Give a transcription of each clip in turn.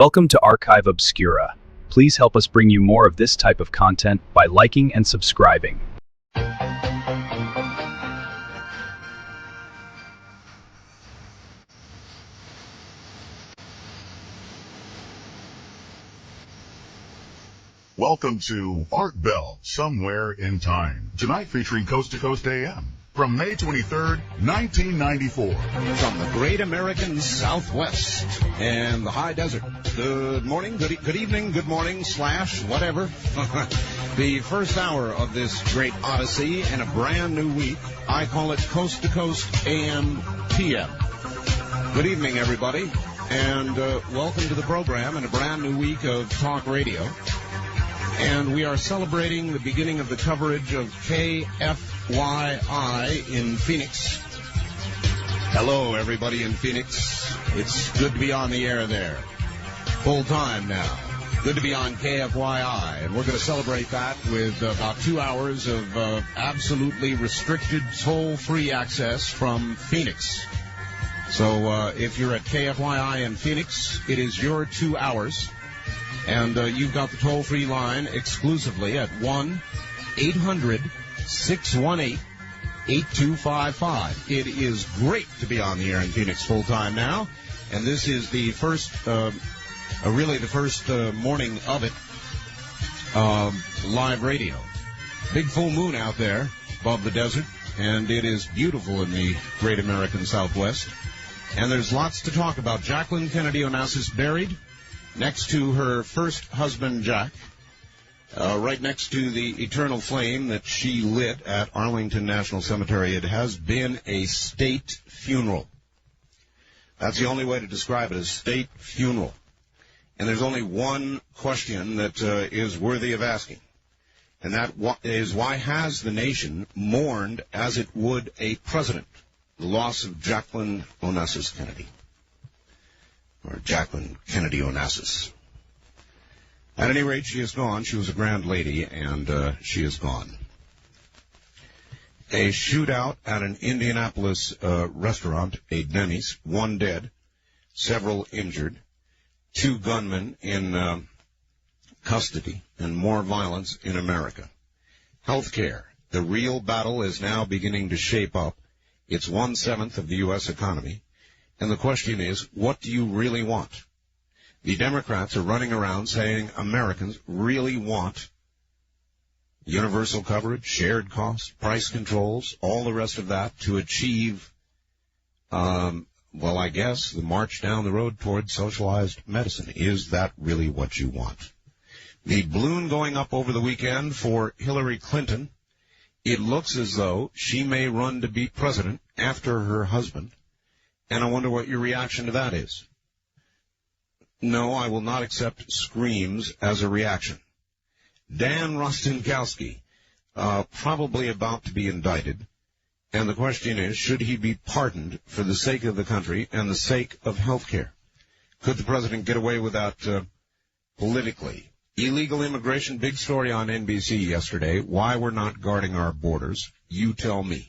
Welcome to Archive Obscura. Please help us bring you more of this type of content by liking and subscribing. Welcome to Art Bell, Somewhere in Time. Tonight featuring Coast to Coast AM. From May 23rd, 1994. From the great American Southwest and the high desert. Good morning, good evening, good morning, / whatever. The first hour of this great odyssey in a brand new week. I call it Coast to Coast AM PM. Good evening, everybody, and welcome to the program in a brand new week of talk radio. And we are celebrating the beginning of the coverage of KFYI in Phoenix. Hello, everybody in Phoenix. It's good to be on the air there. Full time now. Good to be on KFYI. And we're going to celebrate that with about 2 hours of absolutely restricted toll-free access from Phoenix. So if you're at KFYI in Phoenix, it is your 2 hours. And you've got the toll-free line exclusively at 1-800-618-8255. It is great to be on the air in Phoenix full-time now. And this is the first, really the first morning of it, live radio. Big full moon out there above the desert, and it is beautiful in the great American Southwest. And there's lots to talk about. Jacqueline Kennedy Onassis buried next to her first husband, Jack, right next to the eternal flame that she lit at Arlington National Cemetery. It has been a state funeral. That's the only way to describe it, a state funeral. And there's only one question that is worthy of asking, and that is, why has the nation mourned as it would a president the loss of Jacqueline Onassis Kennedy? Or Jacqueline Kennedy Onassis. At any rate, she is gone. She was a grand lady, and she is gone. A shootout at an Indianapolis restaurant, a Denny's, 1 dead, several injured, 2 gunmen in custody, and more violence in America. Healthcare. The real battle is now beginning to shape up. It's 1/7 of the U.S. economy. And the question is, what do you really want? The Democrats are running around saying Americans really want universal coverage, shared costs, price controls, all the rest of that to achieve, I guess, the march down the road toward socialized medicine. Is that really what you want? The balloon going up over the weekend for Hilary Clinton. It looks as though she may run to be president after her husband. And I wonder what your reaction to that is. No, I will not accept screams as a reaction. Dan Rostenkowski, probably about to be indicted. And the question is, should he be pardoned for the sake of the country and the sake of health care? Could the president get away with that politically? Illegal immigration, big story on NBC yesterday. Why we're not guarding our borders. You tell me.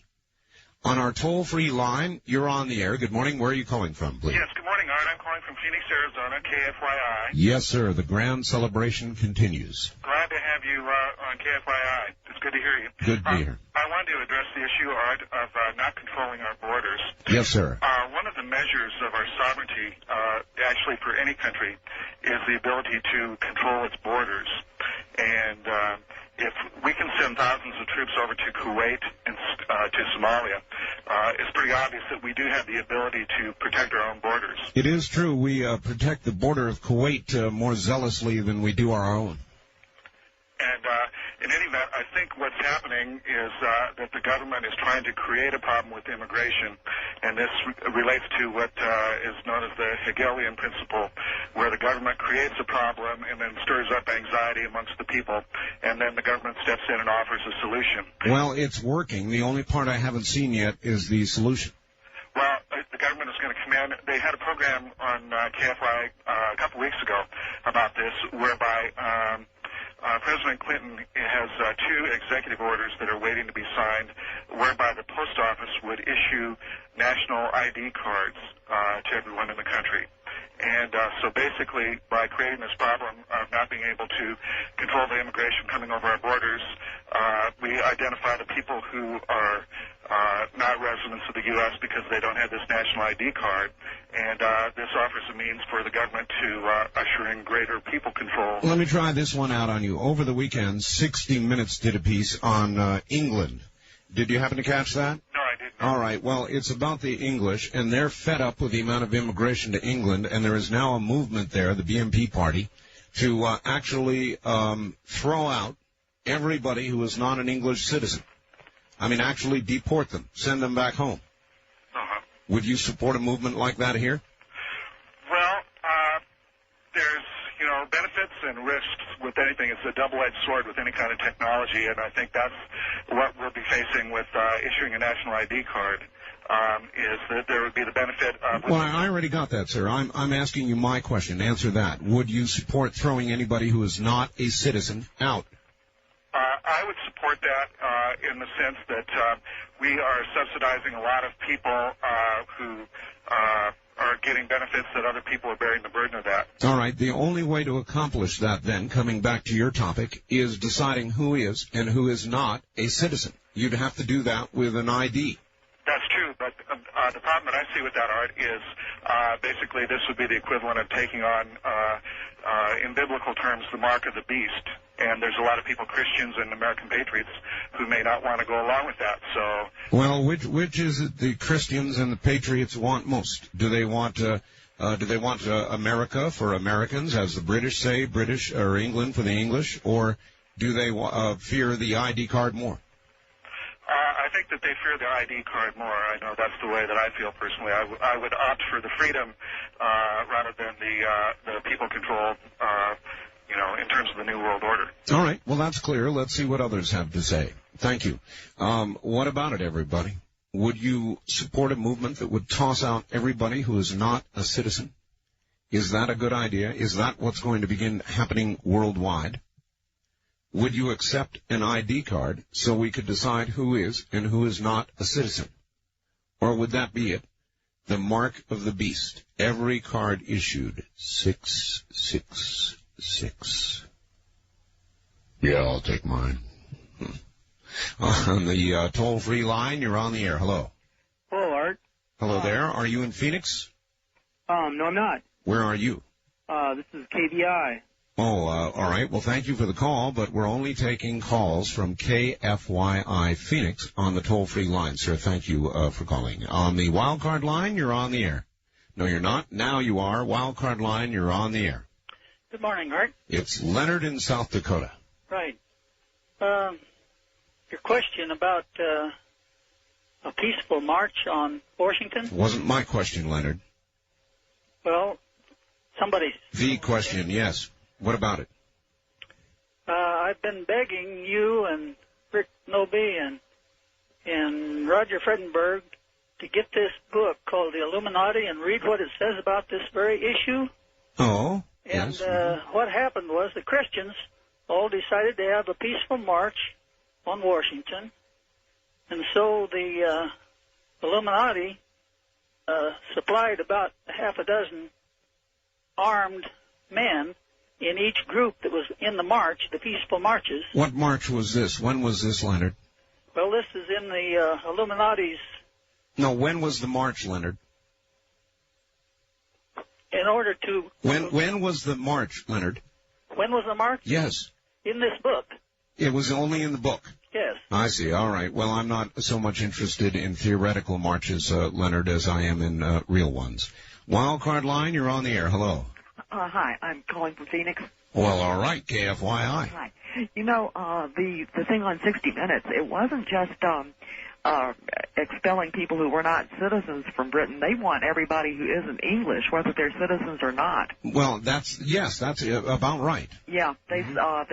On our toll-free line, you're on the air. Good morning. Where are you calling from, please? Yes, good morning, Art. I'm calling from Phoenix, Arizona, KFYI. Yes, sir. The grand celebration continues. Glad to have you on KFYI. It's good to hear you. Good to be here. I wanted to address the issue, Art, of not controlling our borders. Yes, sir. One of the measures of our sovereignty, actually for any country, is the ability to control its borders. And if we can send thousands of troops over to Kuwait and to Somalia, it's pretty obvious that we do have the ability to protect our own borders. It is true. We protect the border of Kuwait more zealously than we do our own. And in any event, I think what's happening is that the government is trying to create a problem with immigration, and this relates to what is known as the Hegelian principle, where the government creates a problem and then stirs up anxiety amongst the people, and then the government steps in and offers a solution. Well, it's working. The only part I haven't seen yet is the solution. Well, the government is going to come in. They had a program on KFI a couple weeks ago about this, whereby President Clinton has 2 executive orders that are waiting to be signed, whereby the post office would issue national ID cards to everyone in the country. And so basically, by creating this problem of not being able to control the immigration coming over our borders, we identify the people who are not residents of the U.S. because they don't have this national ID card. And this offers a means for the government to usher in greater people control. Let me try this one out on you. Over the weekend, 60 Minutes did a piece on England. Did you happen to catch that? No, I didn't. All right. Well, it's about the English, and they're fed up with the amount of immigration to England, and there is now a movement there, the BNP party, to actually throw out everybody who is not an English citizen. I mean, actually deport them, send them back home. Uh-huh. Would you support a movement like that here? Well, there's, benefits and risks with anything. It's a double-edged sword with any kind of technology, and I think that's what we'll be facing with issuing a national ID card, is that there would be the benefit of... Well, I already got that, sir. I'm asking you my question. Answer that. Would you support throwing anybody who is not a citizen out? I would support that in the sense that we are subsidizing a lot of people who are getting benefits that other people are bearing the burden of that. All right. The only way to accomplish that, then, coming back to your topic, is deciding who is and who is not a citizen. You'd have to do that with an ID. That's true, but the problem that I see with that, Art, is basically this would be the equivalent of taking on, in biblical terms, the mark of the beast. And there's a lot of people, Christians and American patriots, who may not want to go along with that. So, well, which is it the Christians and the patriots want most? Do they want America for Americans, as the British say, British or England for the English, or do they fear the ID card more? I think that they fear the ID card more. I know that's the way that I feel personally. I would opt for the freedom rather than the people controlled. In terms of the New World Order. All right. Well, that's clear. Let's see what others have to say. Thank you. What about it, everybody? Would you support a movement that would toss out everybody who is not a citizen? Is that a good idea? Is that what's going to begin happening worldwide? Would you accept an ID card so we could decide who is and who is not a citizen? Or would that be it? The mark of the beast. Every card issued. 666. Yeah, I'll take mine. On the toll-free line, you're on the air. Hello. Hello, Art. Hello there. Are you in Phoenix? No, I'm not. Where are you? This is KBI. Oh, all right. Well, thank you for the call, but we're only taking calls from KFYI Phoenix on the toll-free line, sir. Thank you for calling. On the wildcard line, you're on the air. No, you're not. Now you are. Wildcard line, you're on the air. Good morning, Art. It's Leonard in South Dakota. Right. Your question about a peaceful march on Washington? Wasn't my question, Leonard. Well, somebody's... The question, yes. What about it? I've been begging you and Rick Noby and Roger Fredenberg to get this book called The Illuminati and read what it says about this very issue. Oh, and yes. What happened was the Christians all decided to have a peaceful march on Washington, and so the Illuminati supplied about half a dozen armed men in each group that was in the march, the peaceful marches. What march was this? When was this, Leonard? Well, this is in the Illuminati's... No, when was the march, Leonard? In order to... When was the march, Leonard? When was the march? Yes. In this book. It was only in the book. Yes. I see. All right. Well, I'm not so much interested in theoretical marches, Leonard, as I am in real ones. Wildcard line, you're on the air. Hello. Hi, I'm calling from Phoenix. Well, all right, KFYI. Hi. You know, the thing on 60 Minutes, it wasn't just expelling people who were not citizens from Britain. They want everybody who isn't English, whether they're citizens or not. Well, that's about right. Yeah, they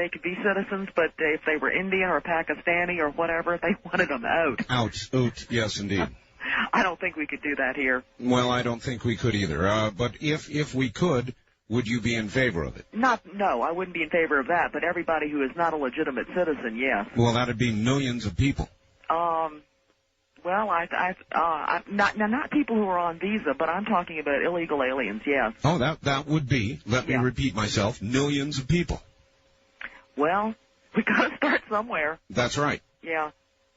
could be citizens, but if they were Indian or Pakistani or whatever, they wanted them out. Out, yes, indeed. I don't think we could do that here. Well, I don't think we could either. But if we could, would you be in favor of it? No, I wouldn't be in favor of that, but everybody who is not a legitimate citizen, yes. Well, that'd be millions of people. Well, not people who are on visa, but I'm talking about illegal aliens. Yes. Oh, that would be. Let me repeat myself. Millions of people. Well, we got to start somewhere. That's right. Yeah.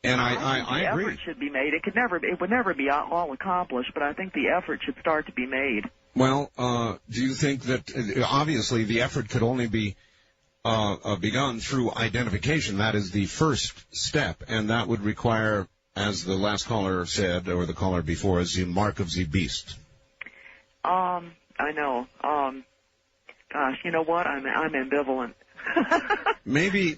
And I the agree. effort should be made. It would never be all accomplished, but I think the effort should start to be made. Well, do you think that obviously the effort could only be begun through identification? That is the first step, and that would require, as the last caller said, or the caller before us, the mark of the beast. I know. Gosh, you know what? I'm ambivalent. Maybe,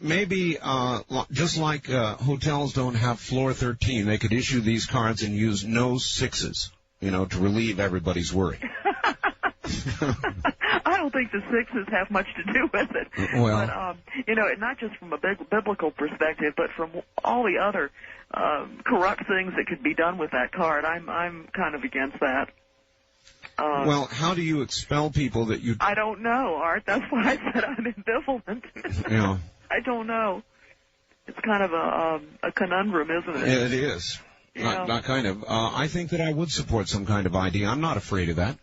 just like hotels don't have floor 13, they could issue these cards and use no sixes, to relieve everybody's worry. I don't think the sixes have much to do with it. Well, but, not just from a biblical perspective, but from all the other corrupt things that could be done with that card, I'm kind of against that. Well, how do you expel people that you... I don't know, Art. That's why I said I'm ambivalent. Yeah. I don't know. It's kind of a conundrum, isn't it? It is. Not kind of. I think that I would support some kind of ID. I'm not afraid of that.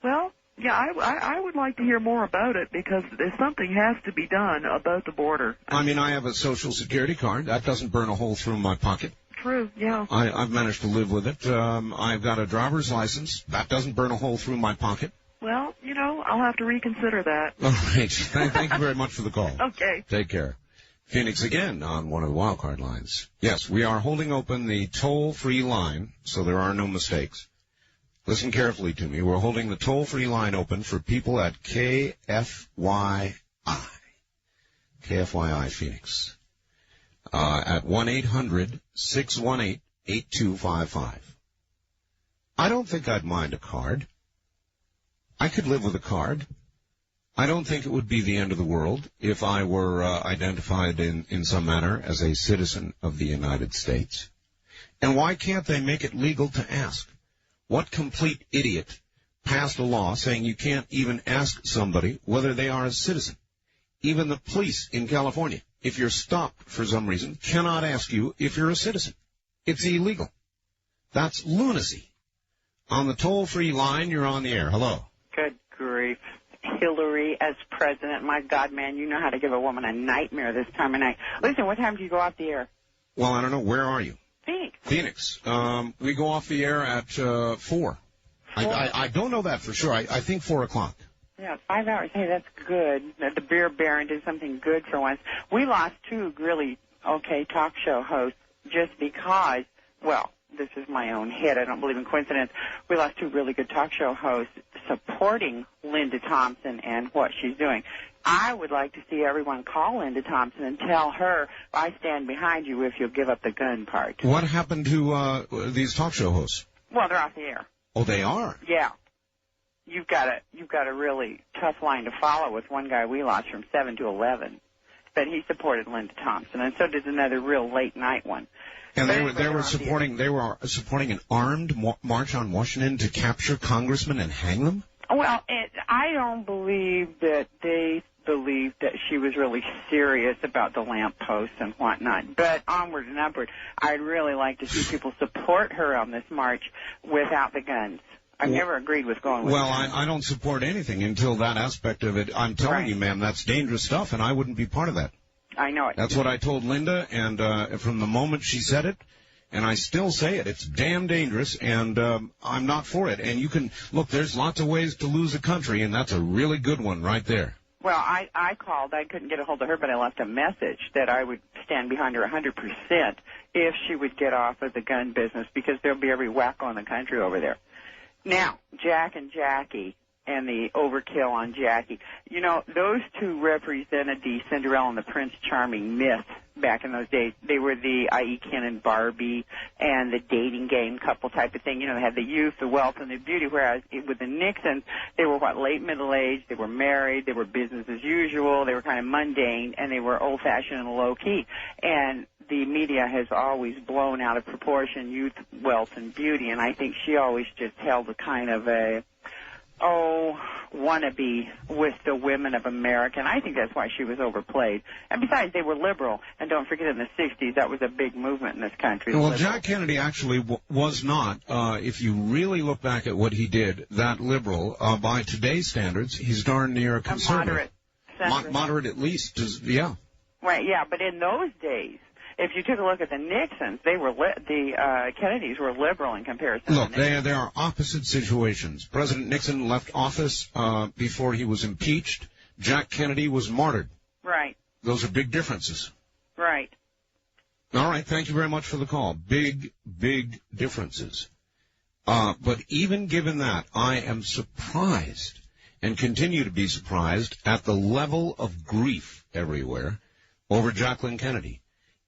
Well, yeah, I would like to hear more about it because something has to be done about the border. I mean, I have a Social Security card. That doesn't burn a hole through my pocket. True, yeah. I've managed to live with it. I've got a driver's license. That doesn't burn a hole through my pocket. Well, I'll have to reconsider that. All right. Thank you very much for the call. Okay. Take care. Phoenix again on one of the wildcard lines. Yes, we are holding open the toll-free line, so there are no mistakes. Listen carefully to me. We're holding the toll-free line open for people at KFYI. KFYI Phoenix. At 1-800-618-8255. I don't think I'd mind a card. I could live with a card. I don't think it would be the end of the world if I were identified in some manner as a citizen of the United States. And why can't they make it legal to ask? What complete idiot passed a law saying you can't even ask somebody whether they are a citizen? Even the police in California, if you're stopped for some reason, cannot ask you if you're a citizen. It's illegal. That's lunacy. On the toll-free line, you're on the air. Hello. Good grief. Hilary as president. My God, man, you know how to give a woman a nightmare this time of night. Listen, what time do you go off the air? Well, I don't know. Where are you? Phoenix. We go off the air at 4. I don't know that for sure. I think 4 o'clock. Yeah, 5 hours. Hey, that's good. The Beer Baron did something good for once. We lost 2 really okay talk show hosts just because, well, this is my own hit. I don't believe in coincidence. We lost 2 really good talk show hosts supporting Linda Thompson and what she's doing. I would like to see everyone call Linda Thompson and tell her, I stand behind you if you'll give up the gun part. What happened to these talk show hosts? Well, they're off the air. Oh, they are? Yeah. You've got a really tough line to follow with one guy we lost from 7 to 11. But he supported Linda Thompson, and so did another real late night one. And they were supporting an armed march on Washington to capture congressmen and hang them? Well, I don't believe that they believed that she was really serious about the lampposts and whatnot. But onward and upward, I'd really like to see people support her on this march without the guns. I've never agreed with going with Well, guns. I don't support anything until that aspect of it. I'm telling you, ma'am, that's dangerous stuff, and I wouldn't be part of that. I know it. That's what I told Linda, and from the moment she said it, and I still say it, it's damn dangerous, and I'm not for it. And you can, look, there's lots of ways to lose a country, and that's a really good one right there. Well, I called. I couldn't get a hold of her, but I left a message that I would stand behind her 100% if she would get off of the gun business, because there'll be every wacko in the country over there. Now, Jack and Jackie and the overkill on Jackie, those 2 represented the Cinderella and the Prince Charming myth back in those days. They were the I.E. Ken and Barbie and the dating game couple type of thing. They had the youth, the wealth, and the beauty, whereas with the Nixons, they were, late middle-aged, they were married, they were business as usual, they were kind of mundane, and they were old-fashioned and low-key. And the media has always blown out of proportion youth, wealth, and beauty, and I think she always just held a kind of a wannabe with the women of America, and I think that's why she was overplayed. And besides, they were liberal, and don't forget in the 60s, that was a big movement in this country. Well, liberal. Jack Kennedy actually was not, if you really look back at what he did, that liberal. By today's standards, he's darn near a conservative. Moderate at least, yeah. Right, yeah, but in those days, if you took a look at the Nixons, they were the Kennedys were liberal in comparison. Look, there are opposite situations. President Nixon left office before he was impeached. Jack Kennedy was martyred. Right. Those are big differences. Right. All right, thank you very much for the call. Big differences. But even given that, I am surprised and continue to be surprised at the level of grief everywhere over Jacqueline Kennedy.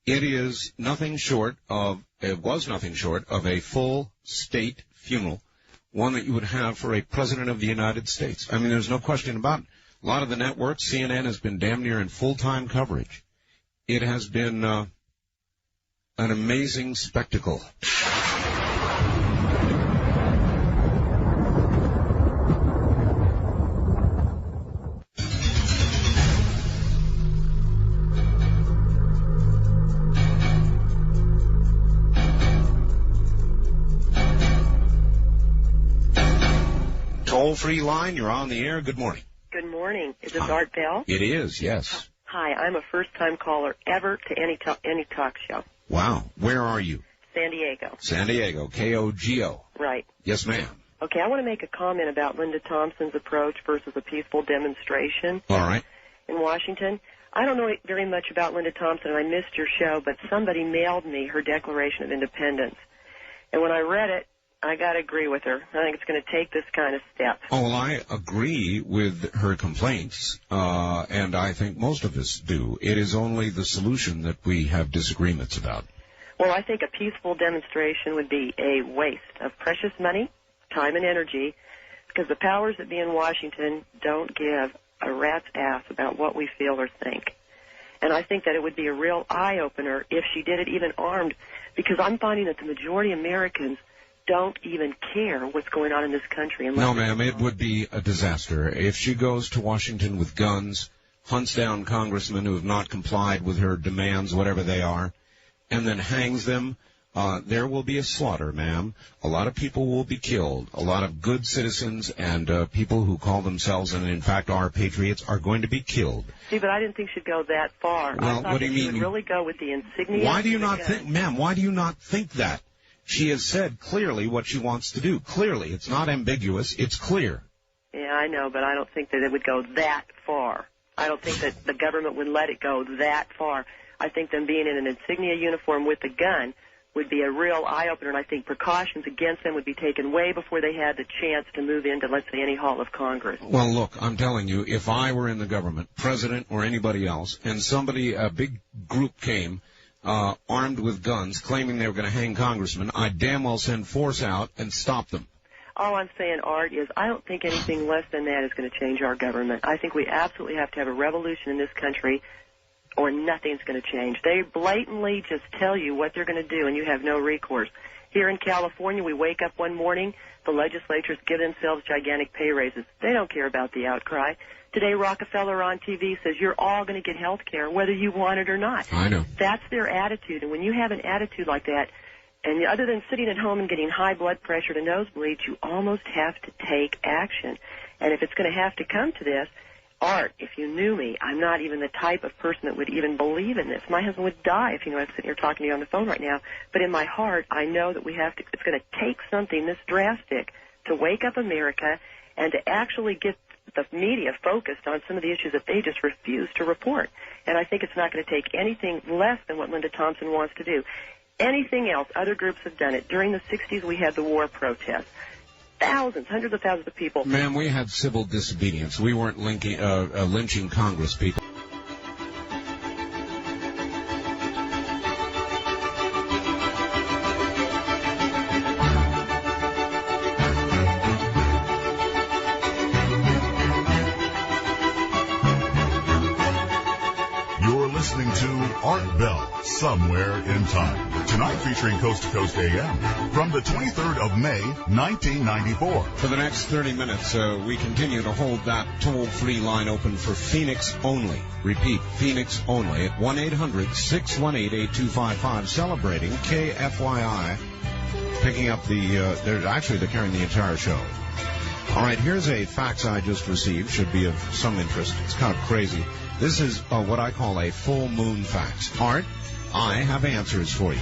It was nothing short of a full state funeral, one that you would have for a president of the United States. I mean, there's no question about it. A lot of the networks, CNN has been damn near in full-time coverage. It has been an amazing spectacle. Toll-free line, you're on the air. Good morning. Good morning. Is this Art Bell? It is, yes. Hi, I'm a first-time caller ever to any talk show. Wow. Where are you? San Diego. San Diego, KOGO. Right. Yes, ma'am. Okay, I want to make a comment about Linda Thompson's approach versus a peaceful demonstration. All right. In Washington. I don't know very much about Linda Thompson, and I missed your show, but somebody mailed me her Declaration of Independence. And when I read it, I got to agree with her. I think it's going to take this kind of step. Oh, well, I agree with her complaints, and I think most of us do. It is only the solution that we have disagreements about. Well, I think a peaceful demonstration would be a waste of precious money, time, and energy, because the powers that be in Washington don't give a rat's ass about what we feel or think. And I think that it would be a real eye-opener if she did it even armed, because I'm finding that the majority of Americans don't even care what's going on in this country. No, ma'am, it would be a disaster. If she goes to Washington with guns, hunts down congressmen who have not complied with her demands, whatever they are, and then hangs them, there will be a slaughter, ma'am. A lot of people will be killed. A lot of good citizens and people who call themselves and, in fact, are patriots are going to be killed. See, but I didn't think she'd go that far. Well, I thought what do you that she mean? would really go with the insignia. Why do you not think, ma'am, why do you not think that? She has said clearly what she wants to do. Clearly. It's not ambiguous. It's clear. Yeah, I know, but I don't think that it would go that far. I don't think that the government would let it go that far. I think them being in an insignia uniform with a gun would be a real eye-opener, and I think precautions against them would be taken way before they had the chance to move into, let's say, any hall of Congress. Well, look, I'm telling you, if I were in the government, president or anybody else, and a big group came armed with guns, claiming they were going to hang congressmen, I'd damn well send force out and stop them. All I'm saying, Art, is I don't think anything less than that is going to change our government. I think we absolutely have to have a revolution in this country, or nothing's going to change. They blatantly just tell you what they're going to do, and you have no recourse. Here in California, we wake up one morning, the legislatures give themselves gigantic pay raises. They don't care about the outcry. Today, Rockefeller on TV says you're all going to get health care, whether you want it or not. I know. That's their attitude, and when you have an attitude like that, and other than sitting at home and getting high blood pressure to nosebleeds, you almost have to take action. And if it's going to have to come to this, Art, if you knew me, I'm not even the type of person that would even believe in this. My husband would die if, I'm sitting here talking to you on the phone right now. But in my heart, I know that it's going to take something this drastic to wake up America and to actually get the media focused on some of the issues that they just refuse to report. And I think it's not going to take anything less than what Linda Thompson wants to do. Anything else, other groups have done it. During the 60s, we had the war protests. Thousands, hundreds of thousands of people. Ma'am, we had civil disobedience. We weren't lynching Congress people. You're listening to Art Bell, Somewhere in Time. Tonight featuring Coast to Coast AM from the 23rd of May, 1994. For the next 30 minutes, we continue to hold that toll-free line open for Phoenix only. Repeat, Phoenix only at 1-800-618-8255, celebrating KFYI. Picking up they're carrying the entire show. All right, here's a fax I just received. Should be of some interest. It's kind of crazy. This is what I call a full moon fax. Art, I have answers for you.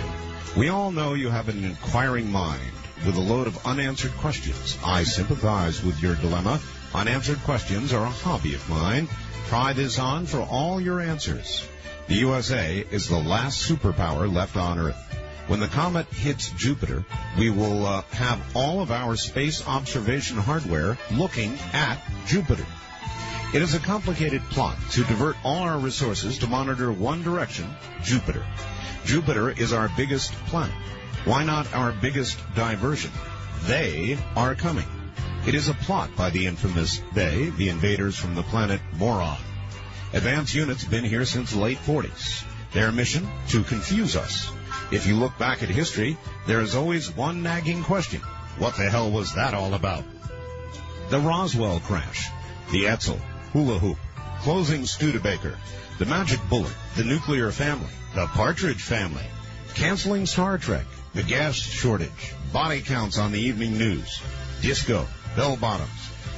We all know you have an inquiring mind with a load of unanswered questions. I sympathize with your dilemma. Unanswered questions are a hobby of mine. Try this on for all your answers. The USA is the last superpower left on Earth. When the comet hits Jupiter, we will have all of our space observation hardware looking at Jupiter. It is a complicated plot to divert all our resources to monitor one direction, Jupiter. Jupiter is our biggest planet. Why not our biggest diversion? They are coming. It is a plot by the infamous they, the invaders from the planet Moron. Advanced units been here since the late 40s. Their mission? To confuse us. If you look back at history, there is always one nagging question. What the hell was that all about? The Roswell crash, the Etzel, hula hoop, closing Studebaker, the magic bullet, the nuclear family, the Partridge family, canceling Star Trek, the gas shortage, body counts on the evening news, disco, bell bottoms,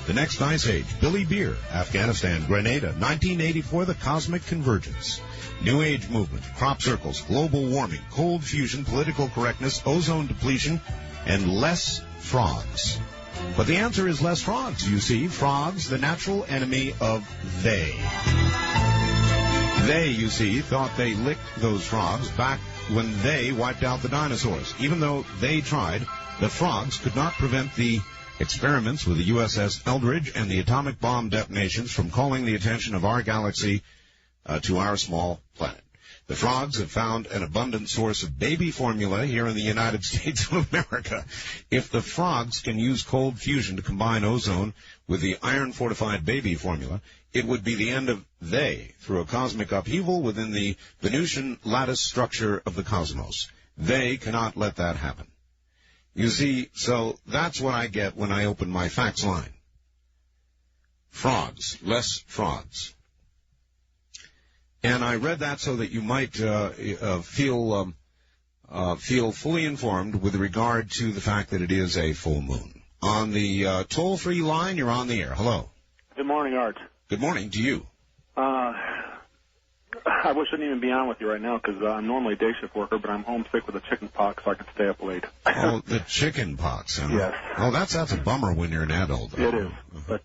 the next ice age, Billy Beer, Afghanistan, Grenada, 1984, the cosmic convergence. New Age movement, crop circles, global warming, cold fusion, political correctness, ozone depletion, and less frogs. But the answer is less frogs, you see. Frogs, the natural enemy of they. They, you see, thought they licked those frogs back when they wiped out the dinosaurs. Even though they tried, the frogs could not prevent the experiments with the USS Eldridge and the atomic bomb detonations from calling the attention of our galaxy to our small planet. The frogs have found an abundant source of baby formula here in the United States of America. If the frogs can use cold fusion to combine ozone with the iron-fortified baby formula, it would be the end of they through a cosmic upheaval within the Venusian lattice structure of the cosmos. They cannot let that happen. You see, so that's what I get when I open my fax line. Frogs, less frogs. And I read that so that you might feel fully informed with regard to the fact that it is a full moon. On the toll-free line, you're on the air. Hello. Good morning, Art. Good morning to you. I shouldn't even be on with you right now because I'm normally a day shift worker, but I'm homesick with the chicken pox, so I can stay up late. Oh, the chicken pox. Huh? Yes. Oh, that's a bummer when you're an adult. It is, but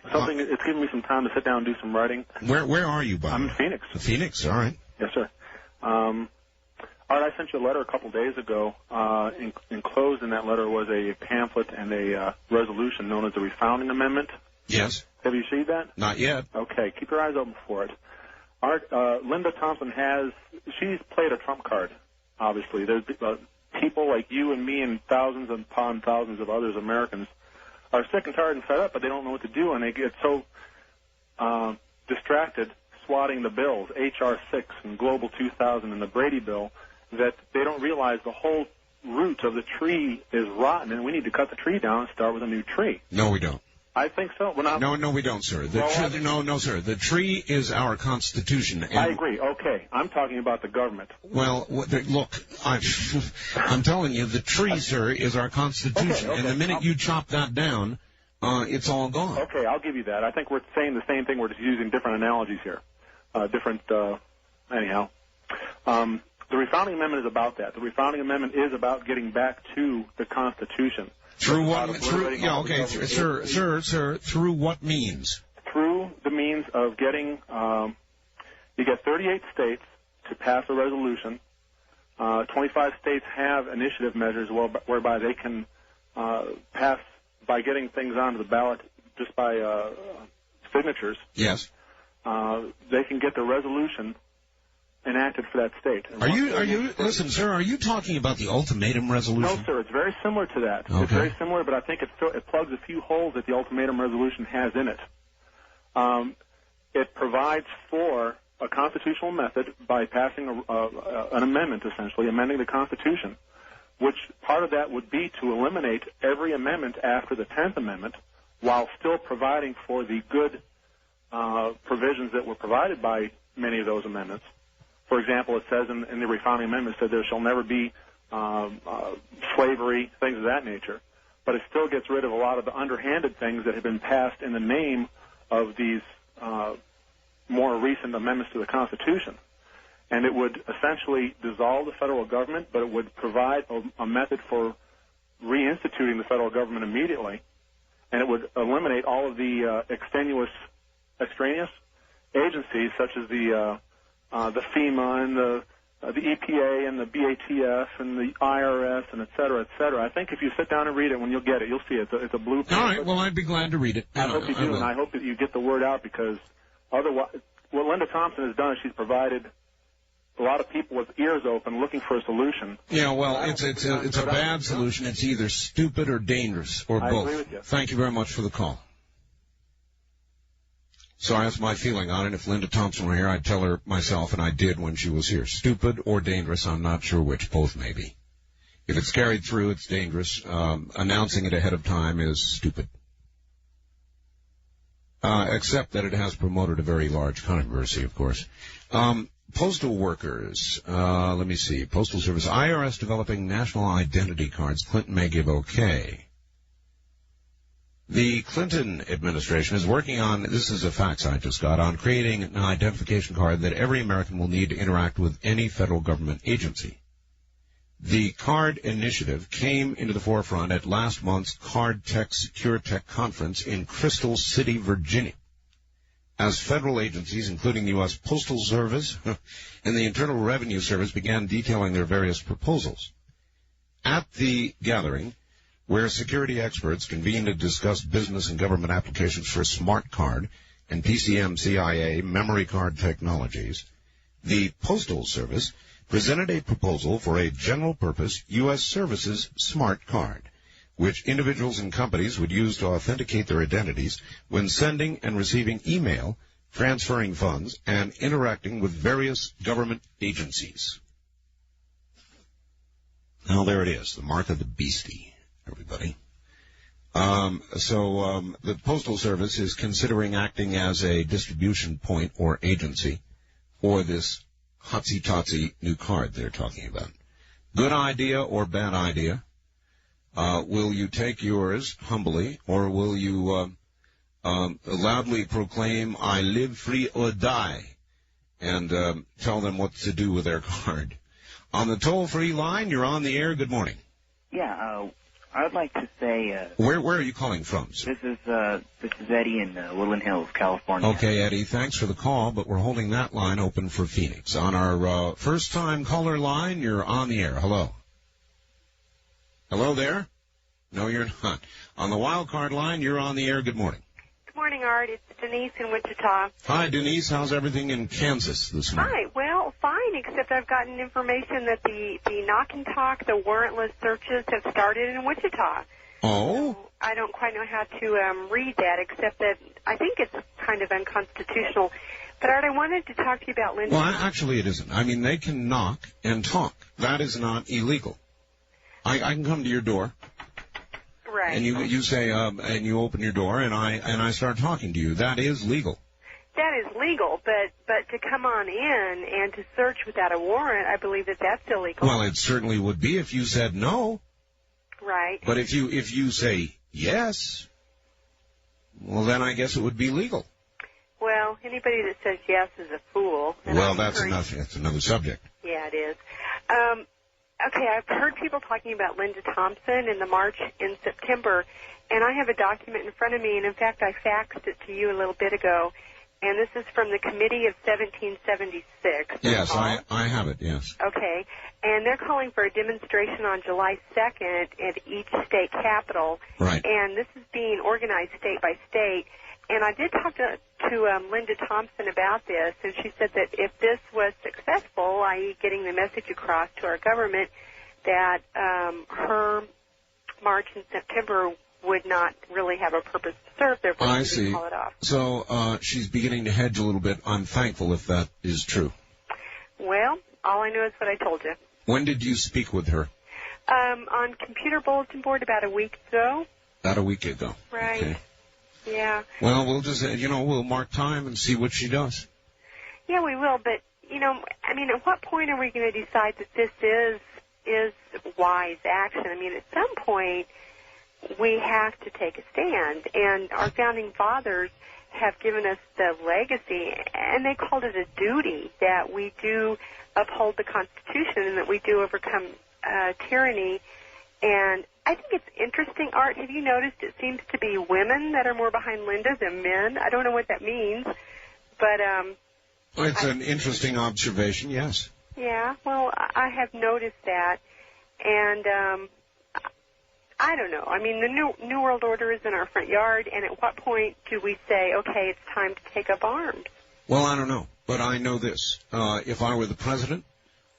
it's given me some time to sit down and do some writing. Where are you, Bob? I'm in Phoenix. Phoenix, all right. Yes, sir. Art, I sent you a letter a couple days ago. Enclosed in that letter was a pamphlet and a resolution known as the Refounding Amendment. Yes. Have you seen that? Not yet. Okay, keep your eyes open for it. Art, Linda Thompson she's played a trump card, obviously. There's people like you and me and thousands upon thousands of others, Americans, are sick and tired and fed up, but they don't know what to do, and they get so distracted swatting the bills, H.R. 6 and Global 2000 and the Brady bill, that they don't realize the whole root of the tree is rotten, and we need to cut the tree down and start with a new tree. No, we don't. I think so. No, we don't, sir. No, sir. The tree is our Constitution. And I agree. Okay. I'm talking about the government. Well, look, I'm telling you, the tree, sir, is our Constitution. Okay. And the minute you chop that down, it's all gone. Okay, I'll give you that. I think we're saying the same thing. We're just using different analogies here. Anyhow. The Refounding Amendment is about that. The Refounding Amendment is about getting back to the Constitution. Through what? Sir. Through what means? Through the means of getting. You get 38 states to pass a resolution. 25 states have initiative measures whereby they can pass by getting things onto the ballot just by signatures. Yes. They can get the resolution enacted for that state. Listen, sir, are you talking about the ultimatum resolution? No, sir, it's very similar to that. Okay. It's very similar, but I think it plugs a few holes that the ultimatum resolution has in it. It provides for a constitutional method by passing an amendment, essentially, amending the Constitution, which part of that would be to eliminate every amendment after the 10th Amendment while still providing for the good provisions that were provided by many of those amendments. For example, it says in the refounding amendment, that there shall never be slavery, things of that nature. But it still gets rid of a lot of the underhanded things that have been passed in the name of these more recent amendments to the Constitution. And it would essentially dissolve the federal government, but it would provide a method for reinstituting the federal government immediately. And it would eliminate all of the extraneous agencies such as the FEMA and the EPA and the BATF and the IRS and et cetera, et cetera. I think if you sit down and read it, when you'll get it, you'll see it. It's a blueprint. All right, well, I'd be glad to read it. I hope you do, and I hope that you get the word out, because otherwise, what Linda Thompson has done is she's provided a lot of people with ears open looking for a solution. Yeah, well, it's a bad solution. It's either stupid or dangerous or both. I agree with you. Thank you very much for the call. So that's my feeling on it. If Linda Thompson were here, I'd tell her myself, and I did when she was here. Stupid or dangerous, I'm not sure which. Both maybe. If it's carried through, it's dangerous. Announcing it ahead of time is stupid. Except that it has promoted a very large controversy, of course. Postal workers, let me see. Postal Service, IRS developing national identity cards. Clinton may give okay. The Clinton administration is working on, this is a fax I just got, on creating an identification card that every American will need to interact with any federal government agency. The card initiative came into the forefront at last month's Card Tech Secure Tech Conference in Crystal City, Virginia, as federal agencies, including the U.S. Postal Service and the Internal Revenue Service, began detailing their various proposals. At the gathering, where security experts convened to discuss business and government applications for smart card and PCM-CIA memory card technologies, the Postal Service presented a proposal for a general-purpose U.S. Services smart card, which individuals and companies would use to authenticate their identities when sending and receiving email, transferring funds, and interacting with various government agencies. Now, there it is, the mark of the beastie. Everybody. The Postal Service is considering acting as a distribution point or agency for this hotsy-totsy new card they're talking about. Good idea or bad idea? Will you take yours humbly, or will you loudly proclaim, I live free or die, and tell them what to do with their card? On the toll-free line, you're on the air. Good morning. Yeah, I would like to say... Where are you calling from, sir? This is Eddie in Woodland Hills, California. Okay, Eddie, thanks for the call, but we're holding that line open for Phoenix. On our first-time caller line, you're on the air. Hello. Hello there? No, you're not. On the wild card line, you're on the air. Good morning. Good morning, Art. It's Denise in Wichita. Hi, Denise. How's everything in Kansas this morning? Hi. Well, fine, except I've gotten information that the knock and talk, the warrantless searches have started in Wichita. Oh? So I don't quite know how to read that, except that I think it's kind of unconstitutional. But, Art, I wanted to talk to you about Linda. Well, actually, it isn't. I mean, they can knock and talk. That is not illegal. I can come to your door. Right. And you say, and you open your door, and I start talking to you. That is legal. That is legal, but to come on in and to search without a warrant, I believe that that's illegal. Well, it certainly would be if you said no. Right. But if you say yes, well, then I guess it would be legal. Well, anybody that says yes is a fool. Well, that's another subject. Yeah, it is. Okay, I've heard people talking about Linda Thompson and the march in September, and I have a document in front of me, and in fact I faxed it to you a little bit ago, and this is from the Committee of 1776. Yes, I have it, yes. Okay, and they're calling for a demonstration on July 2nd at each state capital. Right. And this is being organized state by state. And I did talk to Linda Thompson about this, and she said that if this was successful, i.e. getting the message across to our government that her march in September would not really have a purpose to serve, therefore I she would see. call it off. So she's beginning to hedge a little bit. I'm thankful if that is true. Well, all I know is what I told you. When did you speak with her? On computer bulletin board about a week ago. About a week ago. Right. Okay. Yeah. Well, we'll just, we'll mark time and see what she does. Yeah, we will, but, I mean, at what point are we going to decide that this is wise action? I mean, at some point, we have to take a stand, and our founding fathers have given us the legacy, and they called it a duty that we do uphold the Constitution and that we do overcome tyranny. And I think it's interesting, Art. Have you noticed it seems to be women that are more behind Linda than men? I don't know what that means, but it's an interesting observation, yes. Yeah, well, I have noticed that, and I don't know. I mean, the New World Order is in our front yard, and at what point do we say, okay, it's time to take up arms? Well, I don't know, but I know this. If I were the president,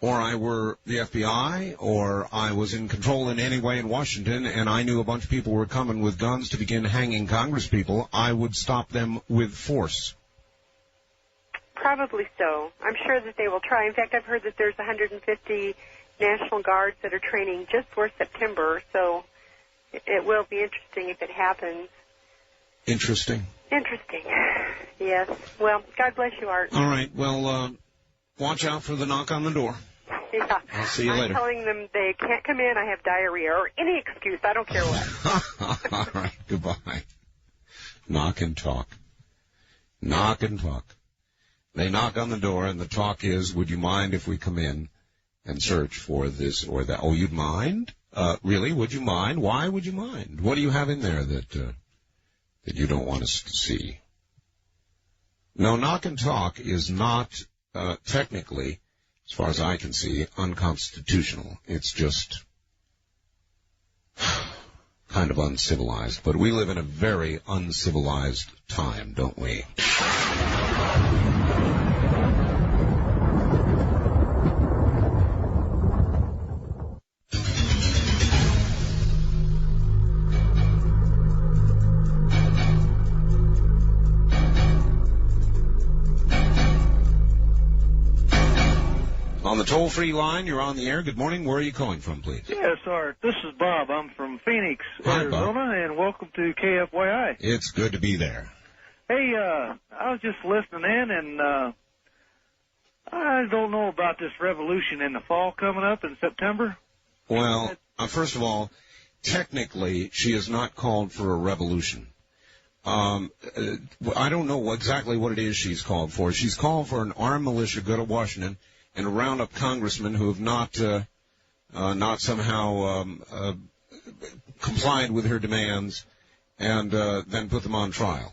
or I were the FBI, or I was in control in any way in Washington, and I knew a bunch of people were coming with guns to begin hanging congresspeople, I would stop them with force. Probably so. I'm sure that they will try. In fact, I've heard that there's 150 National Guards that are training just for September, so it will be interesting if it happens. Interesting. Interesting. Yes. Well, God bless you, Art. All right. Well, watch out for the knock on the door. Yeah. I'll see you later. I'm telling them they can't come in. I have diarrhea or any excuse. I don't care what. All right. Goodbye. Knock and talk. Knock and talk. They knock on the door, and the talk is, would you mind if we come in and search for this or that? Oh, you'd mind? Really? Would you mind? Why would you mind? What do you have in there that you don't want us to see? No, knock and talk is not technically, as far as I can see, unconstitutional. It's just kind of uncivilized. But we live in a very uncivilized time, don't we? On the toll-free line, you're on the air. Good morning. Where are you calling from, please? Yes, Art. This is Bob. I'm from Phoenix, Hi, Arizona, Bob. and welcome to KFYI. It's good to be there. Hey, I was just listening in, and I don't know about this revolution in the fall coming up in September. Well, first of all, technically, she has not called for a revolution. I don't know exactly what it is she's called for. She's called for an armed militia go to Washington and round up congressmen who have not somehow complied with her demands, and then put them on trial.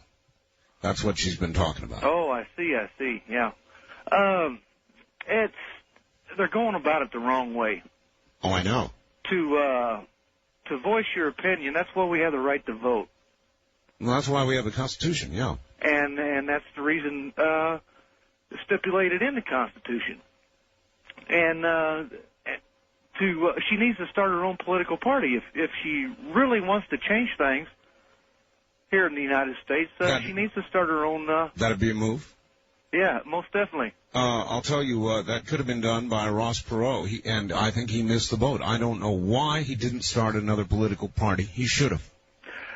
That's what she's been talking about. Oh, I see, yeah. They're going about it the wrong way. Oh, I know. To voice your opinion, that's why we have the right to vote. Well, that's why we have the Constitution, yeah. And that's the reason stipulated in the Constitution. And she needs to start her own political party if she really wants to change things here in the United States. She needs to start her own. That'd be a move. Yeah, most definitely. I'll tell you, that could have been done by Ross Perot, and I think he missed the boat. I don't know why he didn't start another political party. He should have.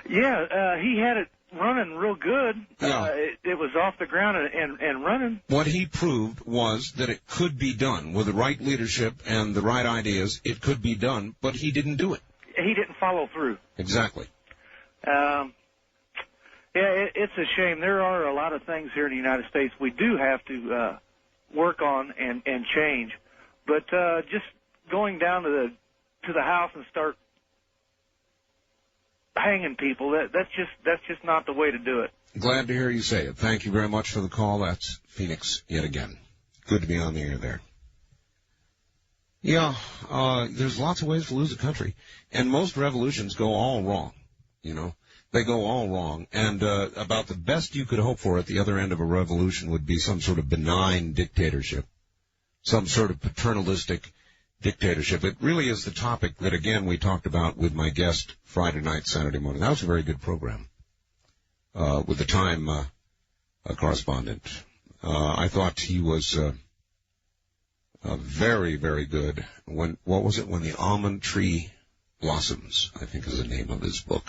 Yeah, he had it running real good. Yeah. It was off the ground and running. What he proved was that it could be done with the right leadership and the right ideas. It could be done, but he didn't do it. He didn't follow through. Exactly. Yeah, it's a shame. There are a lot of things here in the United States we do have to work on and change. But just going down to the house and start hanging people, that's just not the way to do it. Glad to hear you say it. Thank you very much for the call. That's Phoenix yet again. Good to be on the air there. Yeah, there's lots of ways to lose a country, and most revolutions go all wrong, you know. They go all wrong, and about the best you could hope for at the other end of a revolution would be some sort of benign dictatorship, some sort of paternalistic dictatorship. It really is the topic that, again, we talked about with my guest Friday night, Saturday morning. That was a very good program with the Time correspondent. I thought he was very, very good. What was it? When the Almond Tree Blossoms, I think is the name of his book.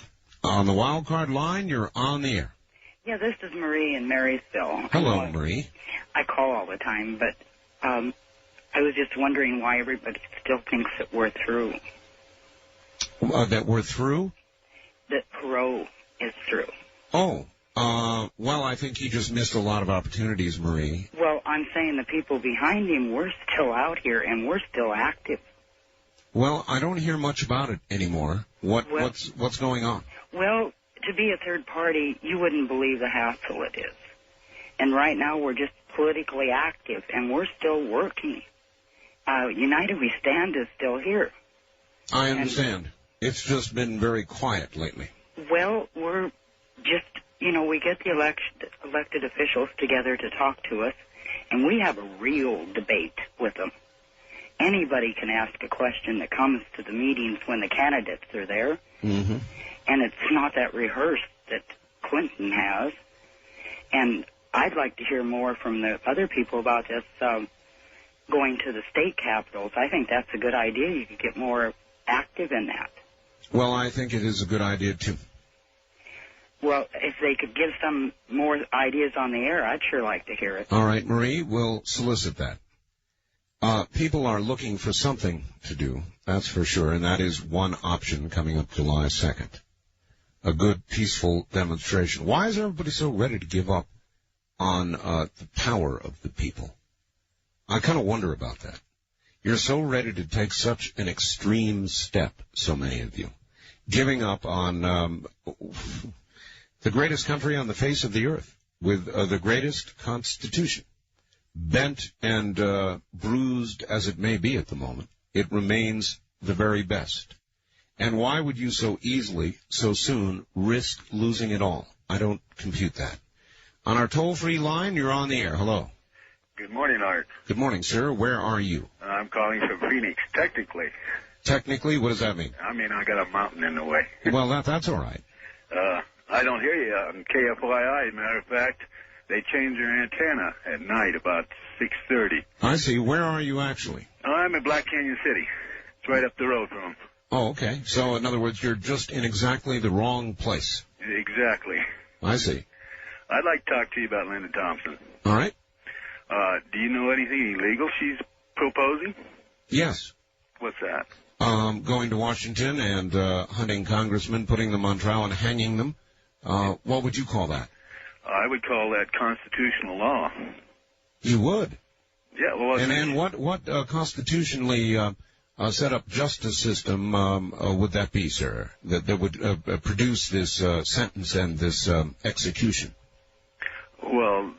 On the wild card line, you're on the air. Yeah, this is Marie in Marysville. Hello, Marie. I call all the time, but I was just wondering why everybody still thinks that we're through. That we're through? That Perot is through. Oh, well, I think he just missed a lot of opportunities, Marie. Well, I'm saying the people behind him, we're still out here, and we're still active. Well, I don't hear much about it anymore. What's going on? Well, to be a third party, you wouldn't believe the hassle it is. And right now, we're just politically active, and we're still working. United We Stand is still here. I understand. It's just been very quiet lately. Well, we're just, we get the elected officials together to talk to us, and we have a real debate with them. Anybody can ask a question that comes to the meetings when the candidates are there, mm-hmm. and it's not that rehearsed that Clinton has. And I'd like to hear more from the other people about this going to the state capitals. I think that's a good idea. You could get more active in that. Well, I think it is a good idea, too. Well, if they could give some more ideas on the air, I'd sure like to hear it. All right, Marie, we'll solicit that. People are looking for something to do, that's for sure, and that is one option coming up July 2nd. A good, peaceful demonstration. Why is everybody so ready to give up on the power of the people? I kind of wonder about that. You're so ready to take such an extreme step, so many of you, giving up on the greatest country on the face of the earth with the greatest constitution. Bent and bruised as it may be at the moment, it remains the very best. And why would you so easily, so soon, risk losing it all? I don't compute that. On our toll-free line, you're on the air. Hello. Good morning, Art. Good morning, sir. Where are you? I'm calling from Phoenix, technically. Technically? What does that mean? I mean, I got a mountain in the way. Well, that's all right. I don't hear you on KFYI. As a matter of fact, they change their antenna at night about 6:30. I see. Where are you actually? I'm in Black Canyon City. It's right up the road from them. Oh, okay. So, in other words, you're just in exactly the wrong place. Exactly. I see. I'd like to talk to you about Linda Thompson. All right. Do you know anything illegal she's proposing? Yes. What's that? Going to Washington and hunting congressmen, putting them on trial and hanging them. What would you call that? I would call that constitutional law. You would? Yeah, well... And what constitutionally set up justice system would that be, sir, that would produce this sentence and this execution? Well,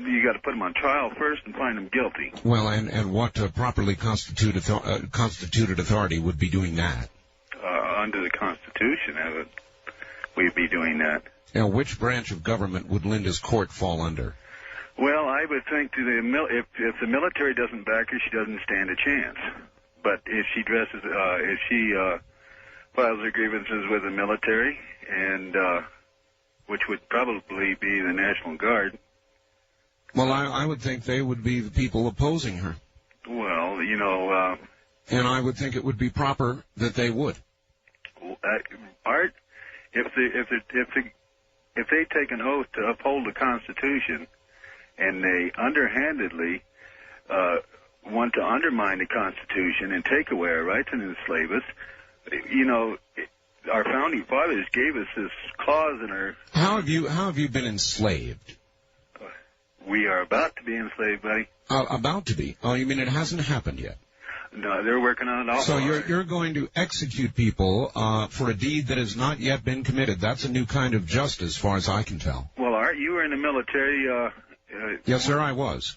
you got to put them on trial first and find them guilty. Well, and what properly constituted authority would be doing that? Under the Constitution, we'd be doing that. Now, which branch of government would Linda's court fall under? Well, I would think if the military doesn't back her, she doesn't stand a chance. But if she files her grievances with the military, and which would probably be the National Guard. Well, I would think they would be the people opposing her. Well, and I would think it would be proper that they would. Art, if they take an oath to uphold the Constitution, and they underhandedly want to undermine the Constitution and take away our rights and enslave us, our founding fathers gave us this clause in our... How have you been enslaved? We are about to be enslaved, buddy. About to be? Oh, you mean it hasn't happened yet? No, they're working on it all. So you're going to execute people for a deed that has not yet been committed. That's a new kind of justice, as far as I can tell. Well, Art, you were in the military. Yes, sir, I was.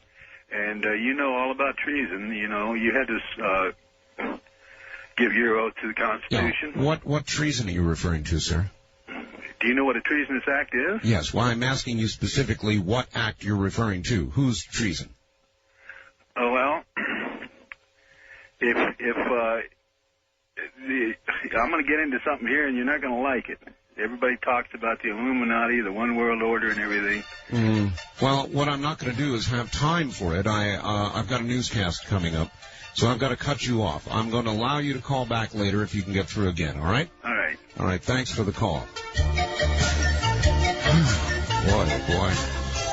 And you know all about treason. You had to give your oath to the Constitution. Yeah. What treason are you referring to, sir? Do you know what a treasonous act is? Yes. Well, I'm asking you specifically what act you're referring to. Whose treason? Oh, well, I'm going to get into something here, and you're not going to like it. Everybody talks about the Illuminati, the One World Order, and everything. Well, what I'm not going to do is have time for it. I've got a newscast coming up, so I've got to cut you off. I'm going to allow you to call back later if you can get through again, all right? All right. All right, thanks for the call. Boy, oh boy.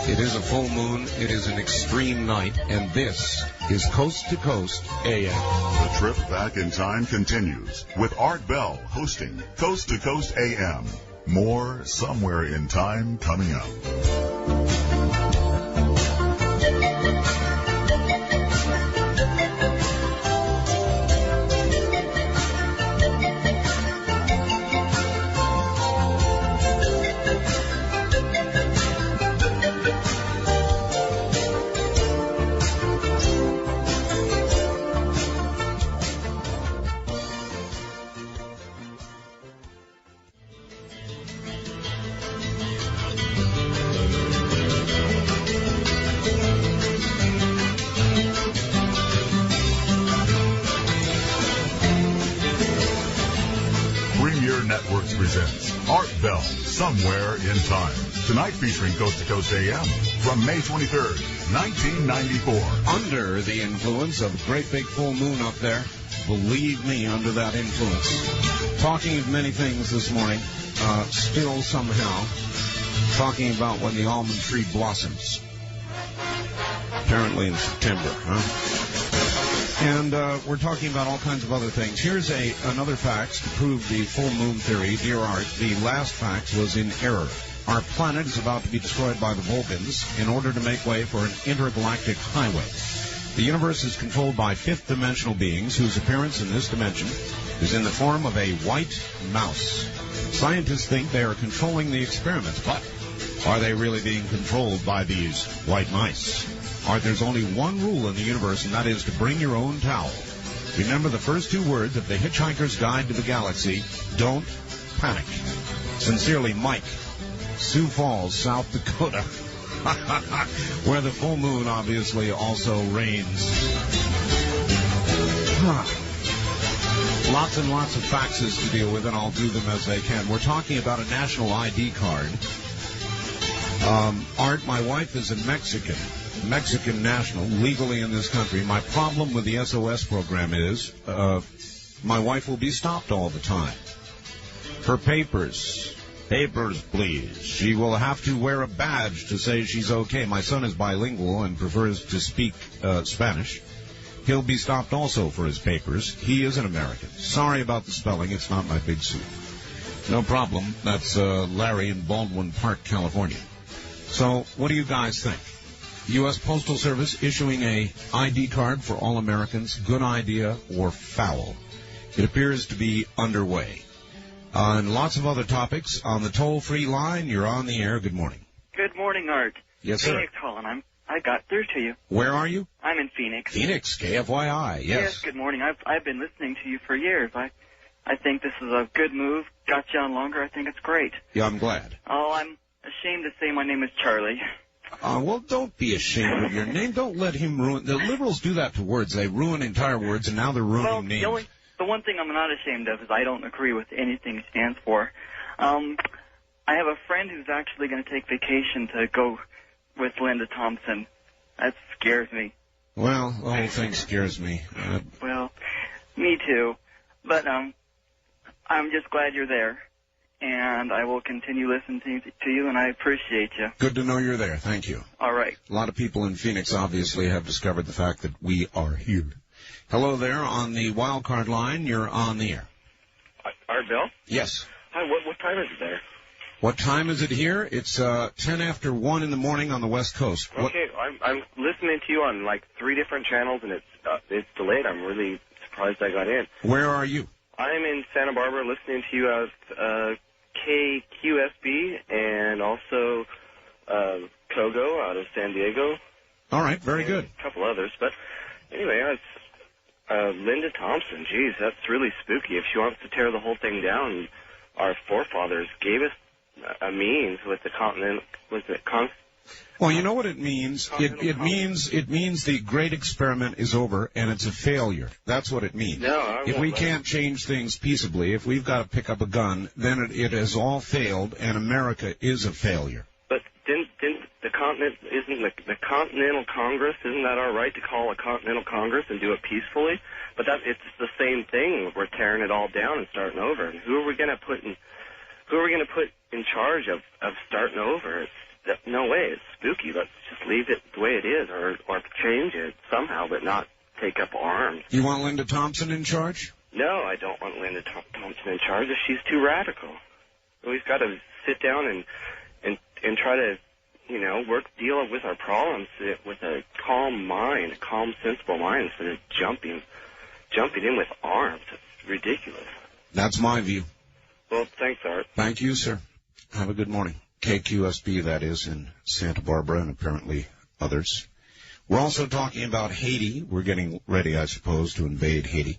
It is a full moon, it is an extreme night, and this is Coast to Coast AM. The trip back in time continues with Art Bell hosting Coast to Coast AM. More somewhere in time coming up. Networks presents Art Bell, Somewhere in Time. Tonight featuring Coast to Coast AM from May 23rd, 1994. Under the influence of a great big full moon up there. Believe me, under that influence. Talking of many things this morning, still somehow talking about when the almond tree blossoms. Apparently in September, huh? And we're talking about all kinds of other things. Here's another fact to prove the full moon theory. Dear Art, the last fact was in error. Our planet is about to be destroyed by the Vulcans in order to make way for an intergalactic highway. The universe is controlled by fifth-dimensional beings whose appearance in this dimension is in the form of a white mouse. Scientists think they are controlling the experiments, but are they really being controlled by these white mice? Art, there's only one rule in the universe, and that is to bring your own towel. Remember the first two words of The Hitchhiker's Guide to the Galaxy, don't panic. Sincerely, Mike, Sioux Falls, South Dakota, where the full moon obviously also reigns. Lots and lots of faxes to deal with, and I'll do them as they can. We're talking about a national ID card. Art, my wife is a Mexican national, legally in this country. My problem with the SOS program is my wife will be stopped all the time. Her papers, please. She will have to wear a badge to say she's okay. My son is bilingual and prefers to speak Spanish. He'll be stopped also for his papers. He is an American. Sorry about the spelling. It's not my big suit. No problem. That's Larry in Baldwin Park, California. So what do you guys think? U.S. Postal Service issuing a ID card for all Americans, good idea or foul? It appears to be underway. And lots of other topics on the toll-free line. You're on the air. Good morning. Good morning, Art. Yes, sir. Phoenix calling. I got through to you. Where are you? I'm in Phoenix. Phoenix, KFYI, yes. Good morning. I've been listening to you for years. I think this is a good move. Got you on longer. I think it's great. Yeah, I'm glad. Oh, I'm ashamed to say my name is Charlie. Well, don't be ashamed of your name. Don't let him ruin. The liberals do that to words. They ruin entire words, and now they're ruining names. The one thing I'm not ashamed of is I don't agree with anything he stands for. I have a friend who's actually going to take vacation to go with Linda Thompson. That scares me. Well, the whole thing scares me. Well, me too. But I'm just glad you're there. And I will continue listening to you, and I appreciate you. Good to know you're there. Thank you. All right. A lot of people in Phoenix obviously have discovered the fact that we are here. Hello there on the wild card line. You're on the air. Art Bell? Yes. Hi, what time is it there? What time is it here? It's 10 after 1 in the morning on the West Coast. Okay, I'm listening to you on like 3 different channels, and it's delayed. I'm really surprised I got in. Where are you? I'm in Santa Barbara listening to you at KQSB and also Kogo out of San Diego. All right, very good. A couple others, but anyway, Linda Thompson. Geez, that's really spooky. If she wants to tear the whole thing down, our forefathers gave us a means with the Well, you know what it means? It means the great experiment is over and it's a failure. That's what it means. No, if we can't change things peaceably, if we've got to pick up a gun, then it has all failed, and America is a failure. But didn't the Continental Congress, isn't that our right to call a Continental Congress and do it peacefully? But it's the same thing. We're tearing it all down and starting over. And who are we going to put in charge of starting over? No way. It's spooky. Let's just leave it the way it is, or change it somehow, but not take up arms. You want Linda Thompson in charge? No, I don't want Linda Thompson in charge. She's too radical. We've got to sit down and try to, deal with our problems with a calm mind, a calm, sensible mind, instead of jumping in with arms. It's ridiculous. That's my view. Well, thanks, Art. Thank you, sir. Have a good morning. KQSB, that is, in Santa Barbara, and apparently others. We're also talking about Haiti. We're getting ready, I suppose, to invade Haiti.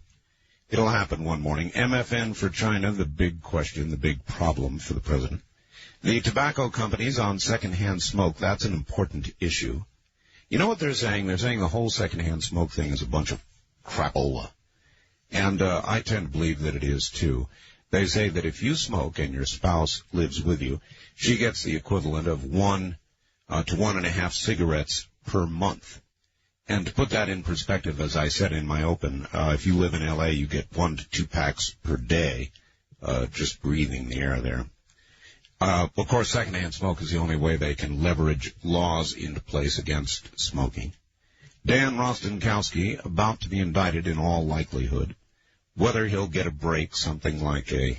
It'll happen one morning. MFN for China, the big question, the big problem for the president. The tobacco companies on secondhand smoke, that's an important issue. You know what they're saying? They're saying the whole secondhand smoke thing is a bunch of crapola. And I tend to believe that it is, too. They say that if you smoke and your spouse lives with you, she gets the equivalent of 1 to 1.5 cigarettes per month. And to put that in perspective, as I said in my open, if you live in L.A., you get 1 to 2 packs per day, just breathing the air there. Of course, secondhand smoke is the only way they can leverage laws into place against smoking. Dan Rostenkowski, about to be indicted in all likelihood. Whether he'll get a break, something like a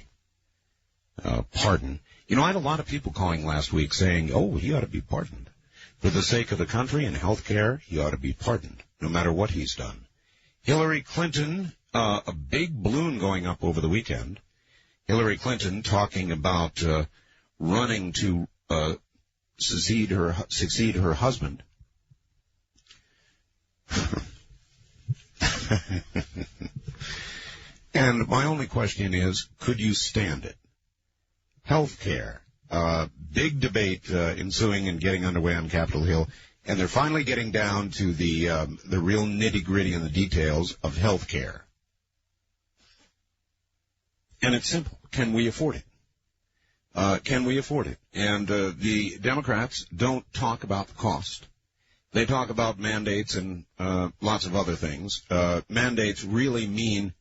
pardon. You know, I had a lot of people calling last week saying, he ought to be pardoned. For the sake of the country and health care, he ought to be pardoned, no matter what he's done. Hilary Clinton, a big balloon going up over the weekend. Hilary Clinton talking about running to succeed her husband. And my only question is, could you stand it? Health care. Big debate ensuing and getting underway on Capitol Hill. And they're finally getting down to the real nitty-gritty and the details of health care. And it's simple. Can we afford it? Can we afford it? And the Democrats don't talk about the cost. They talk about mandates and lots of other things. Mandates really mean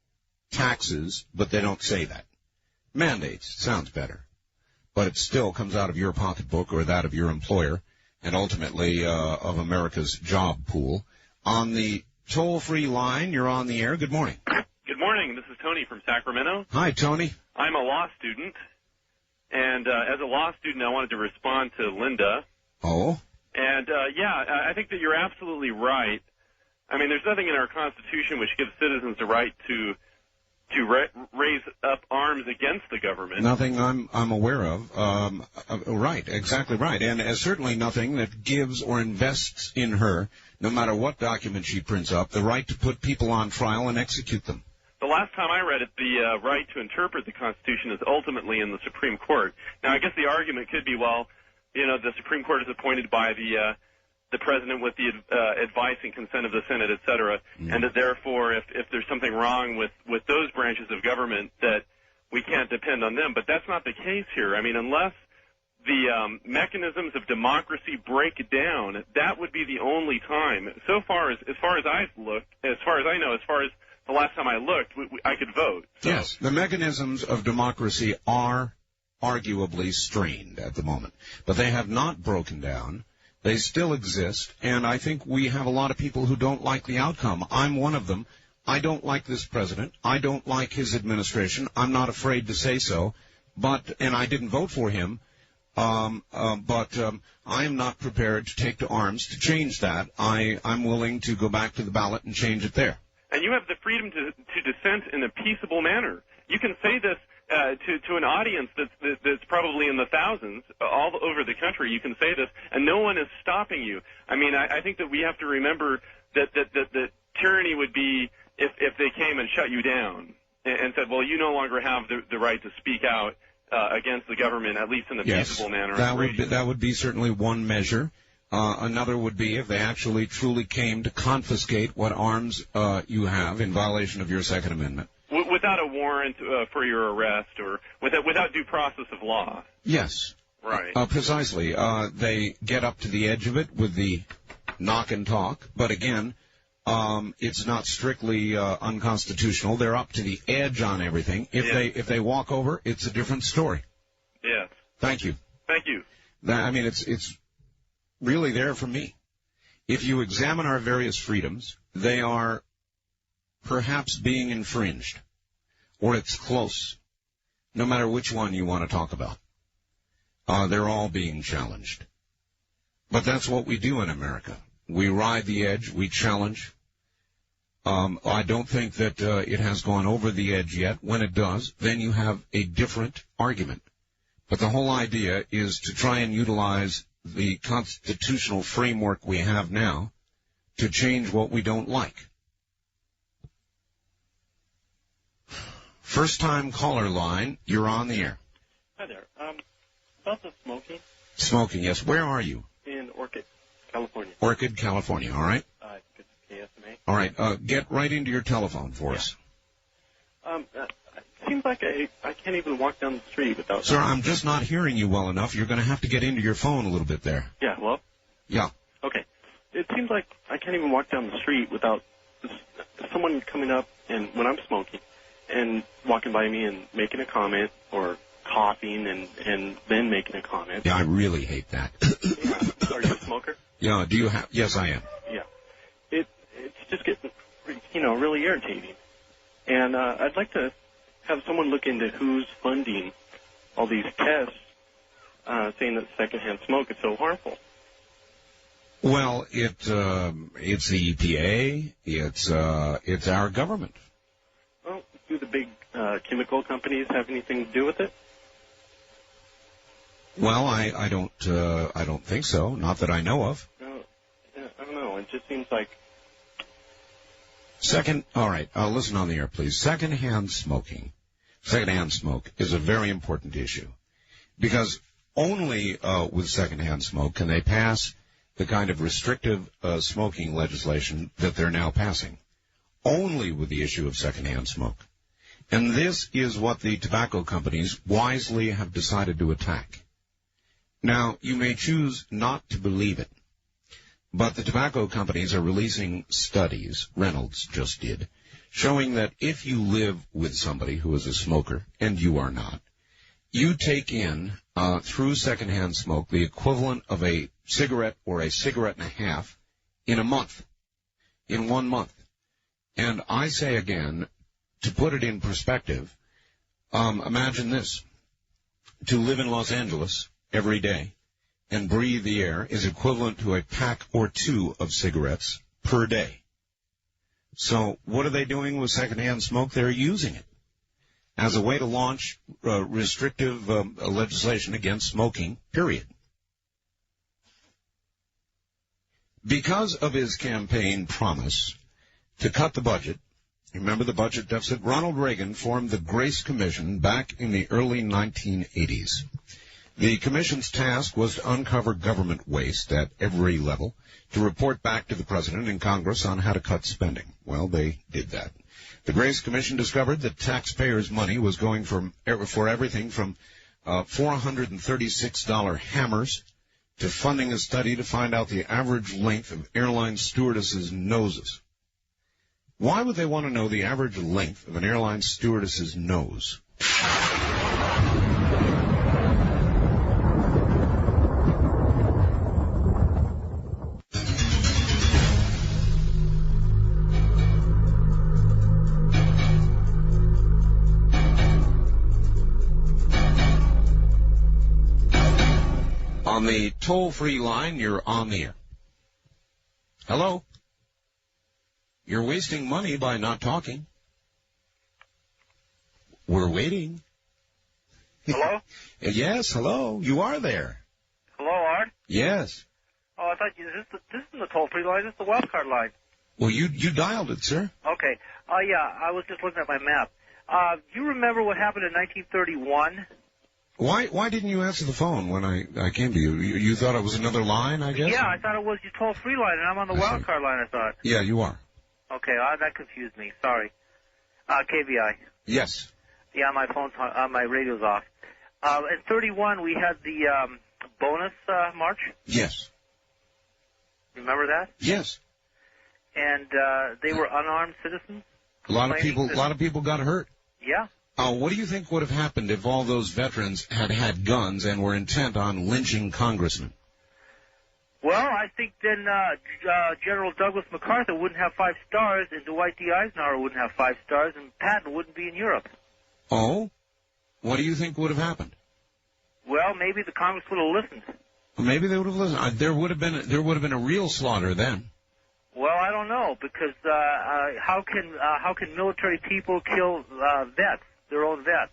taxes, but they don't say that. Mandates sounds better, but it still comes out of your pocketbook or that of your employer, and ultimately of America's job pool. On the toll-free line, you're on the air. Good morning. Good morning. This is Tony from Sacramento. Hi, Tony. I'm a law student, and as a law student, I wanted to respond to Linda. Oh? And, I think that you're absolutely right. I mean, there's nothing in our Constitution which gives citizens the right to raise up arms against the government. Nothing I'm aware of. Right, exactly right. And certainly nothing that gives or invests in her, no matter what document she prints up, the right to put people on trial and execute them. The last time I read it, the right to interpret the Constitution is ultimately in the Supreme Court. Now, I guess the argument could be, well, the Supreme Court is appointed by the president with the advice and consent of the Senate, et cetera, and that therefore if there's something wrong with those branches of government that we can't depend on them. But that's not the case here. I mean, unless the mechanisms of democracy break down, that would be the only time. So far as I've looked, as far as I know, as far as the last time I looked, I could vote. So. Yes, the mechanisms of democracy are arguably strained at the moment, but they have not broken down. They still exist, and I think we have a lot of people who don't like the outcome. I'm one of them. I don't like this president. I don't like his administration. I'm not afraid to say so, and I didn't vote for him, but I am not prepared to take to arms to change that. I'm willing to go back to the ballot and change it there. And you have the freedom to dissent in a peaceable manner. You can say this to an audience that's probably in the thousands all over the country. You can say this, and no one is stopping you. I mean, I think that we have to remember that tyranny would be if they came and shut you down and said, well, you no longer have the right to speak out against the government, at least in a peaceable manner. That would be certainly one measure. Another would be if they actually truly came to confiscate what arms you have in violation of your Second Amendment. Without a warrant for your arrest, or without due process of law. Yes. Right. Precisely. They get up to the edge of it with the knock and talk, but again, it's not strictly unconstitutional. They're up to the edge on everything. If they walk over, it's a different story. Yes. Thank you. Thank you. It's really there for me. If you examine our various freedoms, they are perhaps being infringed, or it's close, no matter which one you want to talk about. They're all being challenged. But that's what we do in America. We ride the edge, we challenge. I don't think that it has gone over the edge yet. When it does, then you have a different argument. But the whole idea is to try and utilize the constitutional framework we have now to change what we don't like. First-time caller line, you're on the air. Hi there. About the smoking. Smoking, yes. Where are you? In Orchid, California. Orchid, California, all right? It's KSMA. All right, get right into your telephone for us. It seems like I can't even walk down the street without... Sir, I'm just not hearing you well enough. You're going to have to get into your phone a little bit there. Yeah, hello? Yeah. Okay. It seems like I can't even walk down the street without someone coming up and when I'm smoking and walking by me and making a comment or coughing and then making a comment. Yeah, I really hate that. Are you a smoker? Yeah, do you have... Yes, I am. Yeah. It's just getting, really irritating. And I'd like to have someone look into who's funding all these tests saying that secondhand smoke is so harmful. Well, it's the EPA. It's our government. Well, do the big chemical companies have anything to do with it? Well, I don't think so. Not that I know of. No, I don't know. It just seems like... All right, listen on the air, please. Secondhand smoke is a very important issue because only with secondhand smoke can they pass the kind of restrictive smoking legislation that they're now passing. Only with the issue of secondhand smoke. And this is what the tobacco companies wisely have decided to attack. Now, you may choose not to believe it, but the tobacco companies are releasing studies, Reynolds just did, showing that if you live with somebody who is a smoker, and you are not, you take in, through secondhand smoke, the equivalent of a cigarette or a cigarette and a half in a month, in 1 month. And I say again, to put it in perspective, imagine this. To live in Los Angeles every day and breathe the air is equivalent to a pack or two of cigarettes per day. So what are they doing with secondhand smoke? They're using it as a way to launch restrictive legislation against smoking, period. Because of his campaign promise to cut the budget, remember the budget deficit, Ronald Reagan formed the Grace Commission back in the early 1980s. The commission's task was to uncover government waste at every level, to report back to the president and Congress on how to cut spending. Well, they did that. The Grace Commission discovered that taxpayers' money was going for everything from $436 hammers to funding a study to find out the average length of airline stewardesses' noses. Why would they want to know the average length of an airline stewardess's nose? On the toll-free line, you're on the air. Hello? You're wasting money by not talking. We're waiting. Hello? Yes, hello. You are there. Hello, Art? Yes. Oh, I thought this isn't the toll-free line. This is the wild card line. Well, you dialed it, sir. Okay. Yeah, I was just looking at my map. Do you remember what happened in 1931? Why didn't you answer the phone when I came to you? You thought it was another line, I guess? Yeah, I thought it was your toll-free line, and I'm on the wild card line, I thought. Yeah, you are. Okay, that confused me. Sorry. KVI. Yes. Yeah, my phone's my radio's off. In 31, we had the bonus march. Yes. Remember that? Yes. And they were unarmed citizens. A lot of people got hurt. Yeah. What do you think would have happened if all those veterans had guns and were intent on lynching congressmen? Well, I think then General Douglas MacArthur wouldn't have 5 stars, and Dwight D. Eisenhower wouldn't have 5 stars, and Patton wouldn't be in Europe. Oh? What do you think would have happened? Well, maybe the Congress would have listened. Maybe they would have listened. There would have been a real slaughter then. Well, I don't know, because how can military people kill vets, their own vets?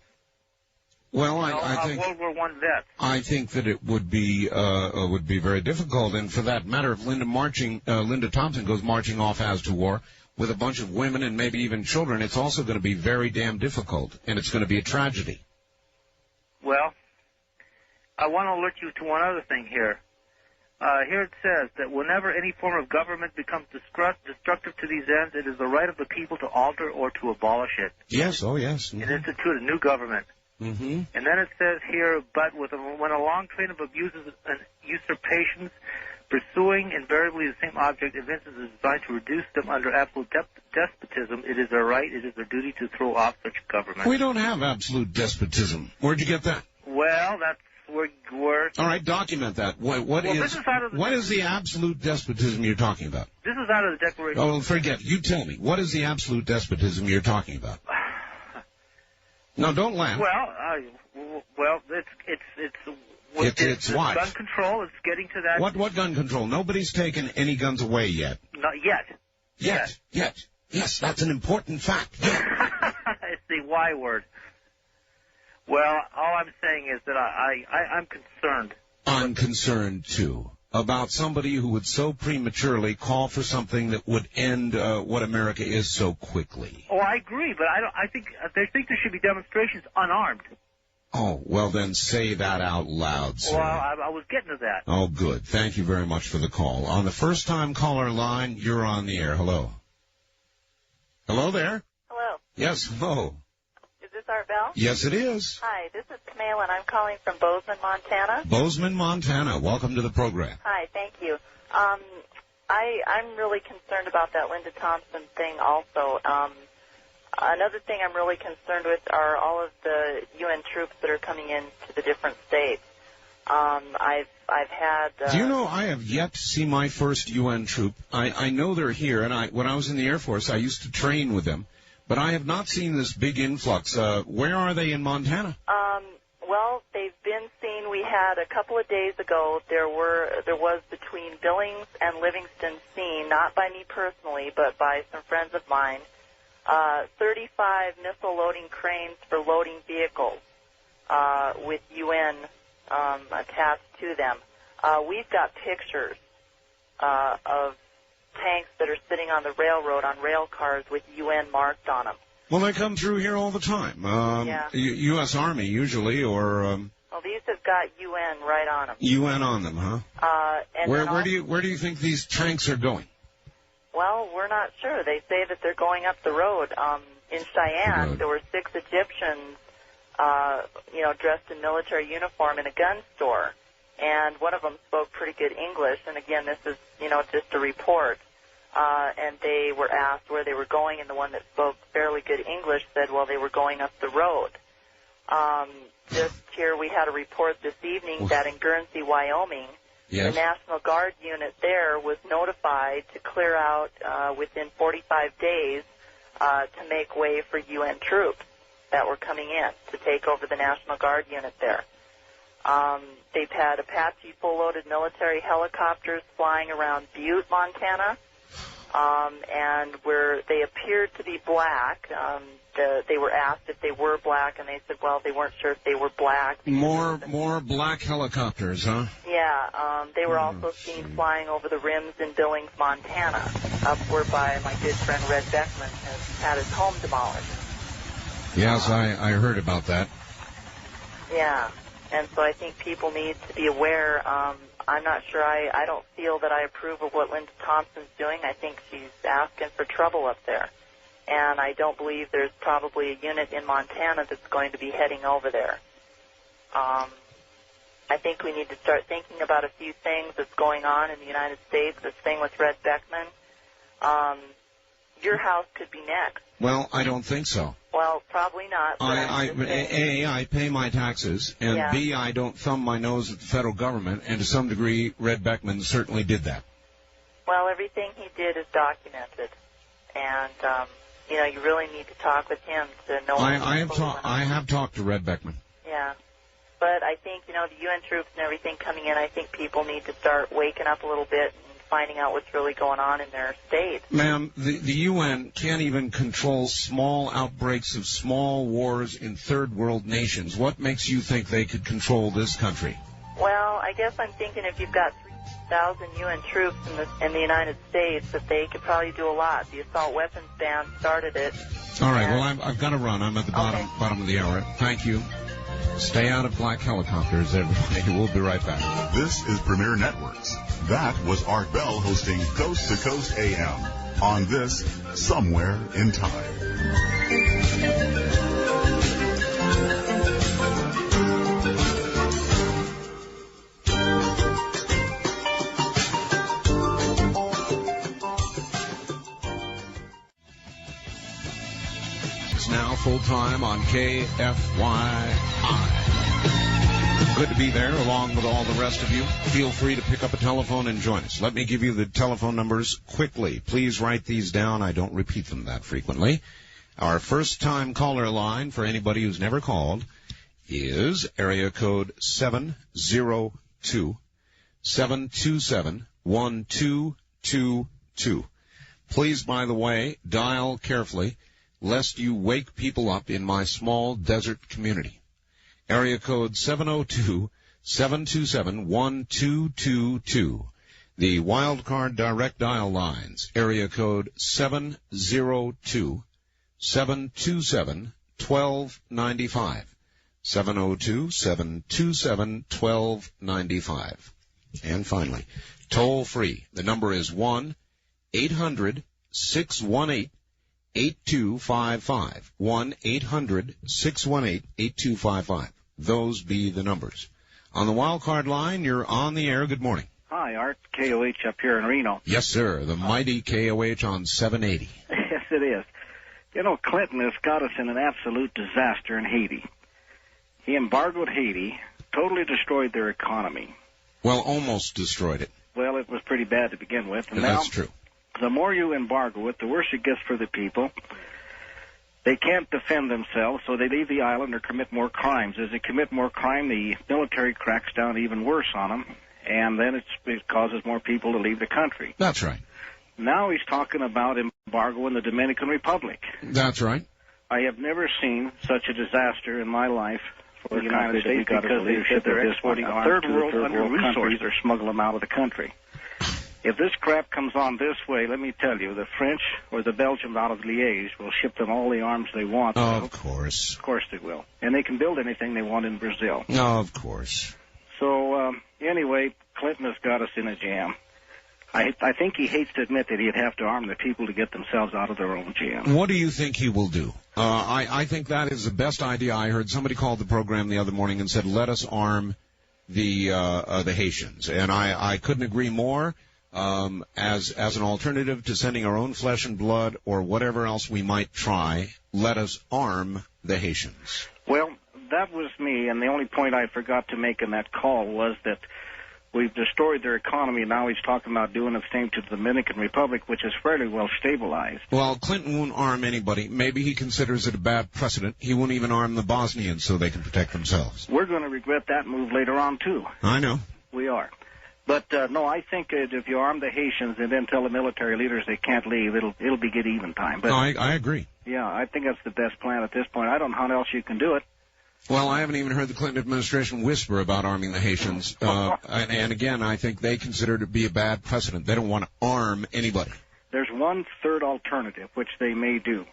Well, I think World War I vets. I think that it would be very difficult, and for that matter, if Linda Thompson goes marching off as to war with a bunch of women and maybe even children, it's also going to be very damn difficult, and it's going to be a tragedy. Well, I want to alert you to one other thing here. Here it says that whenever any form of government becomes destructive to these ends, it is the right of the people to alter or to abolish it. Yes, oh yes. And institute a new government. Mm-hmm. And then it says here, but when a long train of abuses and usurpations pursuing invariably the same object evinces is designed to reduce them under absolute despotism, it is their right, it is their duty to throw off such government. We don't have absolute despotism. Where'd you get that? Well, that's where... All right, document that. What is the absolute despotism you're talking about? This is out of the Declaration. Oh, forget it. You tell me. What is the absolute despotism you're talking about? No, don't laugh. Well, it's what? Gun control. It's getting to that. What gun control? Nobody's taken any guns away yet. Not yet. Yet. Yes, that's an important fact. It's the Y word. Well, all I'm saying is that I'm concerned. I'm concerned, too, about somebody who would so prematurely call for something that would end what America is so quickly. Oh, I agree, but I think they think there should be demonstrations unarmed. Oh, well, then say that out loud, sir. Well, I was getting to that. Oh, good. Thank you very much for the call. On the first-time caller line, you're on the air. Hello. Hello there? Hello. Yes, hello. Is this Art Bell? Yes, it is. Hi, this is Camille, and I'm calling from Bozeman, Montana. Bozeman, Montana. Welcome to the program. Hi, thank you. I'm really concerned about that Linda Thompson thing also. Another thing I'm really concerned with are all of the UN troops that are coming in to the different states. I've had... Do you know, I have yet to see my first UN troop. I know they're here, and when I was in the Air Force, I used to train with them. But I have not seen this big influx. Where are they in Montana? Well, they've been seen. We had a couple of days ago. There was between Billings and Livingston seen, not by me personally, but by some friends of mine, 35 missile loading cranes for loading vehicles with UN attached to them. We've got pictures of tanks that are sitting on the railroad on rail cars with UN marked on them. Well, they come through here all the time. Yeah. U.S. Army, usually, or... Well, these have got UN right on them. UN on them, huh? And where do you think these tanks are going? Well, we're not sure. They say that they're going up the road. In Cheyenne, there were 6 Egyptians, dressed in military uniform in a gun store. And one of them spoke pretty good English. And again, this is, just a report. And they were asked where they were going, and the one that spoke fairly good English said, well, they were going up the road. Just here we had a report this evening that in Guernsey, Wyoming, the National Guard unit there was notified to clear out within 45 days to make way for UN troops that were coming in to take over the National Guard unit there. They've had Apache full-loaded military helicopters flying around Butte, Montana, and where they appeared to be black. They were asked if they were black, and they said, well, they weren't sure if they were black. More black helicopters, huh? Yeah, they were also seen flying over the rims in Billings, Montana, up whereby my good friend Red Beckman has had his home demolished. Yes, I heard about that. Yeah. And so I think people need to be aware. I'm not sure. I don't feel that I approve of what Linda Thompson's doing. I think she's asking for trouble up there. And I don't believe there's probably a unit in Montana that's going to be heading over there. I think we need to start thinking about a few things that's going on in the United States. This thing with Red Beckman. Your house could be next. Well, I don't think so. Well, probably not. A, I pay my taxes, and Yeah. B, I don't thumb my nose at the federal government, and to some degree, Red Beckman certainly did that. Well, everything he did is documented. And, you really need to talk with him to know I have talked to Red Beckman. Yeah. But I think, the UN troops and everything coming in, I think people need to start waking up a little bit and finding out what's really going on in their state. Ma'am, the UN can't even control small outbreaks of small wars in third world nations. What makes you think they could control this country? Well, I guess I'm thinking if you've got 3,000 UN troops in the United States, that they could probably do a lot. The assault weapons ban started it. All right, well, I've got to run. I'm at the bottom of the hour. Thank you. Stay out of black helicopters, everybody. We'll be right back. This is Premier Networks. That was Art Bell hosting Coast to Coast AM on this Somewhere in Time. It's now full-time on KFYI. Good to be there along with all the rest of you. Feel free to pick up a telephone and join us. Let me give you the telephone numbers quickly. Please write these down. I don't repeat them that frequently. Our first-time caller line for anybody who's never called is area code 702-727-1222. Please, by the way, dial carefully, lest you wake people up in my small desert community. Area code 702-727-1222. The wildcard direct dial lines. Area code 702-727-1295. 702-727-1295. And finally, toll free. The number is 1-800-618-8255. 1-800-618-8255. Those be the numbers. On the wildcard line, you're on the air. Good morning. Hi, Art, KOH up here in Reno. Yes, sir. The mighty KOH on 780. Yes, it is. Clinton has got us in an absolute disaster in Haiti. He embargoed Haiti, totally destroyed their economy. Well, almost destroyed it. Well, it was pretty bad to begin with. And That's now, true. The more you embargo it, the worse it gets for the people. They can't defend themselves, so they leave the island or commit more crimes. As they commit more crime, the military cracks down even worse on them, and then it causes more people to leave the country. That's right. Now he's talking about embargo in the Dominican Republic. That's right. I have never seen such a disaster in my life for the United States because they're exporting arms to the third world countries or smuggle them out of the country. If this crap comes on this way, let me tell you, the French or the Belgians out of Liège will ship them all the arms they want. Of course. Of course they will. And they can build anything they want in Brazil. Of course. So, anyway, Clinton has got us in a jam. I think he hates to admit that he'd have to arm the people to get themselves out of their own jam. What do you think he will do? I think that is the best idea. I heard somebody called the program the other morning and said, let us arm the Haitians. And I couldn't agree more. As an alternative to sending our own flesh and blood or whatever else we might try, let us arm the Haitians. Well, that was me, and the only point I forgot to make in that call was that we've destroyed their economy, and now he's talking about doing the same to the Dominican Republic, which is fairly well stabilized. Well, Clinton won't arm anybody. Maybe he considers it a bad precedent. He won't even arm the Bosnians so they can protect themselves. We're going to regret that move later on, too. I know. We are. But, no, I think if you arm the Haitians and then tell the military leaders they can't leave, it'll be good even time. But, no, I agree. Yeah, I think that's the best plan at this point. I don't know how else you can do it. Well, I haven't even heard the Clinton administration whisper about arming the Haitians. And again, I think they consider it to be a bad precedent. They don't want to arm anybody. There's one third alternative, which they may do.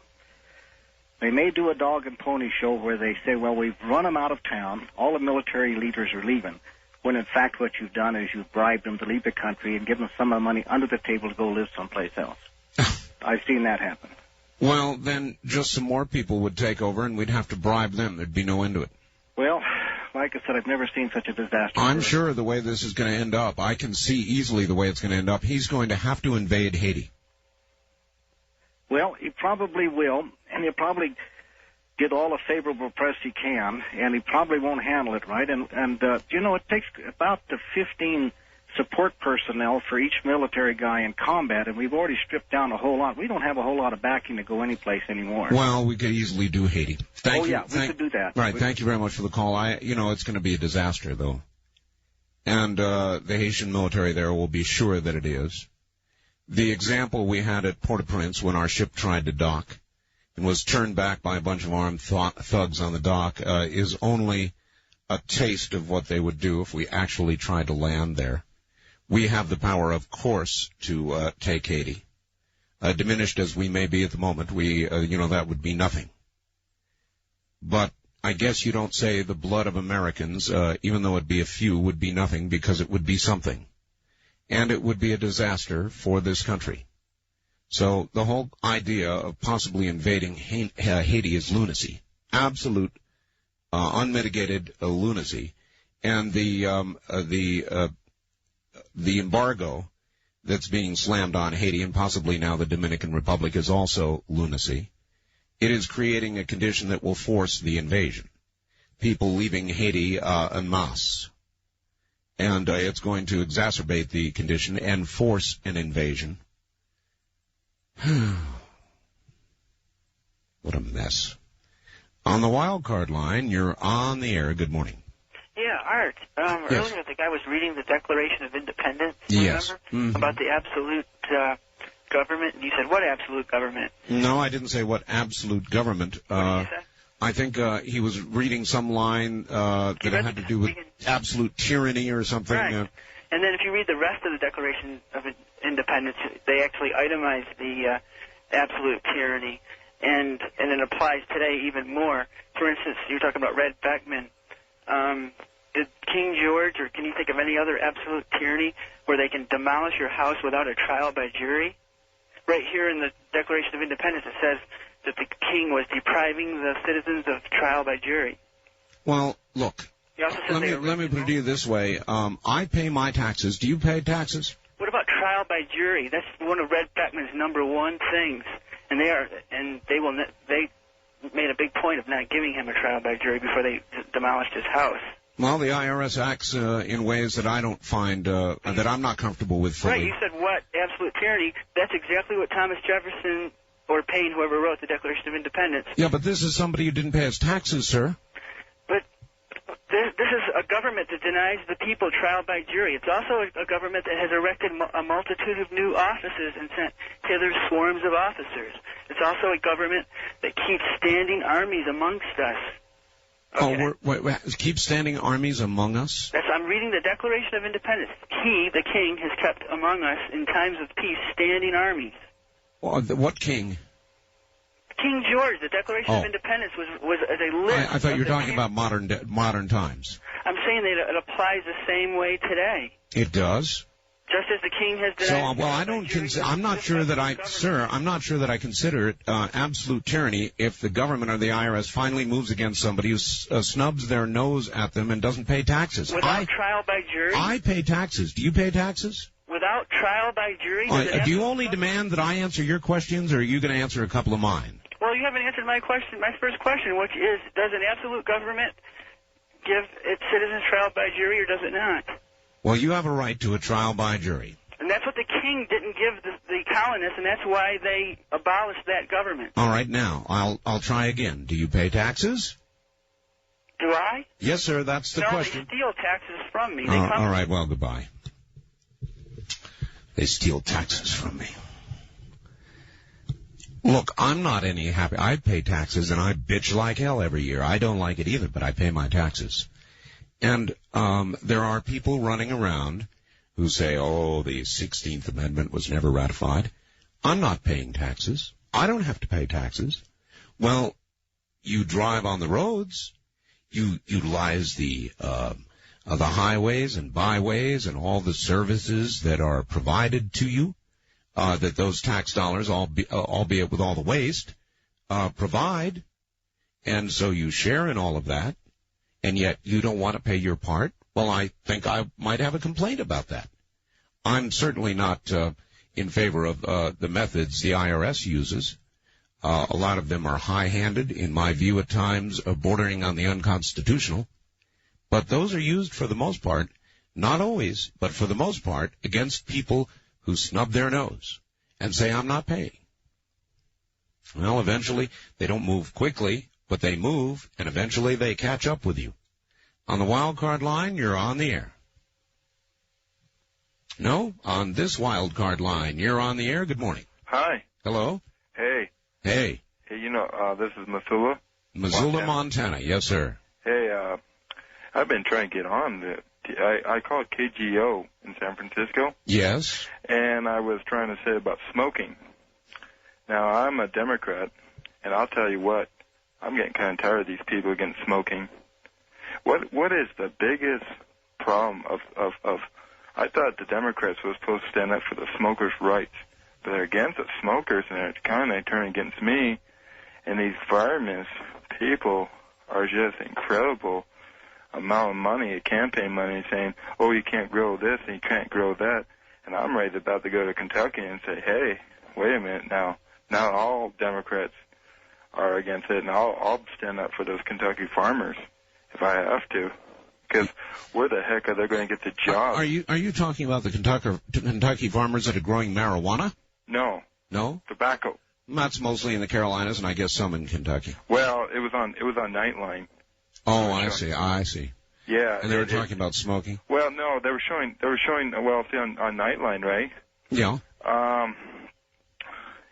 They may do a dog and pony show where they say, well, we've run them out of town. All the military leaders are leaving. When, in fact, what you've done is you've bribed them to leave the country and given them some of the money under the table to go live someplace else. I've seen that happen. Well, then just some more people would take over, and we'd have to bribe them. There'd be no end to it. Well, like I said, I've never seen such a disaster. I'm sure the way this is going to end up, I can see easily the way it's going to end up. He's going to have to invade Haiti. Well, he probably will, and he'll probably get all the favorable press he can, and he probably won't handle it right. And you know, it takes about 15 support personnel for each military guy in combat, and we've already stripped down a whole lot. We don't have a whole lot of backing to go anyplace anymore. Well, we could easily do Haiti. Thank you. Yeah, we could do that. Right, thank you very much for the call. It's going to be a disaster, though. And the Haitian military there will be sure that it is. The example we had at Port-au-Prince when our ship tried to dock and was turned back by a bunch of armed thugs on the dock is only a taste of what they would do if we actually tried to land there. We have the power, of course, to take Haiti. Diminished as we may be at the moment, that would be nothing. But I guess you don't say the blood of Americans, even though it be a few, would be nothing, because it would be something. And it would be a disaster for this country. So the whole idea of possibly invading Haiti is lunacy. Absolute, unmitigated lunacy. And the embargo that's being slammed on Haiti, and possibly now the Dominican Republic, is also lunacy. It is creating a condition that will force the invasion. People leaving Haiti en masse. And it's going to exacerbate the condition and force an invasion. What a mess. On the wild card line, you're on the air. Good morning. Yeah, Art. Yes. Earlier, I think I was reading the Declaration of Independence, yes. Remember? About the absolute government. And you said, what absolute government? No, I didn't say what absolute government. I think he was reading some line that had to do with absolute tyranny or something. Right. And then if you read the rest of the Declaration of Independence, they actually itemize the absolute tyranny, and it applies today even more. For instance, you're talking about Red Beckman. Did King George, or can you think of any other absolute tyranny where they can demolish your house without a trial by jury? Right here in the Declaration of Independence, it says that the king was depriving the citizens of trial by jury. Well, look, let me put it to you this way. I pay my taxes. Do you pay taxes? What about trial by jury? That's one of Red Beckman's number one things, and they made a big point of not giving him a trial by jury before they demolished his house. Well, the IRS acts in ways that I don't find that I'm not comfortable with fully. Right, you said what? Absolute tyranny. That's exactly what Thomas Jefferson or Paine, whoever wrote the Declaration of Independence. Yeah, but this is somebody who didn't pay his taxes, sir. But this is a government that denies the people trial by jury. It's also a government that has erected a multitude of new offices and sent hither swarms of officers. It's also a government that keeps standing armies amongst us. Okay. Oh, keep standing armies among us? I'm reading the Declaration of Independence. He, the king, has kept among us in times of peace standing armies. Well, what king? King George. The Declaration of Independence was as a list. I thought you were talking about modern times. I'm saying that it applies the same way today. It does? Just as the king has denied. So, well, I'm not sure that I consider it absolute tyranny if the government or the IRS finally moves against somebody who snubs their nose at them and doesn't pay taxes. Without trial by jury? I pay taxes. Do you pay taxes? Without trial by jury? Do you only demand that I answer your questions, or are you going to answer a couple of mine? Well, you haven't answered my first question, which is, does an absolute government give its citizens trial by jury, or does it not? Well, you have a right to a trial by jury. And that's what the king didn't give the colonists, and that's why they abolished that government. All right, now, I'll try again. Do you pay taxes? Do I? Yes, sir, that's the question. No, they steal taxes from me. All right, well, goodbye. They steal taxes from me. Look, I'm not any happy. I pay taxes, and I bitch like hell every year. I don't like it either, but I pay my taxes. And there are people running around who say, oh, the 16th Amendment was never ratified. I'm not paying taxes. I don't have to pay taxes. Well, you drive on the roads, you utilize the highways and byways and all the services that are provided to you, that those tax dollars, albeit with all the waste, provide. And so you share in all of that, and yet you don't want to pay your part. Well, I think I might have a complaint about that. I'm certainly not in favor of the methods the IRS uses. A lot of them are high-handed, in my view at times, bordering on the unconstitutional. But those are used for the most part, not always, but for the most part, against people who snub their nose and say, I'm not paying. Well, eventually, they don't move quickly, but they move, and eventually they catch up with you. On the wild card line, you're on the air. No, on this wild card line, you're on the air. Good morning. Hi. Hello. Hey. Hey. Hey, this is Missoula. Missoula, Montana. Yes, sir. Hey, I've been trying to get on. I call it KGO in San Francisco. Yes. And I was trying to say about smoking. Now, I'm a Democrat, and I'll tell you what, I'm getting kind of tired of these people against smoking. What is the biggest problem of I thought the Democrats were supposed to stand up for the smokers' rights, but they're against the smokers, and they're kind of turning against me. And these environmentalist people are just incredible amount of money, campaign money, saying, oh, you can't grow this and you can't grow that. And I'm ready about to go to Kentucky and say, hey, wait a minute now. Now all Democrats are against it, and I'll stand up for those Kentucky farmers if I have to. Because where the heck are they going to get the job? Are you talking about the Kentucky farmers that are growing marijuana? No. No? Tobacco. That's mostly in the Carolinas, and I guess some in Kentucky. Well, it was on Nightline. Oh, I see. Yeah. And they were talking about smoking? Well, no, they were showing well, see, on Nightline, right? Yeah.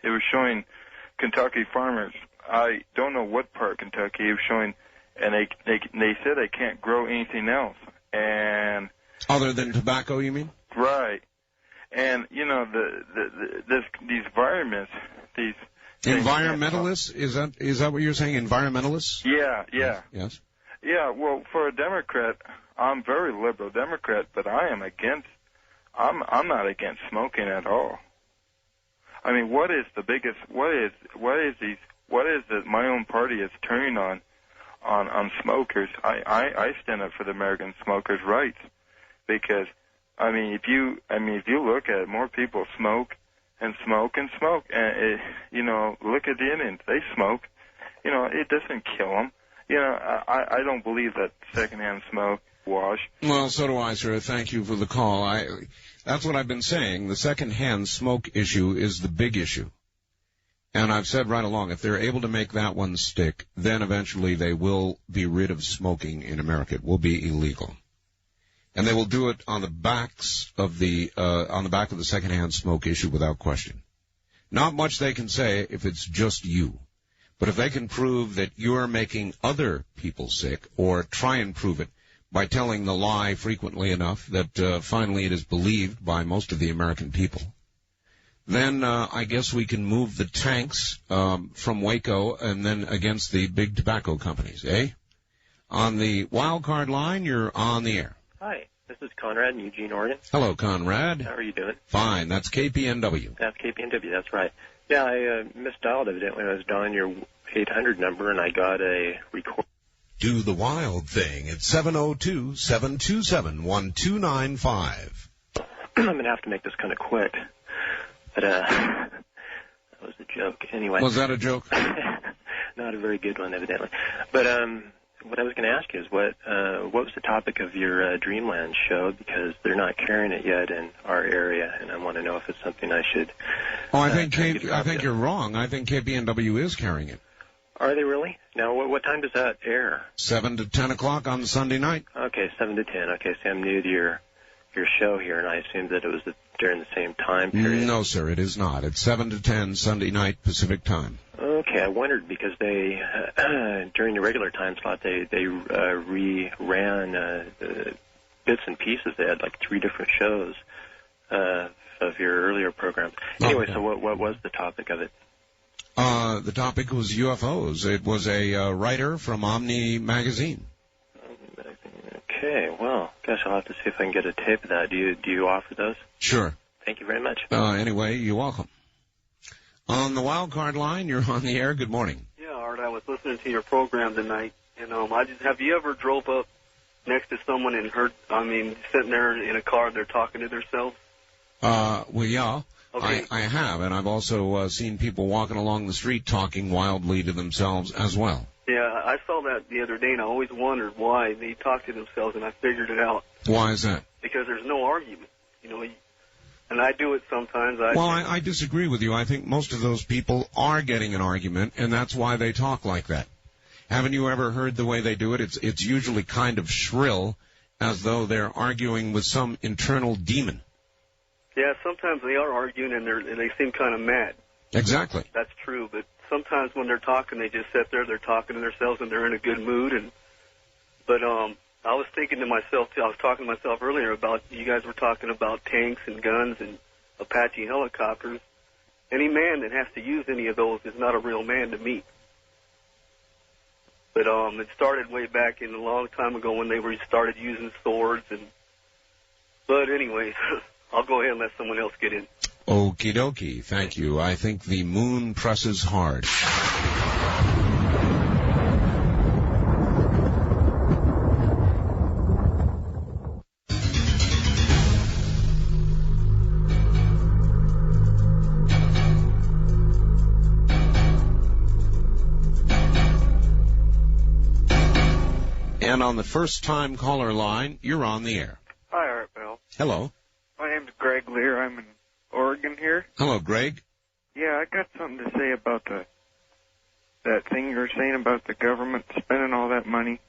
It was showing Kentucky farmers. I don't know what part of Kentucky it was showing, and they said they can't grow anything else. And other than tobacco, you mean? Right. And these environments, these environmentalists, is that what you're saying? Environmentalists? Yeah. Yes. Yeah. Well, for a Democrat, I'm very liberal Democrat, but I'm not against smoking at all. I mean, what is my own party is turning on smokers? I stand up for the American smokers' rights, because if you look at it, more people smoke and smoke and smoke, and look at the Indians, they smoke. It doesn't kill them. I don't believe that secondhand smoke wash. Well, so do I, sir. Thank you for the call. That's what I've been saying. The secondhand smoke issue is the big issue. And I've said right along, if they're able to make that one stick, then eventually they will be rid of smoking in America. It will be illegal. And they will do it on the back of the secondhand smoke issue without question. Not much they can say if it's just you. But if they can prove that you're making other people sick, or try and prove it by telling the lie frequently enough that finally it is believed by most of the American people, then I guess we can move the tanks from Waco and then against the big tobacco companies, eh? On the wild card line, you're on the air. Hi, this is Conrad in Eugene, Oregon. Hello, Conrad. How are you doing? Fine. That's KPNW. That's KPNW, that's right. Yeah, I misdialed evidently when I was dialing your 800 number, and I got a record. Do the wild thing at 702-727-1295. I'm going to have to make this kind of quick. But that was a joke. Anyway. Was that a joke? Not a very good one, evidently. But what I was going to ask you is what was the topic of your Dreamland show, because they're not carrying it yet in our area, and I want to know if it's something I should. Oh, I think you're wrong. I think KPNW is carrying it. Are they really? Now, what time does that air? 7 to 10 o'clock on Sunday night. Okay, 7 to 10. Okay, so I'm new to your show here, and I assumed that it was during the same time period. No, sir, it is not. It's 7 to 10 Sunday night Pacific time. Okay, I wondered because they during the regular time slot they re-ran bits and pieces. They had like 3 different shows of your earlier programs. Anyway, okay. So what was the topic of it? The topic was UFOs. It was a writer from Omni Magazine. Okay, well, guess I'll have to see if I can get a tape of that. Do you offer those? Sure. Thank you very much. Anyway, you're welcome. On the wild card line, you're on the air. Good morning. Yeah, Art, I was listening to your program tonight, and have you ever drove up next to someone and heard, sitting there in a car, they're talking to themselves? Well, yeah. Okay. I have, and I've also seen people walking along the street talking wildly to themselves as well. Yeah, I saw that the other day, and I always wondered why they talk to themselves, and I figured it out. Why is that? Because there's no argument, and I do it sometimes. I disagree with you. I think most of those people are getting an argument, and that's why they talk like that. Haven't you ever heard the way they do it? It's usually kind of shrill, as though they're arguing with some internal demon. Yeah, sometimes they are arguing, and they seem kind of mad. Exactly. That's true, but sometimes when they're talking, they just sit there, they're talking to themselves, and they're in a good mood. But I was thinking to myself, too, I was talking to myself earlier about, you guys were talking about tanks and guns and Apache helicopters. Any man that has to use any of those is not a real man to me. But it started way back in a long time ago when they started using swords. But anyways, I'll go ahead and let someone else get in. Okie dokie. Thank you. I think the moon presses hard. And on the first-time caller line, you're on the air. Hi, Art Bell. Hello. My name's Greg Lear. I'm in Oregon here. Hello, Greg. Yeah, I got something to say about that thing you were saying about the government spending all that money.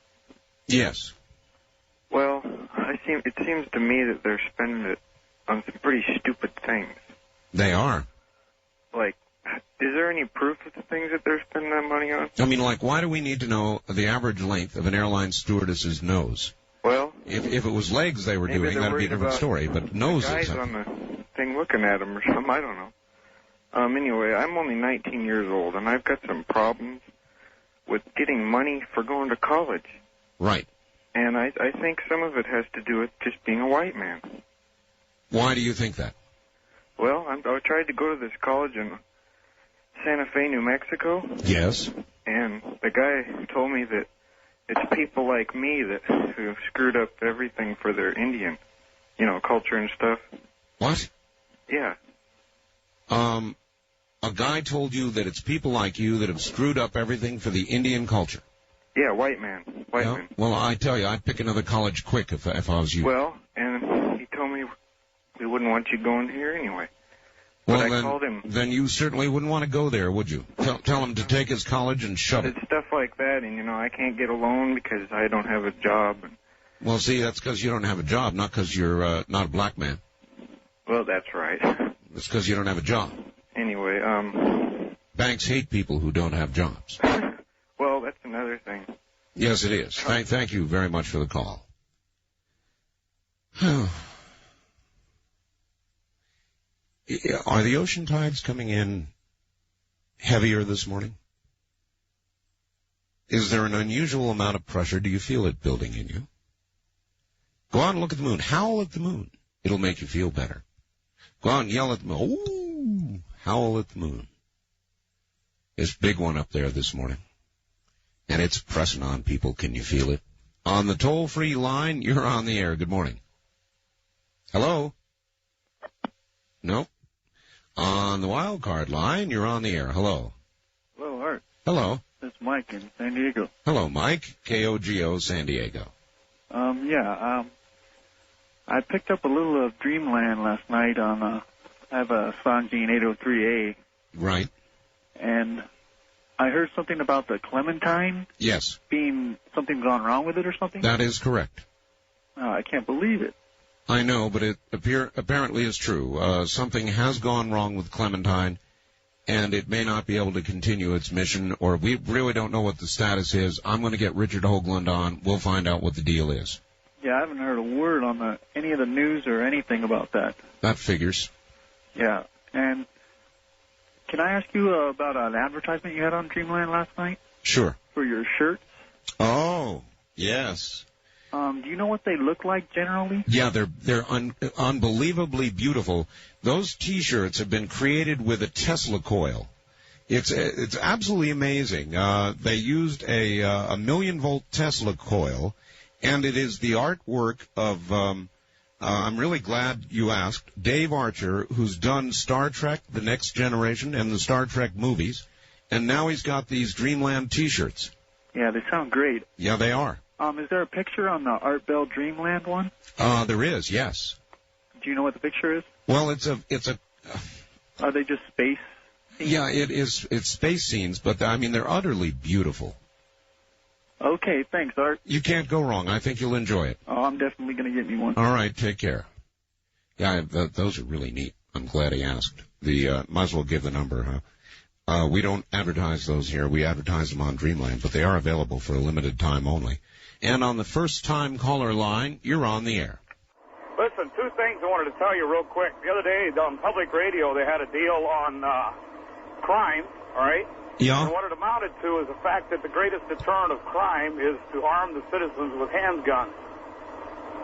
Yes. Well, it seems to me that they're spending it on some pretty stupid things. They are. Like, is there any proof of the things that they're spending that money on? I mean, like, why do we need to know the average length of an airline stewardess's nose? Well, if it was legs they were doing, that'd be a different story. But noses. The guys on the thing looking at them or something, I don't know. Anyway, I'm only 19 years old, and I've got some problems with getting money for going to college. Right. And I think some of it has to do with just being a white man. Why do you think that? Well, I tried to go to this college in Santa Fe, New Mexico. Yes. And the guy told me that it's people like me who have screwed up everything for their Indian, culture and stuff. What? Yeah. A guy told you that it's people like you that have screwed up everything for the Indian culture. Yeah, white man. White man. Well, I tell you, I'd pick another college quick if I was you. Well, and he told me we wouldn't want you going here anyway. Well, but I called him. Then you certainly wouldn't want to go there, would you? Tell him to take his college and shove it. It's stuff like that, and, I can't get a loan because I don't have a job. Well, see, that's because you don't have a job, not because you're not a black man. Well, that's right. It's because you don't have a job. Anyway, banks hate people who don't have jobs. Well, that's another thing. Yes, it is. Thank you very much for the call. Are the ocean tides coming in heavier this morning? Is there an unusual amount of pressure? Do you feel it building in you? Go out and look at the moon. Howl at the moon. It'll make you feel better. Go out and yell at the moon. Ooh, howl at the moon. This big one up there this morning. And it's pressing on people. Can you feel it? On the toll-free line, you're on the air. Good morning. Hello? No? On the wild card line, you're on the air. Hello? Hello, Art. Hello? It's Mike in San Diego. Hello, Mike. KOGO, San Diego. I picked up a little of Dreamland last night on, I have a Sangean 803A. Right. And I heard something about the Clementine. Yes. Being something gone wrong with it or something? That is correct. I can't believe it. I know, but it apparently is true. Something has gone wrong with Clementine, and it may not be able to continue its mission, or we really don't know what the status is. I'm going to get Richard Hoagland on. We'll find out what the deal is. Yeah, I haven't heard a word on any of the news or anything about that. That figures. Yeah, and Can I ask you about an advertisement you had on Dreamland last night? Sure. For your shirts? Oh, yes. Do you know what they look like generally? Yeah, they're unbelievably beautiful. Those T-shirts have been created with a Tesla coil. It's absolutely amazing. They used a 1,000,000-volt Tesla coil, and it is the artwork of. I'm really glad you asked. Dave Archer, who's done Star Trek: The Next Generation and the Star Trek movies, and now he's got these Dreamland T-shirts. Yeah, they sound great. Yeah, they are. Is there a picture on the Art Bell Dreamland one? There is, yes. Do you know what the picture is? Well, it's a. Are they just space scenes? Yeah, it's space scenes, but I mean they're utterly beautiful. Okay, thanks, Art. You can't go wrong. I think you'll enjoy it. Oh, I'm definitely going to get me one. All right, take care. Yeah, those are really neat. I'm glad he asked. Might as well give the number, huh? We don't advertise those here. We advertise them on Dreamland, but they are available for a limited time only. And on the first-time caller line, you're on the air. Listen, two things I wanted to tell you real quick. The other day on public radio, they had a deal on crime, all right? Yeah. And what it amounted to is the fact that the greatest deterrent of crime is to arm the citizens with handguns,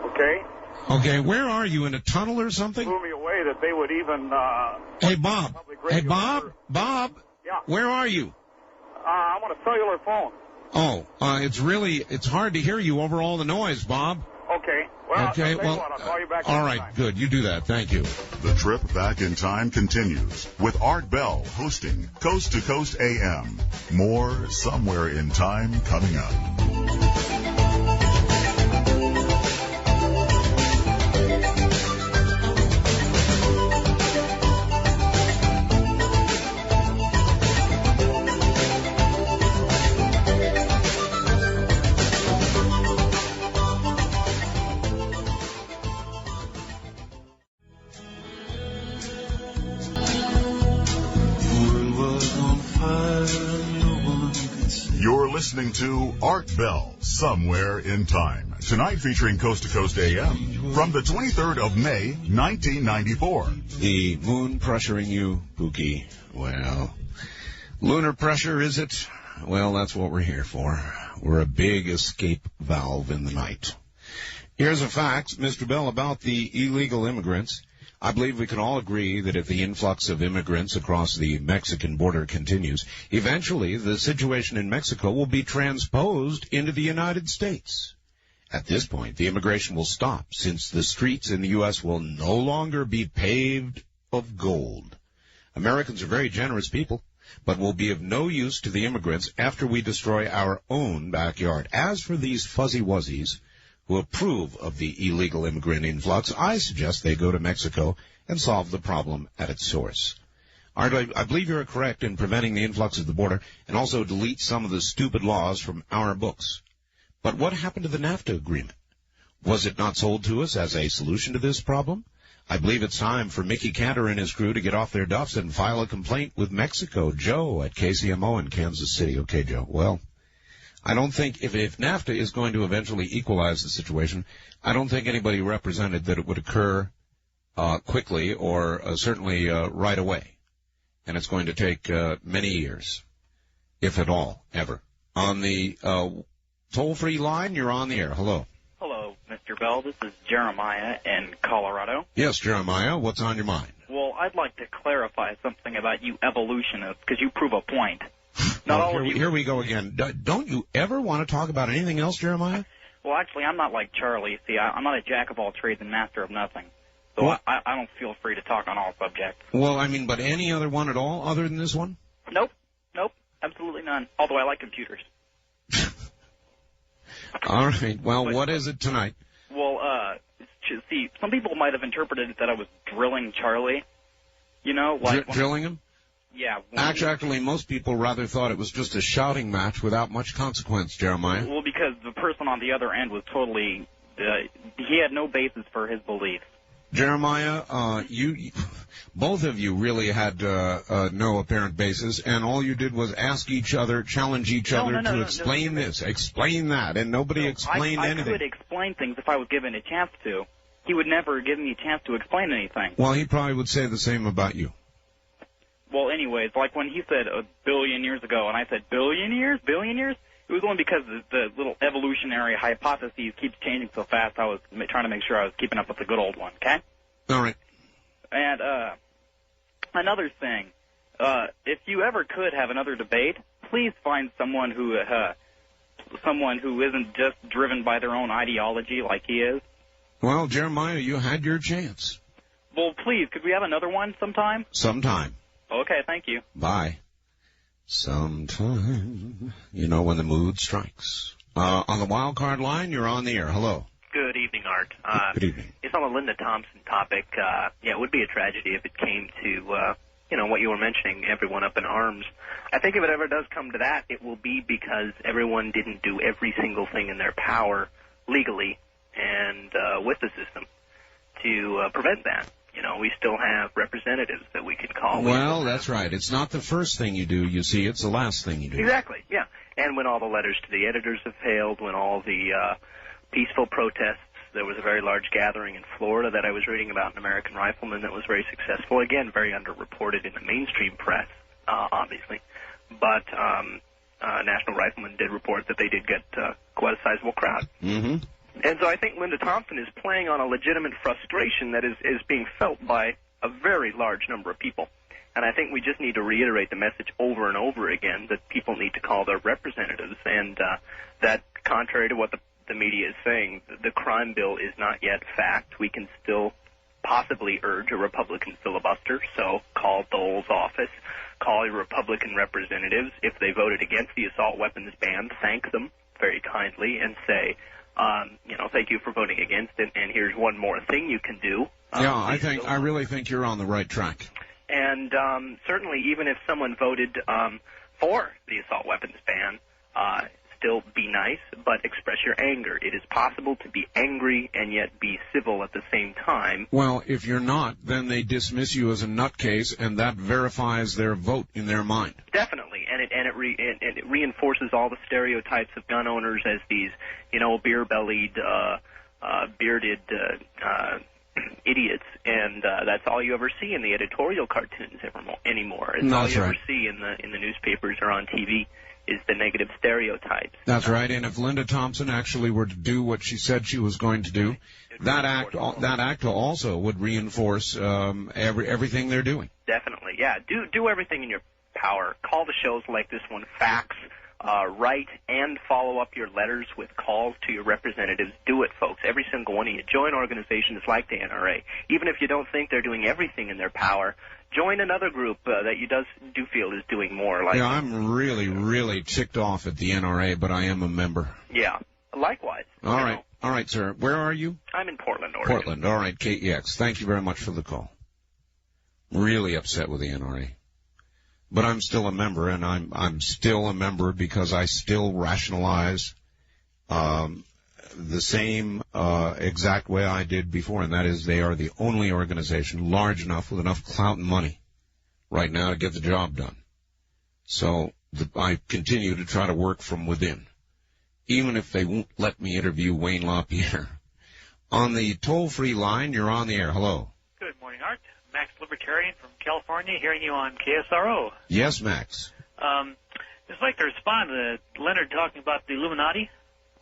okay? Okay, where are you, in a tunnel or something? Blew me away that they would even... Hey, Bob. Hey, Bob. Bob. Yeah. Where are you? I'm on a cellular phone. Oh, it's hard to hear you over all the noise, Bob. Okay. Well, okay, I'll call you back all right, time. good. You do that. Thank you. The trip back in time continues with Art Bell hosting Coast to Coast AM. More somewhere in time coming up. You're listening to Art Bell, Somewhere in Time. Tonight featuring Coast to Coast AM from the 23rd of May, 1994. The moon pressuring you, Pookie. Well, lunar pressure, is it? Well, that's what we're here for. We're a big escape valve in the night. Here's a fact, Mr. Bell, about the illegal immigrants. I believe we can all agree that if the influx of immigrants across the Mexican border continues, eventually the situation in Mexico will be transposed into the United States. At this point, the immigration will stop, since the streets in the U.S. will no longer be paved of gold. Americans are very generous people, but will be of no use to the immigrants after we destroy our own backyard. As for these fuzzy-wuzzies who approve of the illegal immigrant influx, I suggest they go to Mexico and solve the problem at its source. Art, I believe you're correct in preventing the influx of the border and also delete some of the stupid laws from our books. But what happened to the NAFTA agreement? Was it not sold to us as a solution to this problem? I believe it's time for Mickey Cantor and his crew to get off their duffs and file a complaint with Mexico. Joe at KCMO in Kansas City. Okay, Joe. Well, I don't think if NAFTA is going to eventually equalize the situation, I don't think anybody represented that it would occur quickly or certainly right away. And it's going to take many years, if at all, ever. On the toll-free line, you're on the air. Hello. Hello, Mr. Bell. This is Jeremiah in Colorado. Yes, Jeremiah. What's on your mind? Well, I'd like to clarify something about you evolutionists, because you prove a point. Not all of you. Here we go again. Don't you ever want to talk about anything else, Jeremiah? Well, actually, I'm not like Charlie. See, I'm not a jack of all trades and master of nothing. So I don't feel free to talk on all subjects. Well, I mean, but any other one at all other than this one? Nope. Absolutely none. Although I like computers. All right. Well, what is it tonight? Well, see, some people might have interpreted it that I was drilling Charlie. You know, like drilling him? Yeah. Actually, most people rather thought it was just a shouting match without much consequence, Jeremiah. Well, because the person on the other end was totally, he had no basis for his beliefs. Jeremiah, you both of you really had no apparent basis, and all you did was ask each other, challenge each other to explain this, explain that, and nobody explained anything. I could explain things if I was given a chance to. He would never give me a chance to explain anything. Well, he probably would say the same about you. Well, anyways, like when he said a billion years ago, and I said billion years, it was only because the little evolutionary hypotheses keeps changing so fast. I was trying to make sure I was keeping up with the good old one. Okay. All right. And another thing, if you ever could have another debate, please find someone who isn't just driven by their own ideology like he is. Well, Jeremiah, you had your chance. Well, please, could we have another one sometime? Sometime. Okay, thank you. Bye. Sometime. You know when the mood strikes. On the wild card line, you're on the air. Hello. Good evening, Art. Good evening. It's on the Linda Thompson topic. Yeah, it would be a tragedy if it came to, what you were mentioning, everyone up in arms. I think if it ever does come to that, it will be because everyone didn't do every single thing in their power legally and with the system to prevent that. We still have representatives that we can call. Well, that's right. It's not the first thing you do, you see. It's the last thing you do. Exactly, yeah. And when all the letters to the editors have failed, when all the peaceful protests, there was a very large gathering in Florida that I was reading about, an American rifleman that was very successful. Again, very underreported in the mainstream press, obviously. But National Rifleman did report that they did get quite a sizable crowd. Mm-hmm. And so I think Linda Thompson is playing on a legitimate frustration that is being felt by a very large number of people. And I think we just need to reiterate the message over and over again that people need to call their representatives, and that contrary to what the media is saying, the crime bill is not yet fact. We can still possibly urge a Republican filibuster, so call Dole's office, call your Republican representatives. If they voted against the assault weapons ban, thank them very kindly and say, thank you for voting against it, and here's one more thing you can do. I really think you're on the right track. And certainly, even if someone voted for the assault weapons ban, still be nice, but express your anger. It is possible to be angry and yet be civil at the same time. Well, if you're not, then they dismiss you as a nutcase, and that verifies their vote in their mind. Definitely, and it reinforces all the stereotypes of gun owners as these, beer-bellied, bearded idiots, and that's all you ever see in the editorial cartoons anymore. It's all you ever see in the newspapers or on TV. Is the negative stereotypes. That's right, and if Linda Thompson actually were to do what she said she was going to do, that act also would reinforce everything they're doing. Definitely, yeah. Do everything in your power. Call the shows like this one, fax, write, and follow up your letters with calls to your representatives. Do it, folks. Every single one of you. Join organizations like the NRA. Even if you don't think they're doing everything in their power, join another group that you do feel is doing more. I'm really, really ticked off at the NRA, but I am a member. Yeah, likewise. All right, sir. Where are you? I'm in Portland, Oregon. Portland. All right, KEX. Thank you very much for the call. Really upset with the NRA. But I'm still a member, and I'm still a member because I still rationalize the same exact way I did before, and that is they are the only organization large enough with enough clout and money right now to get the job done. So I continue to try to work from within, even if they won't let me interview Wayne LaPierre. On the toll-free line, you're on the air. Hello. Good morning, Art. Max Libertarian from California, hearing you on KSRO. Yes, Max. Just like to respond to Leonard talking about the Illuminati.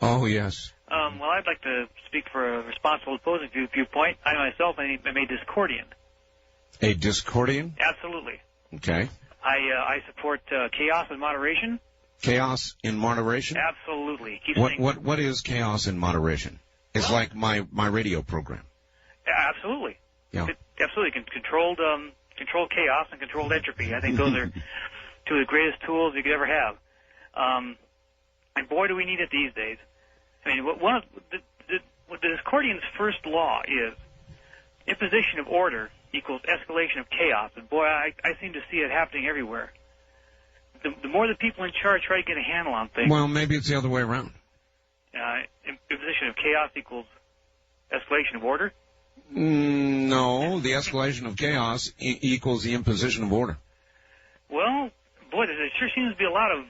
Oh, yes. Well, I'd like to speak for a responsible opposing viewpoint. I myself am a Discordian. A Discordian? Absolutely. Okay. I support chaos and moderation. Chaos in moderation? Absolutely. What is chaos in moderation? It's like my radio program. Absolutely. Yeah. Absolutely. Controlled chaos and controlled entropy. I think those are two of the greatest tools you could ever have. And boy, do we need it these days. I mean, what the Discordian's first law is imposition of order equals escalation of chaos. And boy, I seem to see it happening everywhere. The more the people in charge try to get a handle on things. Well, maybe it's the other way around. Imposition of chaos equals escalation of order? No, the escalation of chaos equals the imposition of order. Well, boy, there sure seems to be a lot of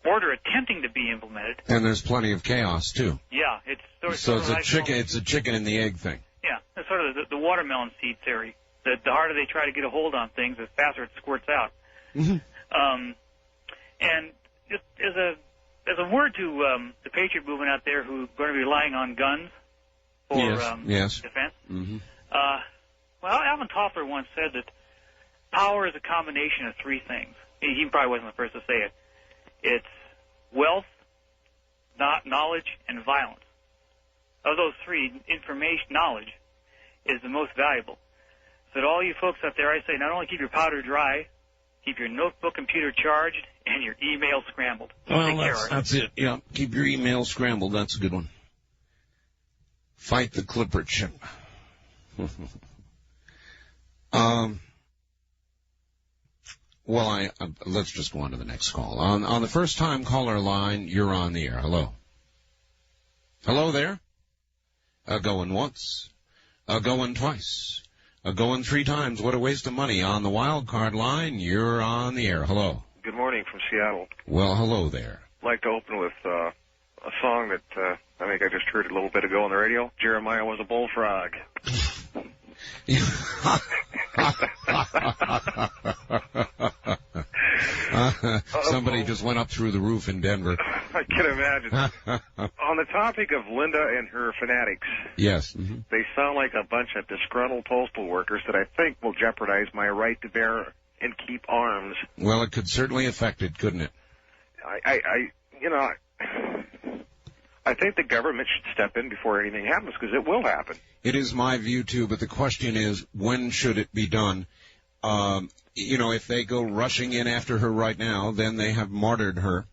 order attempting to be implemented. And there's plenty of chaos, too. Yeah, it's it's a chicken and the egg thing. Yeah, that's sort of the watermelon seed theory. the harder they try to get a hold on things, the faster it squirts out. Mm-hmm. And just as a word to the Patriot movement out there who are going to be relying on guns for yes. defense. Mm-hmm. Well, Alvin Toffler once said that power is a combination of three things. He probably wasn't the first to say it. It's wealth, knowledge, and violence. Of those three, knowledge is the most valuable. So to all you folks out there, I say not only keep your powder dry, keep your notebook computer charged, and your email scrambled. Well, that's it. Yeah, keep your email scrambled. That's a good one. Fight the Clipper chip. Well, let's just go on to the next call. On the first-time caller line, you're on the air. Hello. Hello there. Going once. Going twice. Going three times. What a waste of money. On the wild card line, you're on the air. Hello. Good morning from Seattle. Well, hello there. I'd like to open with a song that I think I just heard a little bit ago on the radio. Jeremiah was a bullfrog. Somebody just went up through the roof in Denver. I can imagine. On the topic of Linda and her fanatics, yes, mm-hmm. They sound like a bunch of disgruntled postal workers that I think will jeopardize my right to bear and keep arms. Well, it could certainly affect it, couldn't it? I think the government should step in before anything happens, because it will happen. It is my view, too, but the question is, when should it be done? If they go rushing in after her right now, then they have martyred her.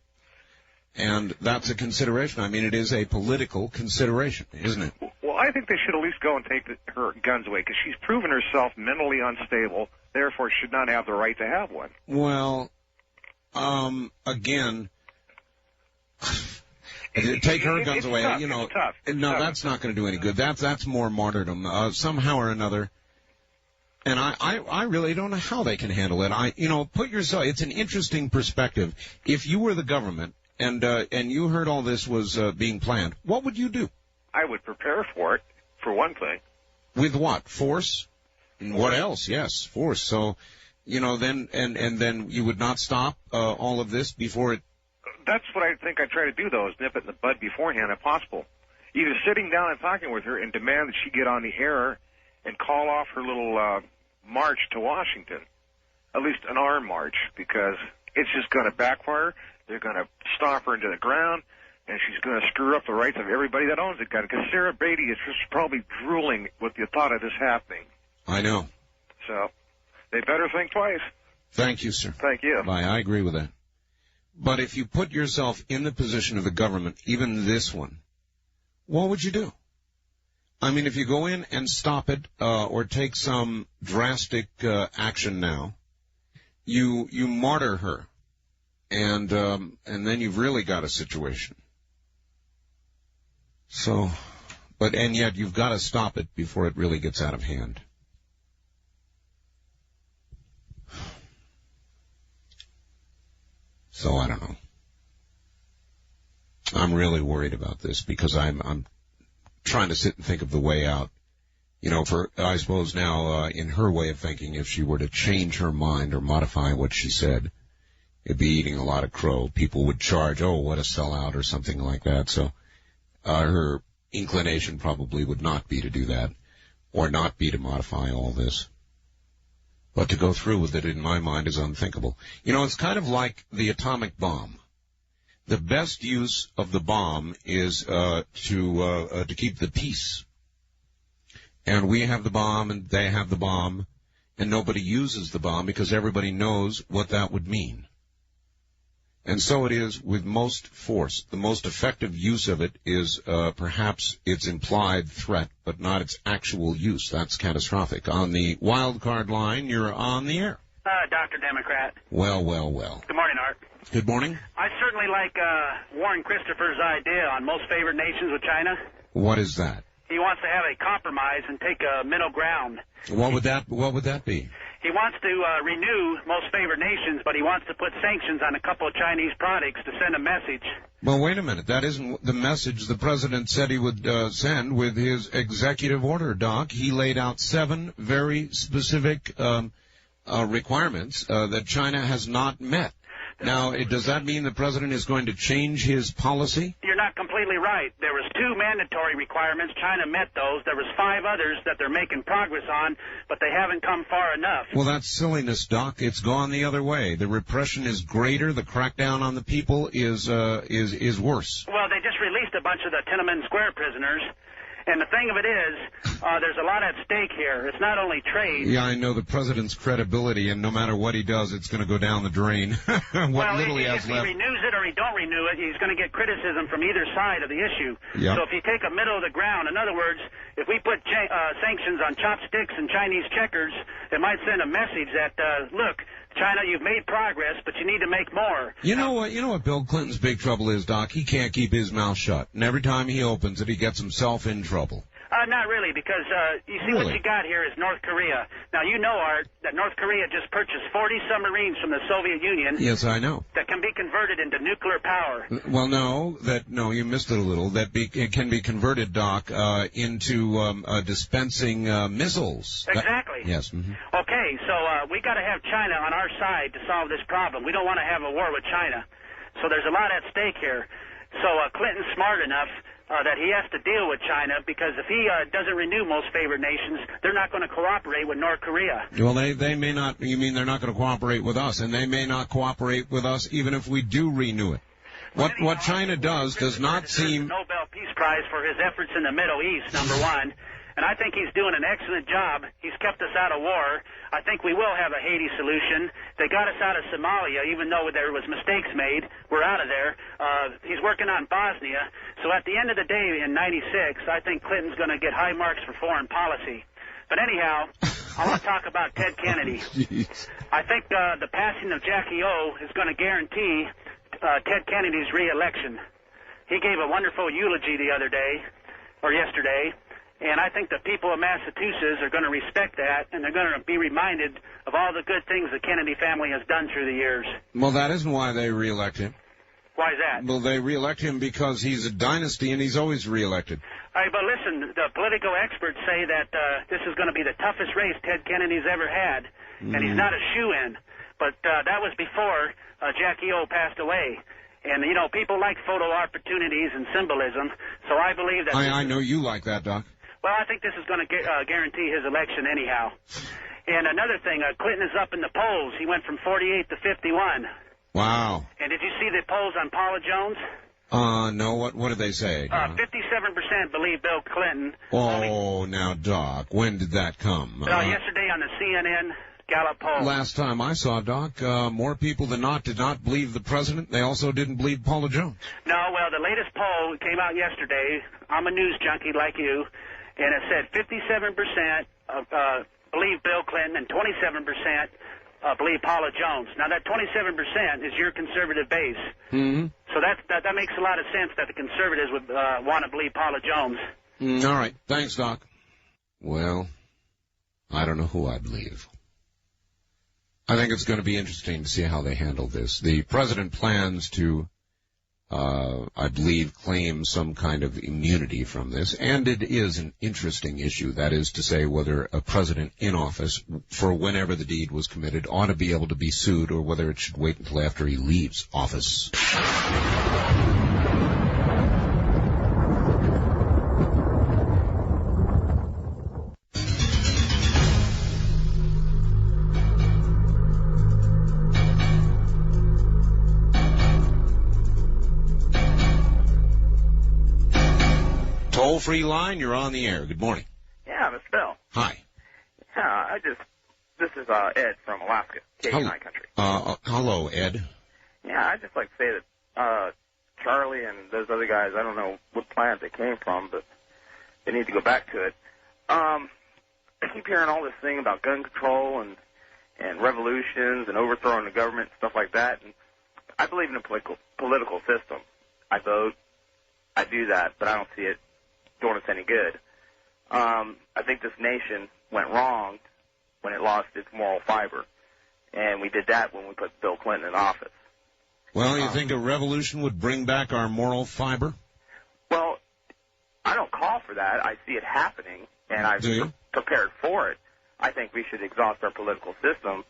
And that's a consideration. I mean, it is a political consideration, isn't it? Well, I think they should at least go and take her guns away, because she's proven herself mentally unstable, therefore should not have the right to have one. Well, again... Take her guns away. Tough. It's tough. No, that's not going to do any good. That's more martyrdom. Somehow or another. And I really don't know how they can handle it. Put yourself. It's an interesting perspective. If you were the government and you heard all this was being planned, what would you do? I would prepare for it, for one thing. With what? Force? And what else? Yes, force. So, then then you would not stop all of this before it. That's what I think I try to do, though, is nip it in the bud beforehand if possible. Either sitting down and talking with her and demand that she get on the air and call off her little march to Washington, at least an armed march, because it's just going to backfire. They're going to stomp her into the ground, and she's going to screw up the rights of everybody that owns the gun, because Sarah Beatty is just probably drooling with the thought of this happening. I know. So they better think twice. Thank you, sir. Thank you. Bye. I agree with that. But if you put yourself in the position of the government, even this one, what would you do? I mean, if you go in and stop it or take some drastic action now, you martyr her, and then you've really got a situation. So, and yet you've got to stop it before it really gets out of hand. So I don't know. I'm really worried about this because I'm trying to sit and think of the way out. I suppose now, in her way of thinking, if she were to change her mind or modify what she said, it'd be eating a lot of crow. People would charge, oh, what a sellout or something like that. So, her inclination probably would not be to do that or not be to modify all this. But to go through with it, in my mind, is unthinkable. It's kind of like the atomic bomb. The best use of the bomb is to keep the peace. And we have the bomb, and they have the bomb, and nobody uses the bomb because everybody knows what that would mean. And so it is with most force. The most effective use of it is perhaps its implied threat, but not its actual use. That's catastrophic. On the wild card line, you're on the air. Dr. Democrat. Well. Good morning, Art. Good morning. I certainly like Warren Christopher's idea on most favored nations with China. What is that? He wants to have a compromise and take a middle ground. What would that be? He wants to renew most favored nations, but he wants to put sanctions on a couple of Chinese products to send a message Well, wait a minute. That isn't the message the president said he would send with his executive order, Doc. He laid out 7 very specific requirements that China has not met. Now, does that mean the president is going to change his policy? You're not completely right. There was 2 mandatory requirements. China met those. There was 5 others that they're making progress on, but they haven't come far enough. Well, that's silliness, Doc. It's gone the other way. The repression is greater. The crackdown on the people is worse. Well, they just released a bunch of the Tiananmen Square prisoners. And the thing of it is, there's a lot at stake here. It's not only trade. Yeah, I know the president's credibility, and no matter what he does, it's going to go down the drain. If he renews it or he don't renew it, he's going to get criticism from either side of the issue. Yep. So if you take a middle of the ground, in other words, if we put sanctions on chopsticks and Chinese checkers, it might send a message that, look, China, you've made progress, but you need to make more. You know what Bill Clinton's big trouble is, Doc? He can't keep his mouth shut. And every time he opens it, he gets himself in trouble. Not really, because you see what you got here is North Korea. Now, you know, Art, that North Korea just purchased 40 submarines from the Soviet Union. Yes, I know. That can be converted into nuclear power. Well, no, you missed it a little. It can be converted, Doc, into dispensing missiles. Exactly. Yes. Mm-hmm. Okay, so we got to have China on our side to solve this problem. We don't want to have a war with China. So there's a lot at stake here. So Clinton's smart enough that he has to deal with China, because if he doesn't renew most favored nations, they're not going to cooperate with North Korea. Well, they may not. You mean they're not going to cooperate with us, and they may not cooperate with us even if we do renew it. What China does not seem... Nobel Peace Prize for his efforts in the Middle East, number one. And I think he's doing an excellent job. He's kept us out of war. I think we will have a Haiti solution. They got us out of Somalia, even though there was mistakes made. We're out of there. He's working on Bosnia. So at the end of the day, in '96, I think Clinton's going to get high marks for foreign policy. But anyhow, I want to talk about Ted Kennedy. I think the passing of Jackie O is going to guarantee Ted Kennedy's re-election. He gave a wonderful eulogy the other day, or yesterday. And I think the people of Massachusetts are going to respect that, and they're going to be reminded of all the good things the Kennedy family has done through the years. Well, that isn't why they reelect him. Why is that? Well, they reelect him because he's a dynasty, and he's always reelected. All right, but listen, the political experts say that this is going to be the toughest race Ted Kennedy's ever had, and he's not a shoo-in. But that was before Jackie O passed away. And, you know, people like photo opportunities and symbolism, so I believe that... I know you like that, Doc. Well, I think this is going to guarantee his election anyhow. And another thing, Clinton is up in the polls. He went from 48 to 51. Wow. And did you see the polls on Paula Jones? No. What did they say? 57% believe Bill Clinton. Oh, now, Doc, when did that come? Yesterday on the CNN Gallup poll. Last time I saw, Doc, more people than not did not believe the president. They also didn't believe Paula Jones. No, well, the latest poll came out yesterday. I'm a news junkie like you. And it said 57% believe Bill Clinton and 27% believe Paula Jones. Now, that 27% is your conservative base. Mm-hmm. So that makes a lot of sense that the conservatives would want to believe Paula Jones. All right. Thanks, Doc. Well, I don't know who I believe. I think it's going to be interesting to see how they handle this. The president plans to... I believe, claim some kind of immunity from this, and it is an interesting issue. That is to say, whether a president in office, for whenever the deed was committed, ought to be able to be sued, or whether it should wait until after he leaves office. Toll-free line, you're on the air. Good morning. Yeah, Mr. Bill. Hi. Yeah, this is Ed from Alaska, Canadian country. Hello, Ed. Yeah, I'd just like to say that Charlie and those other guys, I don't know what planet they came from, but they need to go back to it. I keep hearing all this thing about gun control and revolutions and overthrowing the government and stuff like that. And I believe in a political system. I vote. I do that, but I don't see it doing us any good. I think this nation went wrong when it lost its moral fiber, and we did that when we put Bill Clinton in office. Well, you think a revolution would bring back our moral fiber? Well, I don't call for that. I see it happening, and I've prepared for it. I think we should exhaust our political system,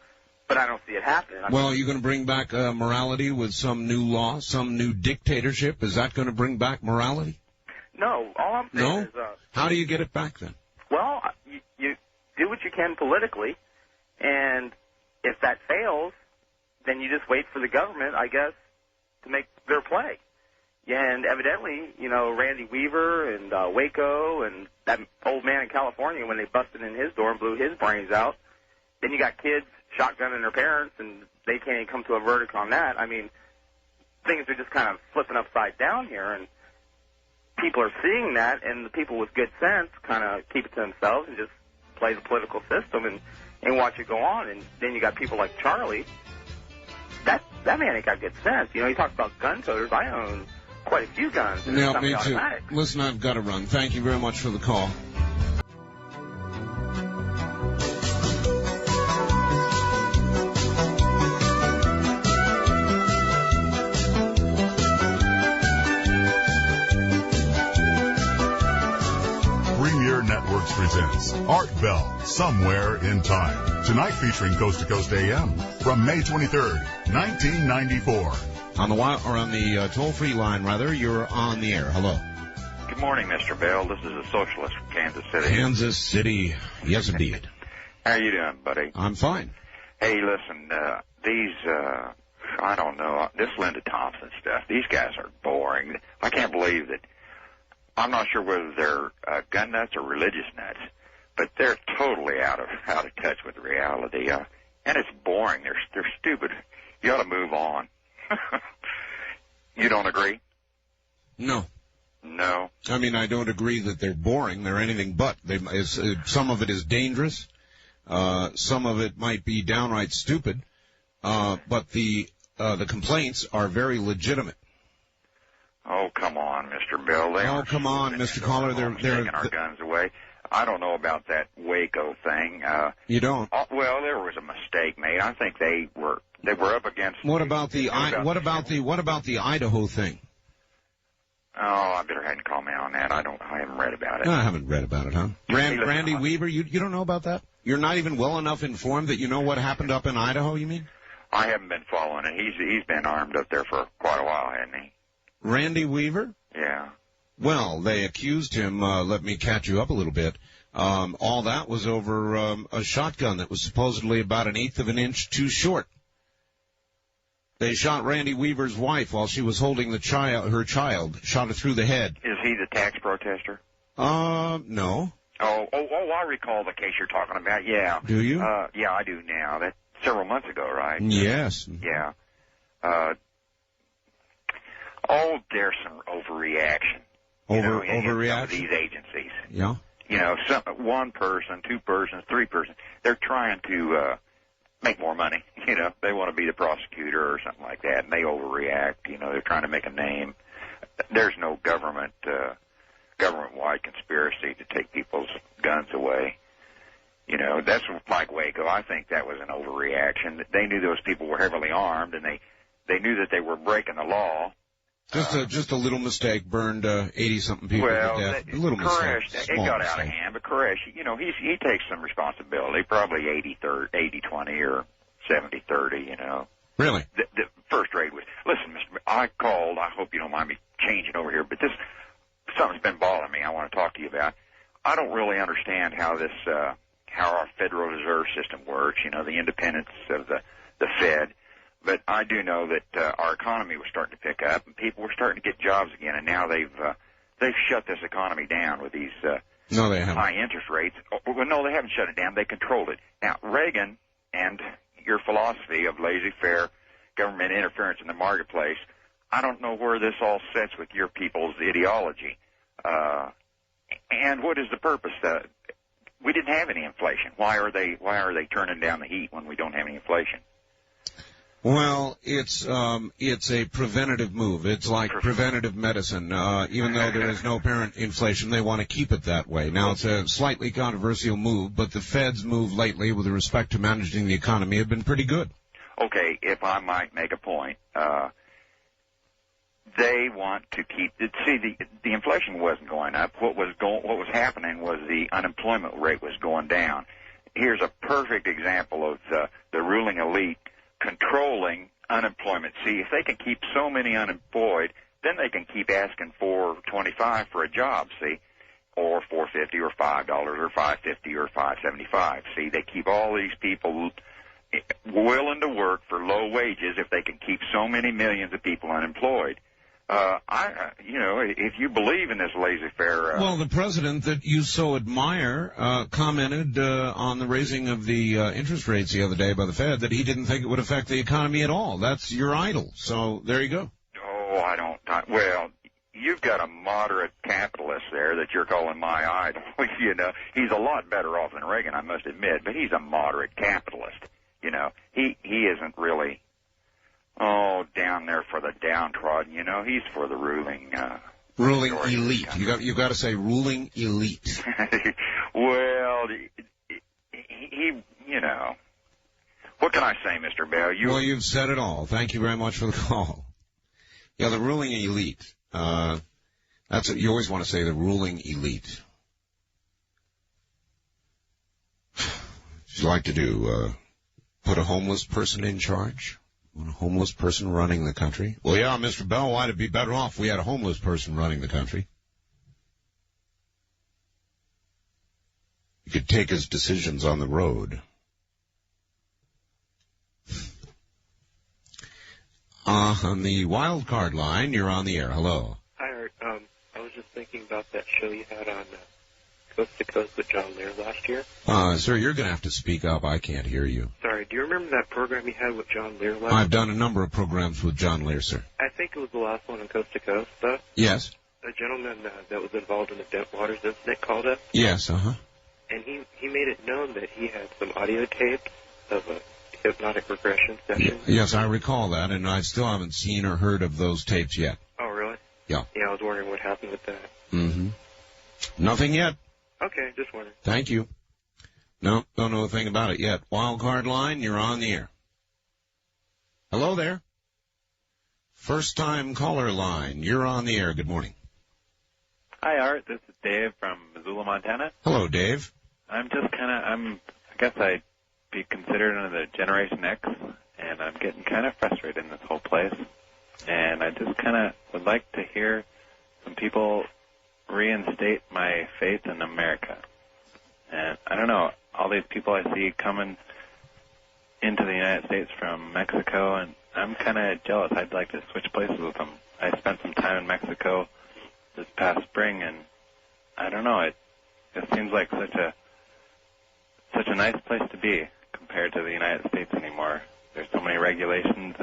but I don't see it happening. Well, are you going to bring back morality with some new law, some new dictatorship? Is that going to bring back morality? No. All I'm saying is... How do you get it back then? Well, you do what you can politically, and if that fails, then you just wait for the government, I guess, to make their play. And evidently, Randy Weaver and Waco and that old man in California, when they busted in his door and blew his brains out, then you got kids shotgunning their parents, and they can't even come to a verdict on that. I mean, things are just kind of flipping upside down here, and people are seeing that, and the people with good sense kind of keep it to themselves and just play the political system and watch it go on. And then you got people like Charlie. That man ain't got good sense. He talks about gun toters. I own quite a few guns. Yeah, me too. Listen, I've got to run. Thank you very much for the call. Premier Networks presents Art Bell, Somewhere in Time. Tonight featuring Coast to Coast AM from May 23rd, 1994. On the toll-free line, you're on the air. Hello. Good morning, Mr. Bell. This is a socialist from Kansas City. Kansas City. Yes, indeed. How are you doing, buddy? I'm fine. Hey, listen, I don't know, this Linda Thompson stuff, these guys are boring. I can't believe that. I'm not sure whether they're gun nuts or religious nuts, but they're totally out of touch with reality. And it's boring. They're stupid. You ought to move on. You don't agree? No. No. I mean, I don't agree that they're boring. They're anything but. Some of it is dangerous. Some of it might be downright stupid. But the complaints are very legitimate. Oh, come on, Mr. Bill. Come on, Mr. Caller. They're taking our guns away. I don't know about that Waco thing. You don't? Well, there was a mistake made. I think they were up against. What about the Idaho thing? Oh, I better hadn't comment on that. I haven't read about it. No, I haven't read about it, huh? Randy Weaver, you don't know about that? You're not even well enough informed that you know what happened up in Idaho, you mean? I haven't been following it. He's been armed up there for quite a while, hasn't he? Randy Weaver? Yeah. Well, they accused him, let me catch you up a little bit, all that was over a shotgun that was supposedly about 1/8 of an inch too short. They shot Randy Weaver's wife while she was holding her child, shot her through the head. Is he the tax protester? No. Oh, I recall the case you're talking about, yeah. Do you? Yeah, I do now. That's several months ago, right? Yes. Yeah. There's some overreaction. Overreaction? In these agencies. Yeah. One person, two persons, three persons, they're trying to make more money. They want to be the prosecutor or something like that, and they overreact. They're trying to make a name. There's no government-wide conspiracy to take people's guns away. That's like Waco. I think that was an overreaction. They knew those people were heavily armed, and they knew that they were breaking the law. Just a little mistake burned 80-something people to death. A little Koresh, mistake. It got out of hand, but Koresh, he takes some responsibility, probably 80-20 or 70-30, Really? The first raid was, listen, Mr. I called, I hope you don't mind me changing over here, but something's been bothering me I want to talk to you about. I don't really understand how our Federal Reserve System works, the independence of the Fed. But I do know that our economy was starting to pick up, and people were starting to get jobs again. And now they've shut this economy down with these no, they haven't. high interest rates. Well, no, they haven't shut it down. They controlled it. Now, Reagan and your philosophy of laissez-faire government interference in the marketplace, I don't know where this all sets with your people's ideology. And what is the purpose? We didn't have any inflation. Why are they turning down the heat when we don't have any inflation? Well, it's a preventative move. It's like preventative medicine. Even though there is no apparent inflation, they want to keep it that way. Now, it's a slightly controversial move, but the Fed's move lately with respect to managing the economy have been pretty good. Okay, if I might make a point, they want to keep it. See, the inflation wasn't going up. What was happening was the unemployment rate was going down. Here's a perfect example of the ruling elite controlling unemployment. See, if they can keep so many unemployed, then they can keep asking $4.25 for a job, see, or $4.50 or $5 or $5.50 or $5.75. See, they keep all these people willing to work for low wages if they can keep so many millions of people unemployed. If you believe in this laissez-faire... Well, the president that you so admire commented on the raising of the interest rates the other day by the Fed that he didn't think it would affect the economy at all. That's your idol. So there you go. Oh, well, you've got a moderate capitalist there that you're calling my idol. He's a lot better off than Reagan, I must admit, but he's a moderate capitalist. He isn't really... down there for the downtrodden, he's for the ruling elite. You've got to say ruling elite. Well, what can I say, Mr. Bell? Well, you've said it all. Thank you very much for the call. Yeah, the ruling elite. That's what you always want to say, the ruling elite. What you like to do? Put a homeless person in charge? A homeless person running the country? Well, yeah, Mr. Bell, why'd it be better off if we had a homeless person running the country? You could take his decisions on the road. On the wild card line, you're on the air. Hello. Hi, Art. I was just thinking about that show you had on Coast to Coast with John Lear last year. Sir, you're going to have to speak up. I can't hear you. Sorry, do you remember that program you had with John Lear last year? I've done a number of programs with John Lear, sir. I think it was the last one on Coast to Coast, though. Yes. A gentleman that was involved in the Dent Waters incident called up. Yes, And he made it known that he had some audio tapes of a hypnotic regression session. Yes, I recall that, and I still haven't seen or heard of those tapes yet. Oh, really? Yeah. Yeah, I was wondering what happened with that. Mm-hmm. Nothing yet. Okay, just wondering. Thank you. No, don't know a thing about it yet. Wild card line, you're on the air. Hello there. First time caller line, you're on the air. Good morning. Hi, Art. This is Dave from Missoula, Montana. Hello, Dave. I'm just I guess I'd be considered under the Generation X, and I'm getting kind of frustrated in this whole place. And I just kind of would like to hear some people reinstate my faith in America. And I don't know, all these people I see coming into the United States from Mexico, and I'm kind of jealous. I'd like to switch places with them. I spent some time in Mexico this past spring, and I don't know, it seems like such a nice place to be compared to the United States anymore. There's so many regulations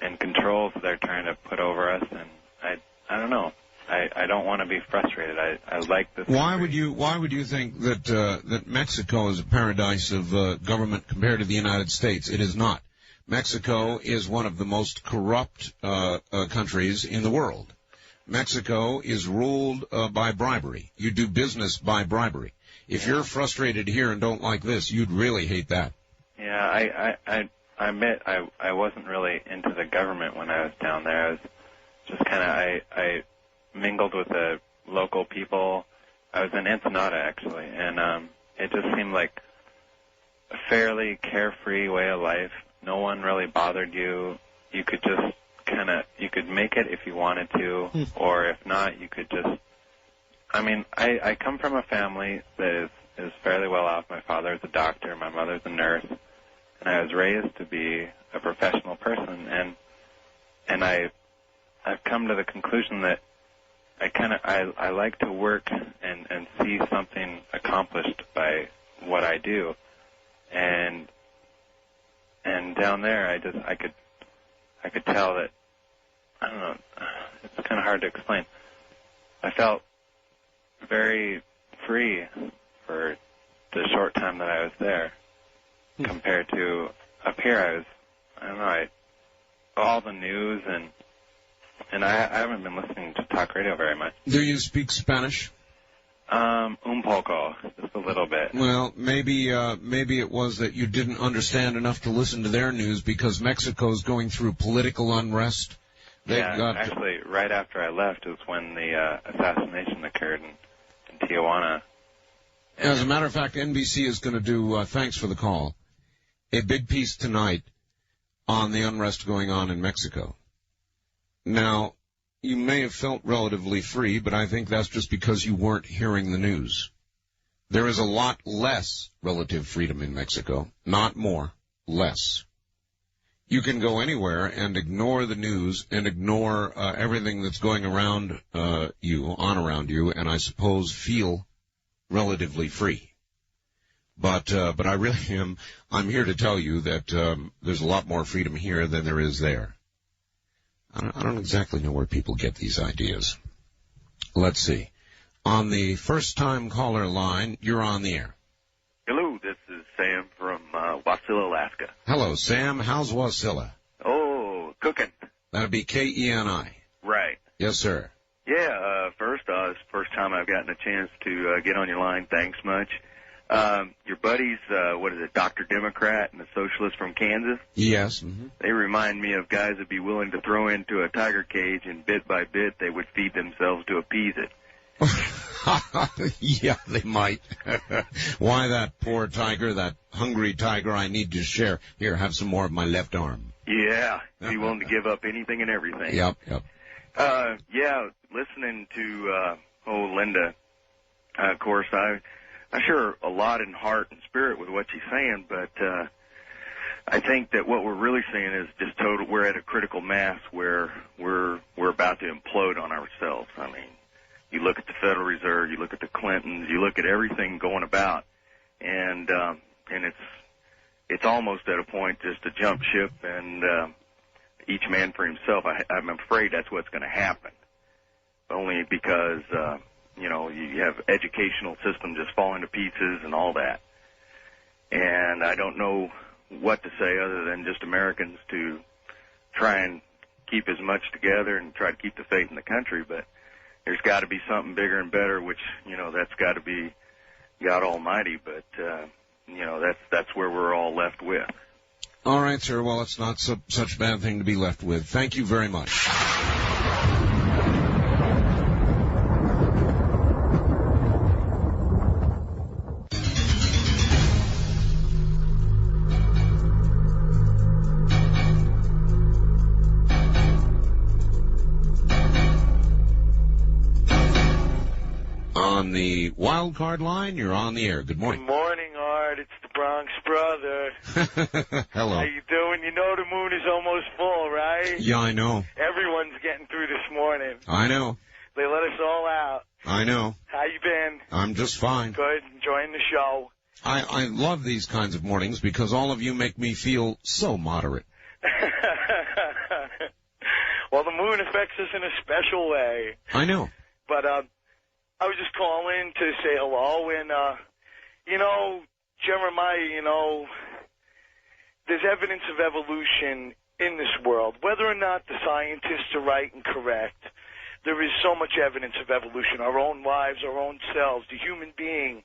and controls they're trying to put over us, and I don't know. I don't want to be frustrated. I like this. Why would you think that Mexico is a paradise of government compared to the United States? It is not. Mexico is one of the most corrupt countries in the world. Mexico is ruled by bribery. You do business by bribery. If you're frustrated here and don't like this, you'd really hate that. Yeah, I admit I wasn't really into the government when I was down there. I was just kind of I mingled with the local people. I was in Ensenada, actually, and it just seemed like a fairly carefree way of life. No one really bothered you. You could just you could make it if you wanted to, or if not, you could just... I mean, I come from a family that is fairly well off. My father is a doctor, my mother's a nurse, and I was raised to be a professional person, and I've come to the conclusion that I like to work and see something accomplished by what I do, and down there I could tell that, I don't know, it's kind of hard to explain. I felt very free for the short time that I was there compared to up here. I don't know, all the news and I haven't been listening to talk radio very much. Do you speak Spanish? Un poco, just a little bit. Well, maybe it was that you didn't understand enough to listen to their news because Mexico's going through political unrest. Actually, right after I left is when the assassination occurred in Tijuana. As a matter of fact, NBC is going to do, thanks for the call, a big piece tonight on the unrest going on in Mexico. Now, you may have felt relatively free, but I think that's just because you weren't hearing the news. There is a lot less relative freedom in Mexico. Not more, less. You can go anywhere and ignore the news and ignore everything that's going around you, and I suppose feel relatively free. But I really am. I'm here to tell you that there's a lot more freedom here than there is there. I don't exactly know where people get these ideas. Let's see. On the first-time caller line, you're on the air. Hello, this is Sam from Wasilla, Alaska. Hello, Sam. How's Wasilla? Oh, cooking. That'd be Keni. Right. Yes, sir. Yeah, first time I've gotten a chance to get on your line. Thanks much. Your buddies, Dr. Democrat and the socialist from Kansas? Yes. Mm-hmm. They remind me of guys that'd be willing to throw into a tiger cage, and bit by bit they would feed themselves to appease it. Yeah, they might. Why that poor tiger, that hungry tiger, I need to share. Here, have some more of my left arm. Yeah, be willing to give up anything and everything. Yep. Yeah, listening to Linda, of course, I share a lot in heart and spirit with what she's saying, but I think that what we're really seeing is just total. We're at a critical mass where we're about to implode on ourselves. I mean, you look at the Federal Reserve, you look at the Clintons, you look at everything going about, and it's almost at a point just to jump ship and each man for himself. I'm afraid that's what's going to happen, only because you have educational system just falling to pieces and all that. And I don't know what to say other than just Americans to try and keep as much together and try to keep the faith in the country. But there's got to be something bigger and better, which, that's got to be God Almighty. But, that's where we're all left with. All right, sir. Well, it's not such a bad thing to be left with. Thank you very much. On the wild card line, you're on the air. Good morning. Good morning, Art. It's the Bronx brother. Hello. How you doing? You know the moon is almost full, right? Yeah, I know. Everyone's getting through this morning. I know. They let us all out. I know. How you been? I'm just fine. Good. Enjoying the show. I love these kinds of mornings because all of you make me feel so moderate. Well, the moon affects us in a special way. I know. But I was just calling to say hello, and, Jeremiah, there's evidence of evolution in this world. Whether or not the scientists are right and correct, there is so much evidence of evolution. Our own lives, our own selves, the human being,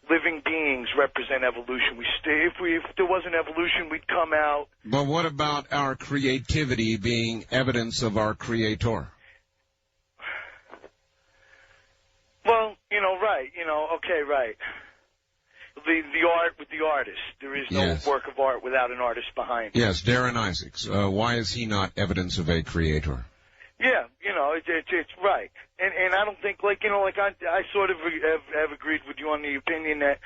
living beings represent evolution. If there wasn't evolution, we'd come out. But what about our creativity being evidence of our creator? Well, right, okay, right. The art with the artist. There is no work of art without an artist behind it. Yes, Darren Isaacs. Why is he not evidence of a creator? Yeah, it's right. And I don't think, I sort of have agreed with you on the opinion that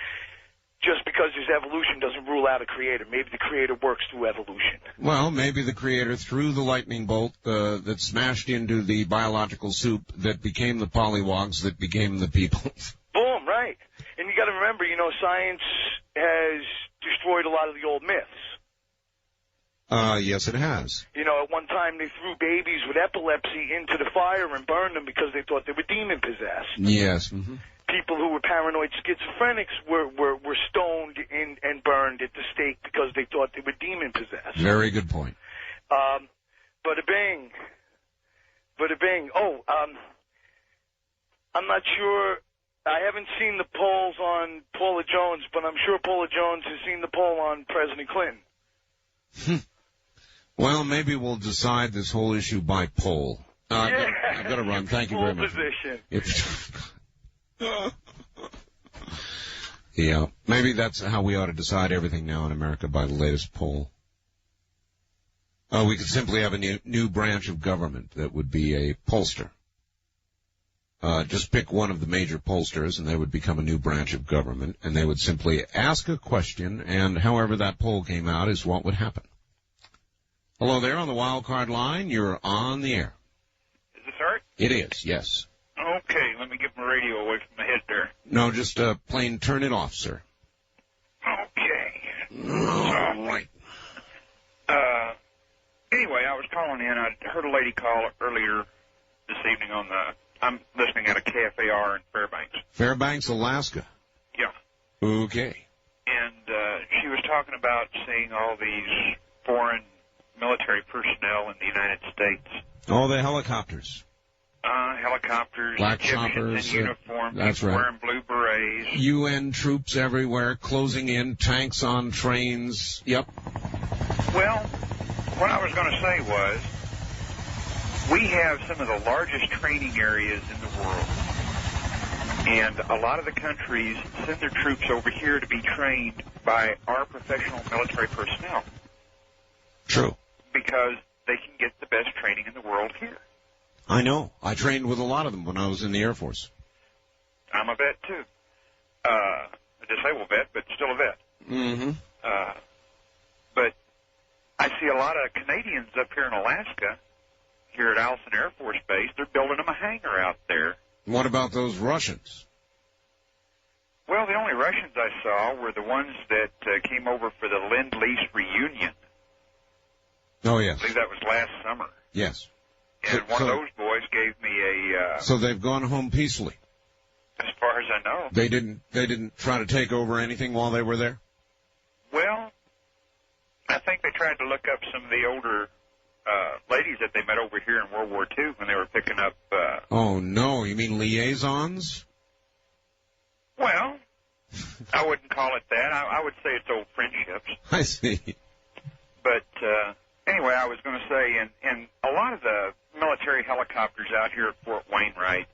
just because there's evolution doesn't rule out a creator. Maybe the creator works through evolution. Well, maybe the creator threw the lightning bolt that smashed into the biological soup that became the pollywogs that became the people. Boom, right. And you got to remember, science has destroyed a lot of the old myths. Yes, it has. At one time they threw babies with epilepsy into the fire and burned them because they thought they were demon-possessed. Yes. Mm-hmm. People who were paranoid schizophrenics were stoned and burned at the stake because they thought they were demon-possessed. Very good point. Bada bing. Oh, I'm not sure. I haven't seen the polls on Paula Jones, but I'm sure Paula Jones has seen the poll on President Clinton. Well, maybe we'll decide this whole issue by poll. I've got to run. Thank you very much. Yeah, maybe that's how we ought to decide everything now in America, by the latest poll. We could simply have a new branch of government that would be a pollster. Just pick one of the major pollsters, and they would become a new branch of government, and they would simply ask a question, and however that poll came out is what would happen. Hello there on the wild card line. You're on the air. Is this Art? It is, yes. Okay, let me get my radio away from my head there. No, just plain turn it off, sir. Okay. All right. Anyway, I was calling in. I heard a lady call earlier this evening on I'm listening at a KFAR in Fairbanks. Fairbanks, Alaska. Yeah. Okay. And she was talking about seeing all these foreign military personnel in the United States. Oh, the helicopters. Helicopters, black Egyptians choppers, in uniform, that's people right. wearing blue berets. UN troops everywhere, closing in, tanks on trains. Yep. Well, what I was going to say was, we have some of the largest training areas in the world. And a lot of the countries send their troops over here to be trained by our professional military personnel. True. Because they can get the best training in the world here. I know. I trained with a lot of them when I was in the Air Force. I'm a vet, too. A disabled vet, but still a vet. Mm-hmm. But I see a lot of Canadians up here in Alaska, here at Allison Air Force Base. They're building them a hangar out there. What about those Russians? Well, the only Russians I saw were the ones that came over for the Lend-Lease reunion. Oh, yes. I believe that was last summer. Yes. And one of those boys gave me a... So they've gone home peacefully? As far as I know. They didn't try to take over anything while they were there? Well, I think they tried to look up some of the older ladies that they met over here in World War II when they were picking up... Oh, no. You mean liaisons? Well, I wouldn't call it that. I would say it's old friendships. I see. But anyway, I was going to say, and a lot of the military helicopters out here at Fort Wainwright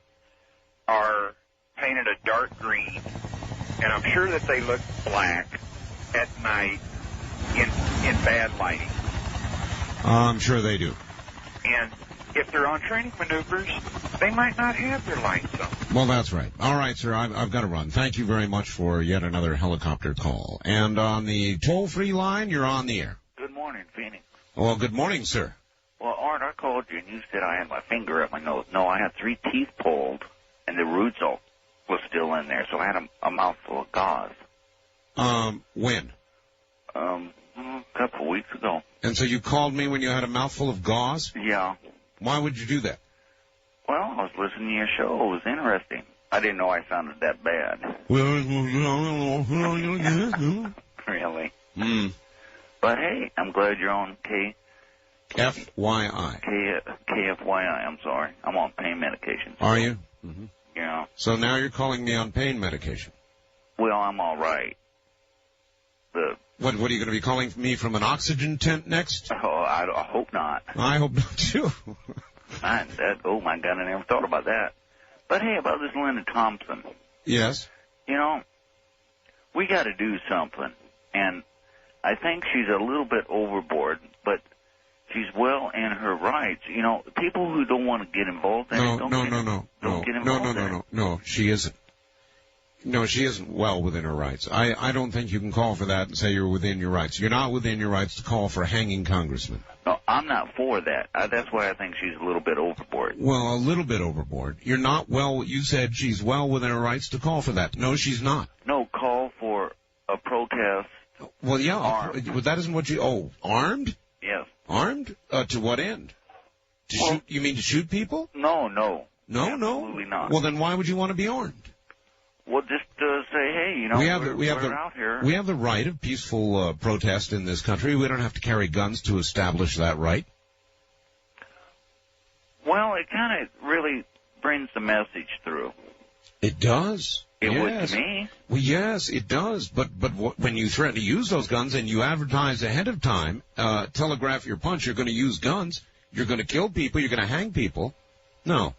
are painted a dark green, and I'm sure that they look black at night in bad lighting. I'm sure they do. And if they're on training maneuvers, they might not have their lights on. Well, that's right. All right, sir, I've got to run. Thank you very much for yet another helicopter call. And on the toll-free line, you're on the air. Good morning, Phoenix. Well, good morning, sir. Well, Art, I called you, and you said I had my finger up my nose. No, I had 3 teeth pulled, and the roots was still in there, so I had a mouthful of gauze. When? A couple of weeks ago. And so you called me when you had a mouthful of gauze? Yeah. Why would you do that? Well, I was listening to your show. It was interesting. I didn't know I sounded that bad. Really? But hey, I'm glad you're on FYI. KFYI, I'm sorry. I'm on pain medication. Are you? Mm-hmm. Yeah. So now you're calling me on pain medication. Well, I'm all right. What are you going to be calling me from an oxygen tent next? Oh, I hope not. I hope not, too. Oh, my God, I never thought about that. But hey, about this Linda Thompson. Yes? You know, we got to do something. And I think she's a little bit overboard, but she's well in her rights. You know, people who don't want to get involved in it don't get involved in it. No, she isn't. No, she isn't well within her rights. I don't think you can call for that and say you're within your rights. You're not within your rights to call for hanging congressmen. No, I'm not for that. That's why I think she's a little bit overboard. Well, a little bit overboard. You're not well. You said she's well within her rights to call for that. No, she's not. No, call for a protest. Well, yeah. Armed. Well, that isn't what you... Oh, armed? Yes. Armed? To what end? Shoot? You mean to shoot people? No. Absolutely not. Well, then why would you want to be armed? Well, just say, hey, you know, we're out here. We have the right of peaceful protest in this country. We don't have to carry guns to establish that right. Well, it kind of really brings the message through. It does. It would to me. Well, yes, it does. But when you threaten to use those guns and you advertise ahead of time, telegraph your punch, you're going to use guns, you're going to kill people, you're going to hang people. No.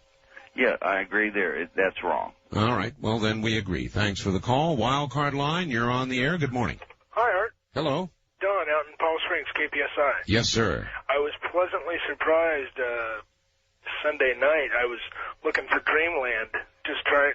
Yeah, I agree there. That's wrong. All right. Well, then we agree. Thanks for the call. Wildcard line, you're on the air. Good morning. Hi, Art. Hello. Don out in Palm Springs, KPSI. Yes, sir. I was pleasantly surprised Sunday night. I was looking for Dreamland, just trying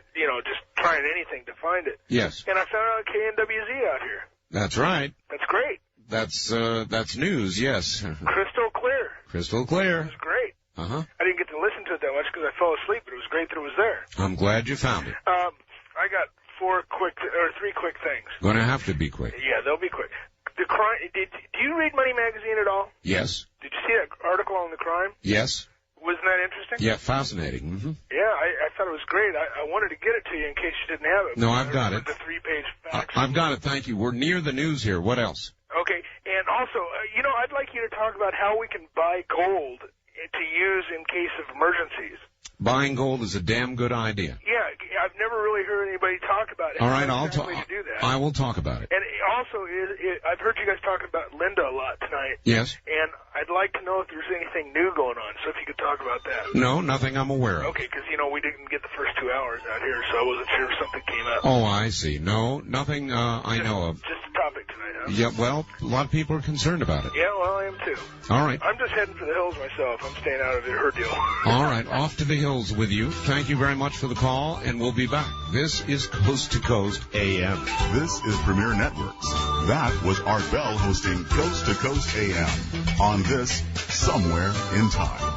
anything to find it. Yes. And I found out KNWZ out here. That's right. That's great. That's news, yes. Crystal clear. Crystal clear. It was great. Uh-huh. I didn't get to listen to it that much because I fell asleep, but it was great that it was there. I'm glad you found it. I got three quick things. Going to have to be quick. Yeah, they'll be quick. The crime. Do you read Money Magazine at all? Yes. Did you see that article on the crime? Yes. Wasn't that interesting? Yeah, fascinating. Mm-hmm. Yeah, I thought it was great. I wanted to get it to you in case you didn't have it. No, I've got it. The 3-page facts. I've got it, thank you. We're near the news here. What else? Okay, and also, I'd like you to talk about how we can buy gold to use in case of emergencies. Buying gold is a damn good idea. Yeah, I've never really heard anybody talk about it. All right, I'll talk. I will talk about it. And also, I've heard you guys talking about Linda a lot tonight. Yes. And I'd like to know if there's anything new going on, so if you could talk about that. No, nothing I'm aware of. Okay, because, we didn't get the first 2 hours out here, so I wasn't sure if something came up. Oh, I see. No, nothing I know of. Just a topic tonight, huh? Yeah, well, a lot of people are concerned about it. Yeah, well, I am too. All right. I'm just heading for the hills myself. I'm staying out of her deal. All right, off to the hills with you. Thank you very much for the call, and we'll be back. This is Coast to Coast AM. This is Premier Networks. That was Art Bell hosting Coast to Coast AM on this Somewhere in Time.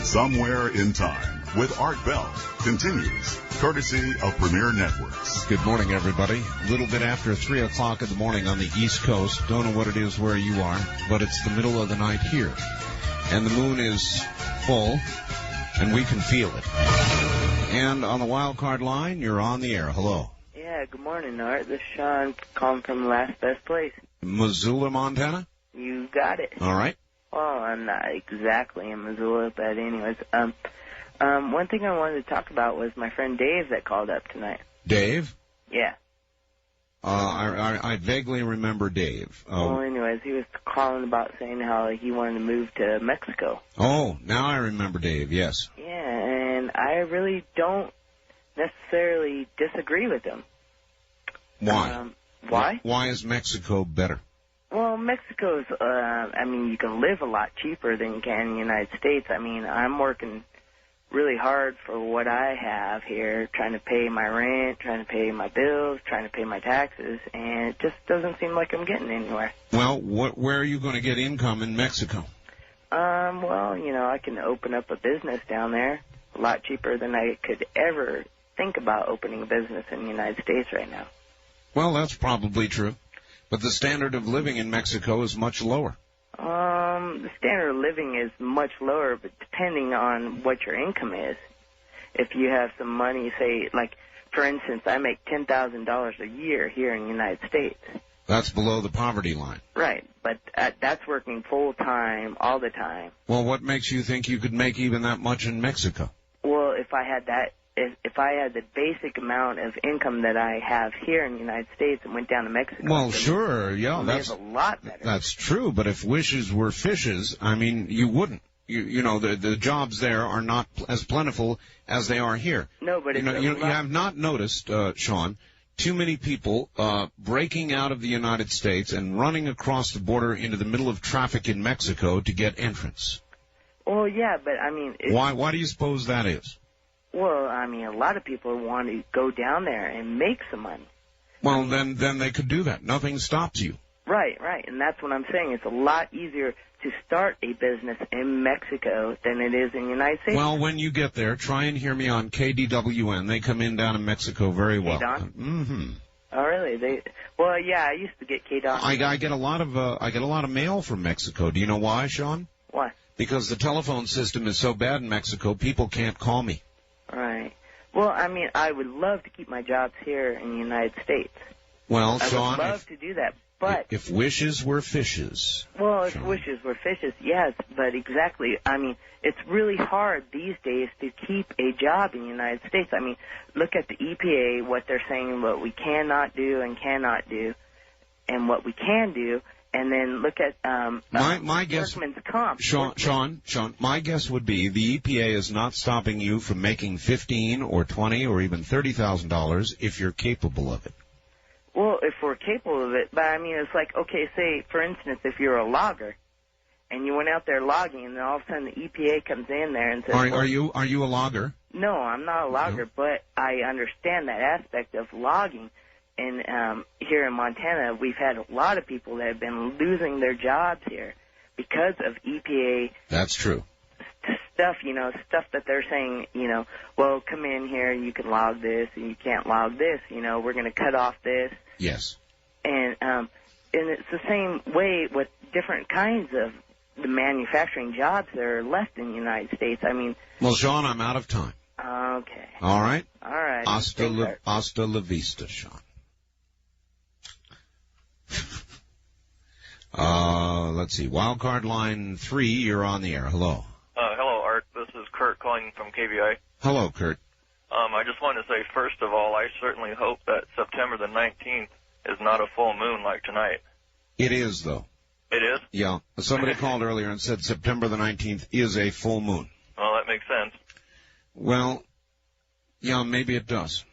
Somewhere in Time with Art Bell continues, courtesy of Premier Networks. Good morning, everybody. A little bit after 3 o'clock in the morning on the East Coast. Don't know what it is where you are, but it's the middle of the night here. And the moon is full, and we can feel it. And on the wild card line, you're on the air. Hello. Yeah, good morning, Art. This is Sean calling from Last Best Place. Missoula, Montana? You got it. All right. Well, I'm not exactly in Missoula, but anyways, one thing I wanted to talk about was my friend Dave that called up tonight. Dave? Yeah. I vaguely remember Dave. Well, anyways, he was calling about saying how he wanted to move to Mexico. Oh, now I remember Dave, yes. Yeah, and I really don't necessarily disagree with him. Why? Why? Why is Mexico better? Well, Mexico's, you can live a lot cheaper than you can in the United States. I mean, I'm working really hard for what I have here, trying to pay my rent, trying to pay my bills, trying to pay my taxes, and it just doesn't seem like I'm getting anywhere. Well, where are you going to get income in Mexico? I can open up a business down there a lot cheaper than I could ever think about opening a business in the United States right now. Well, that's probably true. But the standard of living in Mexico is much lower. The standard of living is much lower, but depending on what your income is. If you have some money, say, like, for instance, I make $10,000 a year here in the United States. That's below the poverty line. Right, but that's working full-time all the time. Well, what makes you think you could make even that much in Mexico? Well, if I had the basic amount of income that I have here in the United States and went down to Mexico, well, sure, yeah, that's a lot better. That's true, but if wishes were fishes, you wouldn't. The jobs there are not as plentiful as they are here. No, but you have not noticed, Sean, too many people breaking out of the United States and running across the border into the middle of traffic in Mexico to get entrance. Well, yeah, but why do you suppose that is? Well, a lot of people want to go down there and make some money. Well, then they could do that. Nothing stops you. Right, and that's what I'm saying. It's a lot easier to start a business in Mexico than it is in the United States. Well, when you get there, try and hear me on KDWN. They come in down in Mexico very well. K-Don? Mm-hmm. Oh, really? Well, yeah, I used to get K-Don. I get a lot of mail from Mexico. Do you know why, Sean? Why? Because the telephone system is so bad in Mexico, people can't call me. Right. Well, I mean, I would love to keep my jobs here in the United States. Well, I Sean, would love to do that, but... If wishes were fishes. Well, if wishes were fishes, yes, but exactly. I mean, it's really hard these days to keep a job in the United States. I mean, look at the EPA, what they're saying, what we cannot do and cannot do, and what we can do, and then look at my guess, workman's comp. Sean, my guess would be the EPA is not stopping you from making $15,000 or $20,000 or even $30,000 if you're capable of it. Well, if we're capable of it, but I mean, it's like, okay, say, for instance, if you're a logger, and you went out there logging, and then all of a sudden the EPA comes in there and says... Are you a logger? No, I'm not a logger, but I understand that aspect of logging. And here in Montana, we've had a lot of people that have been losing their jobs here because of EPA... That's true. Stuff that they're saying, well, come in here, you can log this, and you can't log this, we're going to cut off this. Yes. And it's the same way with different kinds of the manufacturing jobs that are left in the United States. I mean... Well, Sean, I'm out of time. Okay. All right? All right. Hasta la vista, Sean. Let's see. Wildcard line 3, you're on the air. Hello. Hello, Art. This is Kurt calling from KBI. Hello, Kurt. I just wanted to say, first of all, I certainly hope that September the 19th is not a full moon like tonight. It is, though. It is? Yeah. Somebody called earlier and said September the 19th is a full moon. Well, that makes sense. Well, yeah, maybe it does.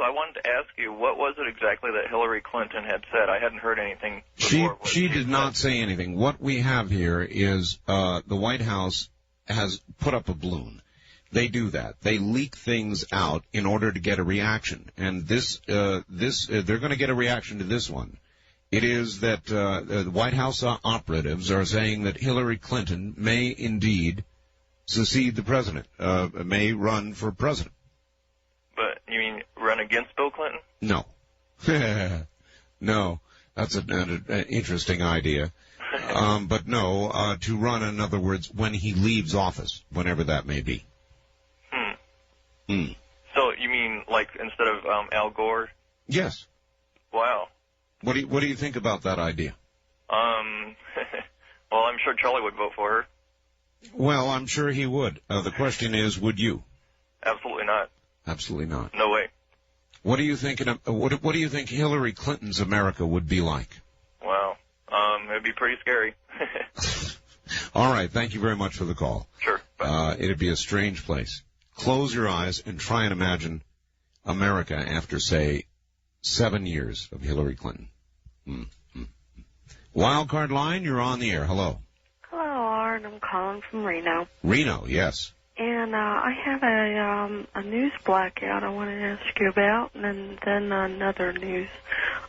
I wanted to ask you, what was it exactly that Hilary Clinton had said? I hadn't heard anything before. She did not say anything. What we have here is the White House has put up a balloon. They do that. They leak things out in order to get a reaction. And they're going to get a reaction to this one. It is that the White House operatives are saying that Hillary Clinton may indeed succeed the president, may run for president. But you mean run against Bill Clinton? No. No. That's an interesting idea. But no, to run, in other words, when he leaves office, whenever that may be. So you mean like instead of Al Gore? Yes. Wow. What do you think about that idea? Well, I'm sure Charlie would vote for her. Well, I'm sure he would. The question is, would you? Absolutely not. Absolutely not. No way. What do you think? What do you think Hillary Clinton's America would be like? Wow. It'd be pretty scary. All right. Thank you very much for the call. Sure. It'd be a strange place. Close your eyes and try and imagine America after, say, 7 years of Hillary Clinton. Wildcard line, you're on the air. Hello. Hello, Art. I'm calling from Reno. Reno, yes. And I have a news blackout I want to ask you about, and then another news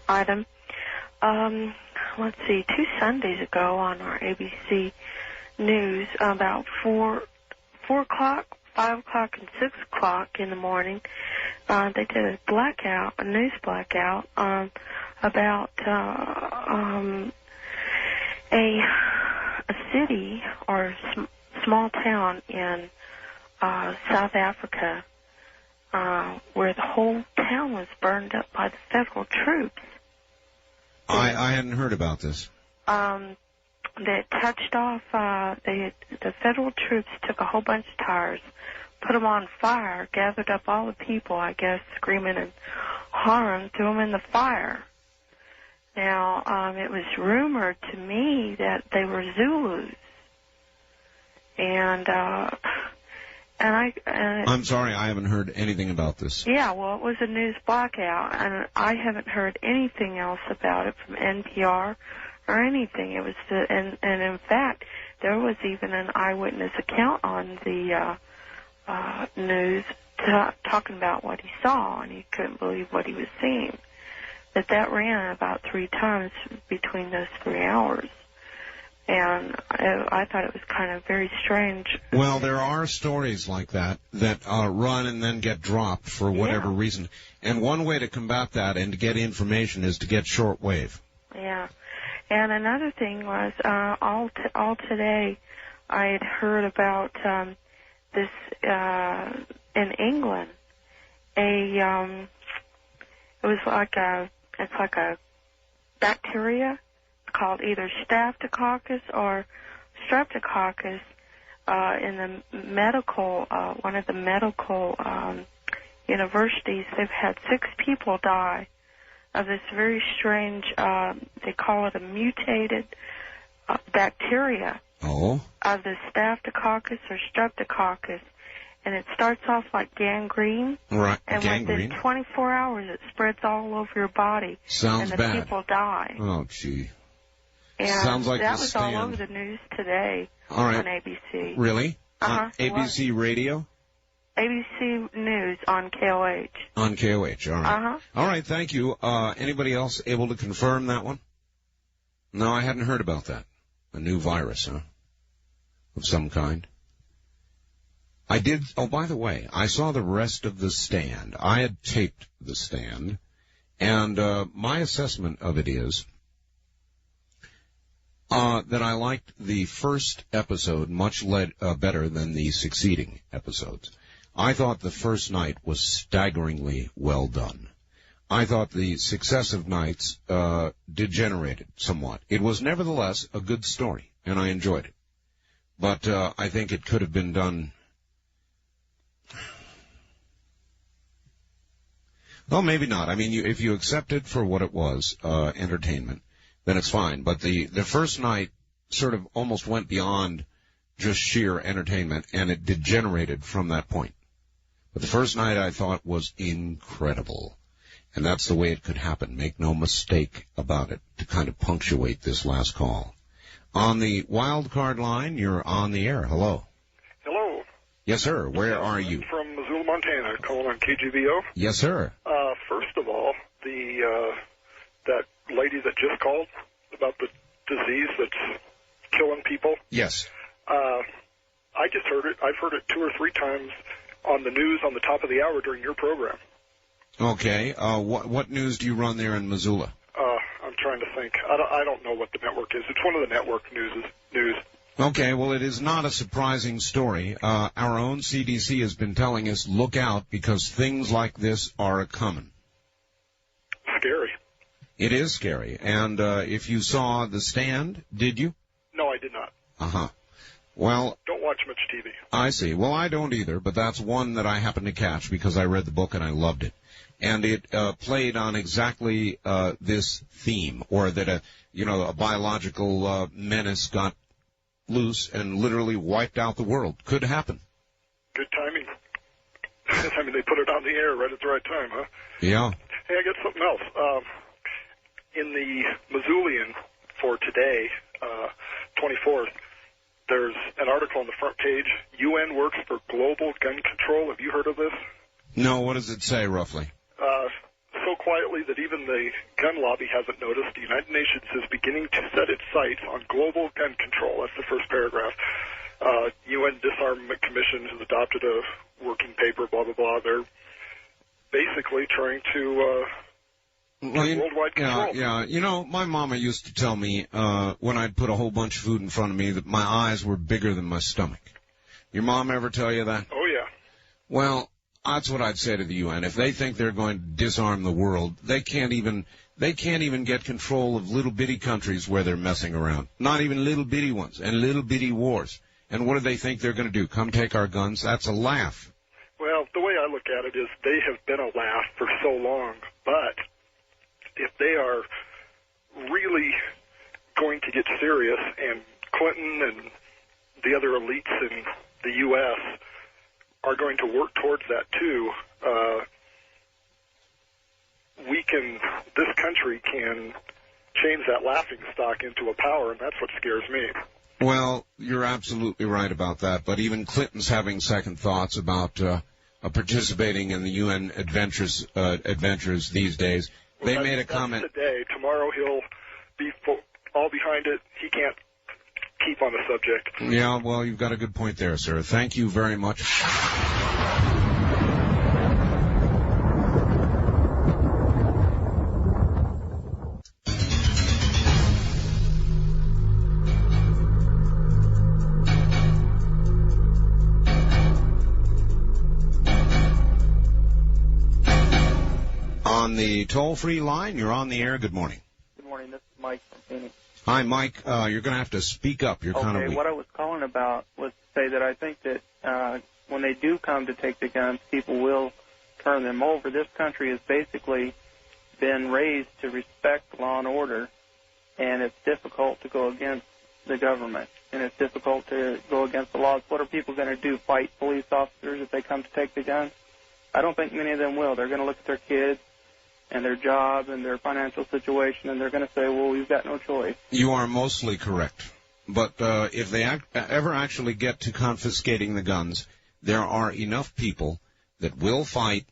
item. Let's see, 2 Sundays ago on our ABC News, about 4 o'clock, 5 o'clock, and 6 o'clock in the morning, they did a blackout, a news blackout, about a city or small town in South Africa, where the whole town was burned up by the federal troops. I hadn't heard about this. That touched off, the federal troops took a whole bunch of tires, put them on fire, gathered up all the people, I guess, screaming and hollering, threw them in the fire. Now, it was rumored to me that they were Zulus. And I'm sorry, I haven't heard anything about this. Yeah, well, it was a news blackout, and I haven't heard anything else about it from NPR or anything. It was, and in fact, there was even an eyewitness account on the news talking about what he saw, and he couldn't believe what he was seeing. that ran about 3 times between those 3 hours. And I thought it was kind of very strange. Well, there are stories like that run and then get dropped for whatever reason. And one way to combat that and to get information is to get shortwave. Yeah. And another thing was, all today I had heard about this in England. It was like a bacteria called either Staphylococcus or Streptococcus in the medical, one of the medical universities. They've had 6 people die of this very strange, they call it a mutated bacteria of the Staphylococcus or Streptococcus. And it starts off like gangrene. Right, and gangrene. within 24 hours it spreads all over your body. Sounds and the bad. people die. Oh, gee. And sounds like that The was Stand. all over the news today All right. on ABC. Really? Uh-huh, On ABC Radio? ABC News on KOH. On KOH, all right. Uh-huh. All right, thank you. Anybody else able to confirm that one? No, I hadn't heard about that. A new virus, huh? Of some kind. I did, by the way, I saw the rest of The Stand. I had taped The Stand, and my assessment of it is that I liked the first episode much better than the succeeding episodes. I thought the first night was staggeringly well done. I thought the successive nights degenerated somewhat. It was nevertheless a good story, and I enjoyed it. But I think it could have been done... Well, maybe not. I mean, if you accept it for what it was, entertainment, then it's fine. But the first night sort of almost went beyond just sheer entertainment, and it degenerated from that point. But the first night I thought was incredible. And that's the way it could happen. Make no mistake about it, to kind of punctuate this last call. On the wild card line, you're on the air. Hello. Hello. Yes, sir. Where are you? From Missoula, Montana, calling on KGBO. Yes, sir. First of all, that lady that just called about the disease that's killing people. Yes. I just heard it. I've heard it 2 or 3 times on the news on the top of the hour during your program. Okay. What news do you run there in Missoula? I'm trying to think. I don't know what the network is. It's one of the network news. Okay, well, it is not a surprising story. Our own CDC has been telling us, look out, because things like this are a-coming. Scary. It is scary. And if you saw The Stand, did you? No, I did not. Uh-huh. Well... Don't watch much TV. I see. Well, I don't either, but that's one that I happened to catch because I read the book and I loved it. And it played on exactly this theme, or that a biological menace got loose and literally wiped out the world. Could happen. Good timing. I mean, they put it on the air right at the right time, huh? Yeah. Hey, I got something else. In the Missoulian for today, 24th, there's an article on the front page, UN works for global gun control. Have you heard of this? No, what does it say, roughly? So quietly that even the gun lobby hasn't noticed, the United Nations is beginning to set its sights on global gun control. That's the first paragraph. UN Disarmament Commission has adopted a working paper, blah, blah, blah. They're basically trying to worldwide control. Yeah. You know, my mama used to tell me when I'd put a whole bunch of food in front of me that my eyes were bigger than my stomach. Your mom ever tell you that? Oh, yeah. Well, that's what I'd say to the UN. If they think they're going to disarm the world, they can't even get control of little bitty countries where they're messing around. Not even little bitty ones and little bitty wars. And what do they think they're going to do? Come take our guns? That's a laugh. Well, the way I look at it is they have been a laugh for so long, but if they are really going to get serious, and Clinton and the other elites in the U.S. are going to work towards that too, this country can change that laughing stock into a power, and that's what scares me. Well, you're absolutely right about that, but even Clinton's having second thoughts about participating in the UN adventures these days. They made a comment today. Tomorrow he'll be all behind it. He can't keep on the subject. Yeah, well, you've got a good point there, sir. Thank you very much. On the toll-free line, you're on the air. Good morning. Good morning. This is Mike from Phoenix. Hi, Mike. You're going to have to speak up. You're kind of weak. What I was calling about was to say that I think that when they do come to take the guns, people will turn them over. This country has basically been raised to respect law and order, and it's difficult to go against the government, and it's difficult to go against the laws. What are people going to do, fight police officers if they come to take the guns? I don't think many of them will. They're going to look at their kids and their job and their financial situation, and they're going to say, well, we've got no choice. You are mostly correct. But if they ever actually get to confiscating the guns, there are enough people that will fight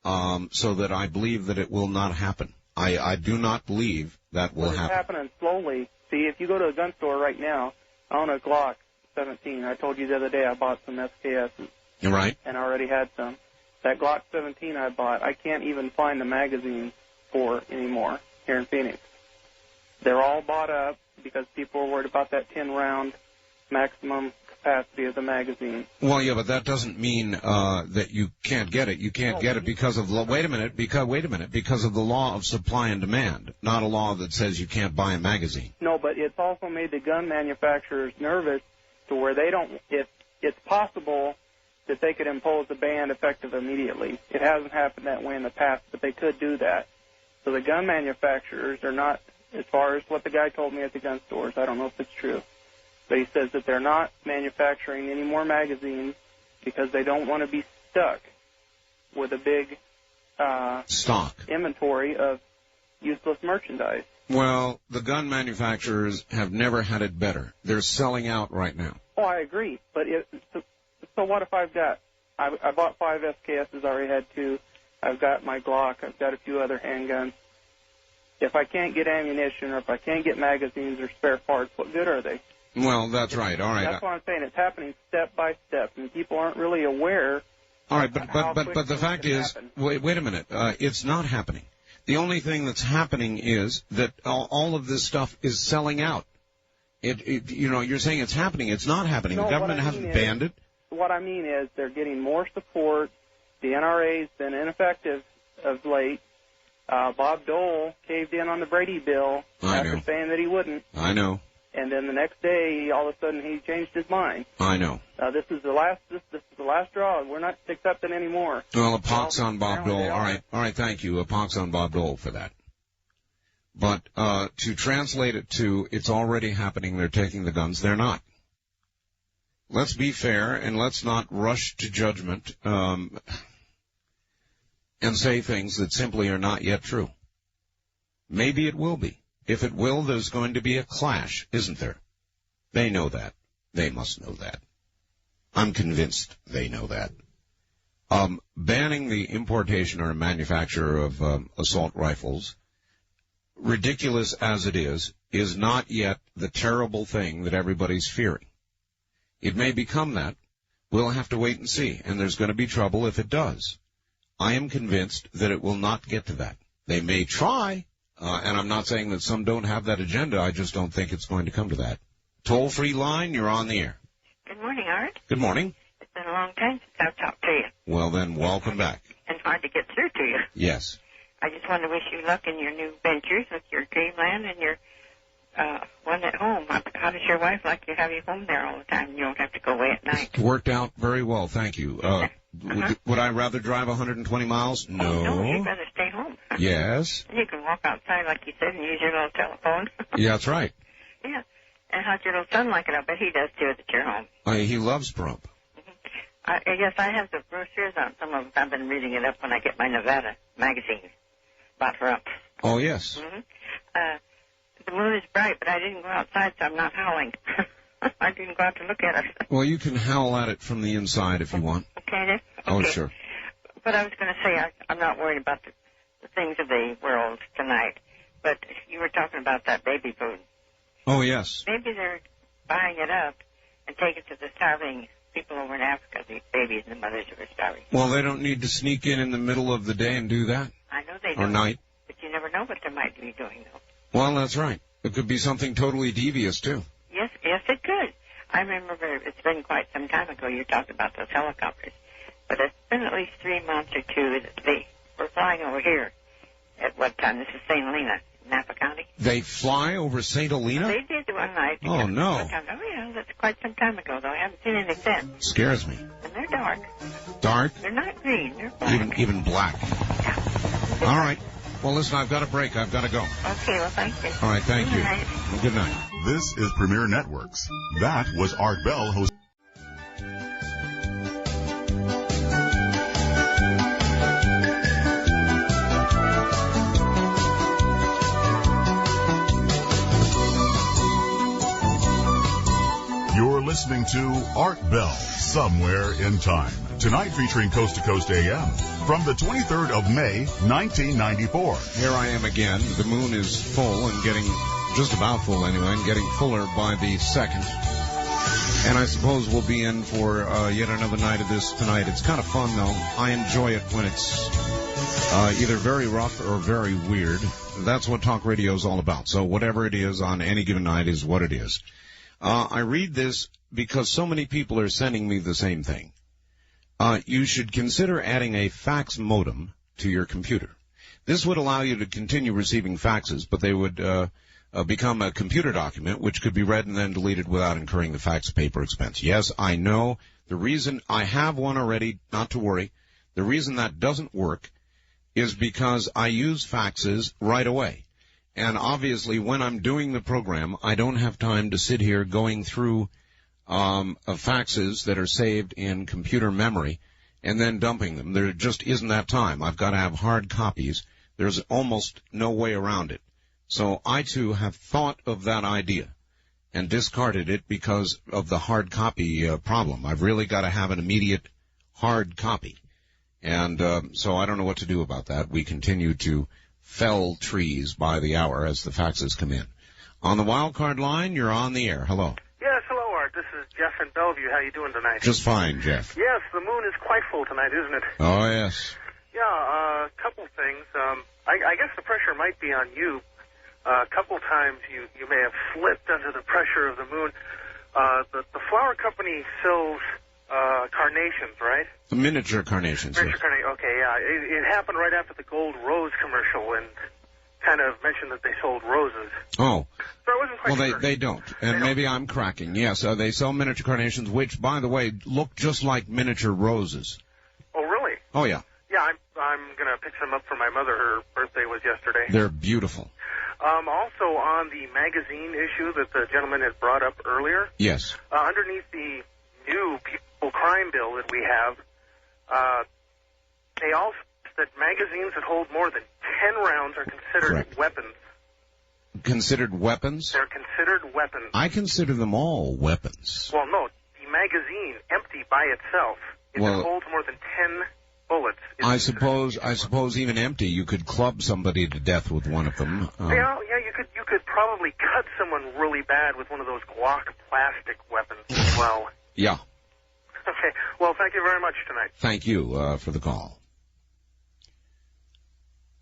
so that I believe that it will not happen. I do not believe that will happen. It's happening slowly. See, if you go to a gun store right now, I own a Glock 17. I told you the other day I bought some SKSs. You're right. And I already had some. That Glock 17 I bought, I can't even find the magazine for anymore here in Phoenix. They're all bought up because people are worried about that 10-round maximum capacity of the magazine. Well, yeah, but that doesn't mean that you can't get it. You can't get it because of wait a minute, because of the law of supply and demand, not a law that says you can't buy a magazine. No, but it's also made the gun manufacturers nervous to where they don't. If it's possible that they could impose a ban effective immediately. It hasn't happened that way in the past, but they could do that. So the gun manufacturers are not, as far as what the guy told me at the gun stores, I don't know if it's true, but he says that they're not manufacturing any more magazines because they don't want to be stuck with a big stock inventory of useless merchandise. Well, the gun manufacturers have never had it better. They're selling out right now. Oh, I agree, but so what if I've got, I bought 5 SKSs, I already had 2. I've got my Glock, I've got a few other handguns. If I can't get ammunition or if I can't get magazines or spare parts, what good are they? Well, that's right. All right. That's what I'm saying. It's happening step by step, and people aren't really aware. All right, but the fact is, wait a minute. It's not happening. The only thing that's happening is that all of this stuff is selling out. You're saying it's happening. It's not happening. No, the government hasn't banned it. What I mean is they're getting more support. The NRA's been ineffective of late. Bob Dole caved in on the Brady bill after saying that he wouldn't. I know. And then the next day, all of a sudden, he changed his mind. I know. This is the last. This is the last straw. We're not accepting anymore. Well, a pox on Bob Dole. All right. Thank you. A pox on Bob Dole for that. But to translate it to it's already happening, they're taking the guns. They're not. Let's be fair and let's not rush to judgment and say things that simply are not yet true. Maybe it will be. If it will, there's going to be a clash, isn't there? They know that. They must know that. I'm convinced they know that. Banning the importation or manufacture of assault rifles, ridiculous as it is not yet the terrible thing that everybody's fearing. It may become that. We'll have to wait and see, and there's going to be trouble if it does. I am convinced that it will not get to that. They may try, and I'm not saying that some don't have that agenda. I just don't think it's going to come to that. Toll-free line, you're on the air. Good morning, Art. Good morning. It's been a long time since I've talked to you. Well, then, welcome back. And hard to get through to you. Yes. I just want to wish you luck in your new ventures with your Dreamland and your one at home. How does your wife like to have you home there all the time? You don't have to go away at night. It worked out very well, thank you. Would I rather drive 120 miles? No. Oh, no, you'd rather stay home. Yes. And you can walk outside, like you said, and use your little telephone. Yeah, that's right. Yeah. And how's your little son like it? I bet he does, too, that you're home. He loves Pahrump. Yes, I have the brochures on some of them. I've been reading it up when I get my Nevada magazine about Pahrump. Oh, yes. Mm-hmm. The moon is bright, but I didn't go outside, so I'm not howling. I didn't go out to look at it. Well, you can howl at it from the inside if you want. Okay, then? Okay. Oh, sure. But I was going to say I'm not worried about the things of the world tonight. But you were talking about that baby food. Oh, yes. Maybe they're buying it up and taking it to the starving people over in Africa, the babies and the mothers who are starving. Well, they don't need to sneak in the middle of the day and do that. I know they Or don't. night. But you never know what they might be doing, though. Well, that's right. It could be something totally devious, too. Yes, it could. I remember it's been quite some time ago you talked about those helicopters. But it's been at least 3 months or two that they were flying over here. At what time? This is St. Helena, Napa County. They fly over St. Helena? They did one night. Oh, no. Oh, yeah, that's quite some time ago, though. I haven't seen anything since. Scares me. And they're dark. Dark? They're not green. They're black. Even black. Yeah. All right. Well, listen, I've got a break. I've got to go. Okay, well, thank you. All right, thank you. Good night. Good night. This is Premier Networks. That was Art Bell hosting. You're listening to Art Bell, Somewhere in Time. Tonight featuring Coast to Coast AM from the 23rd of May, 1994. Here I am again. The moon is full and getting just about full anyway, and getting fuller by the second. And I suppose we'll be in for yet another night of this tonight. It's kind of fun, though. I enjoy it when it's either very rough or very weird. That's what talk radio is all about. So whatever it is on any given night is what it is. I read this because so many people are sending me the same thing. You should consider adding a fax modem to your computer. This would allow you to continue receiving faxes, but they would become a computer document, which could be read and then deleted without incurring the fax paper expense. Yes, I know. The reason I have one already, not to worry, the reason that doesn't work is because I use faxes right away. And obviously, when I'm doing the program, I don't have time to sit here going through faxes that are saved in computer memory and then dumping them. There just isn't that time. I've got to have hard copies. There's almost no way around it. So I, too, have thought of that idea and discarded it because of the hard copy problem. I've really got to have an immediate hard copy. And so I don't know what to do about that. We continue to fell trees by the hour as the faxes come in. On the wild card line, you're on the air. Hello. Yes, hello, Art. This is Jeff in Bellevue. How you doing tonight? Just fine, Jeff. Yes, the moon is quite full tonight, isn't it? Oh, yes. Yeah, a couple things. I guess the pressure might be on you. A couple times you may have slipped under the pressure of the moon. The flower company sells carnations, right? The miniature carnations. Miniature Yes. carnation. Okay, yeah. It happened right after the Gold Rose commercial, and kind of mentioned that they sold roses. Oh. So I wasn't quite Well, sure. they don't. And maybe I'm cracking. Yes, they sell miniature carnations, which, by the way, look just like miniature roses. Oh, really? Oh, yeah. Yeah, I'm gonna pick some up for my mother. Her birthday was yesterday. They're beautiful. Also on the magazine issue that the gentleman had brought up earlier. Yes. Underneath the new people crime bill that we have, they also that magazines that hold more than 10 rounds are considered Correct. weapons. Considered weapons? They're considered weapons. I consider them all weapons. Well, no, the magazine, empty by itself, if Well, it holds more than 10 bullets. I suppose even empty, you could club somebody to death with one of them. Yeah, you could probably cut someone really bad with one of those Glock plastic weapons as well. Yeah. Okay, well, thank you very much tonight. Thank you for the call.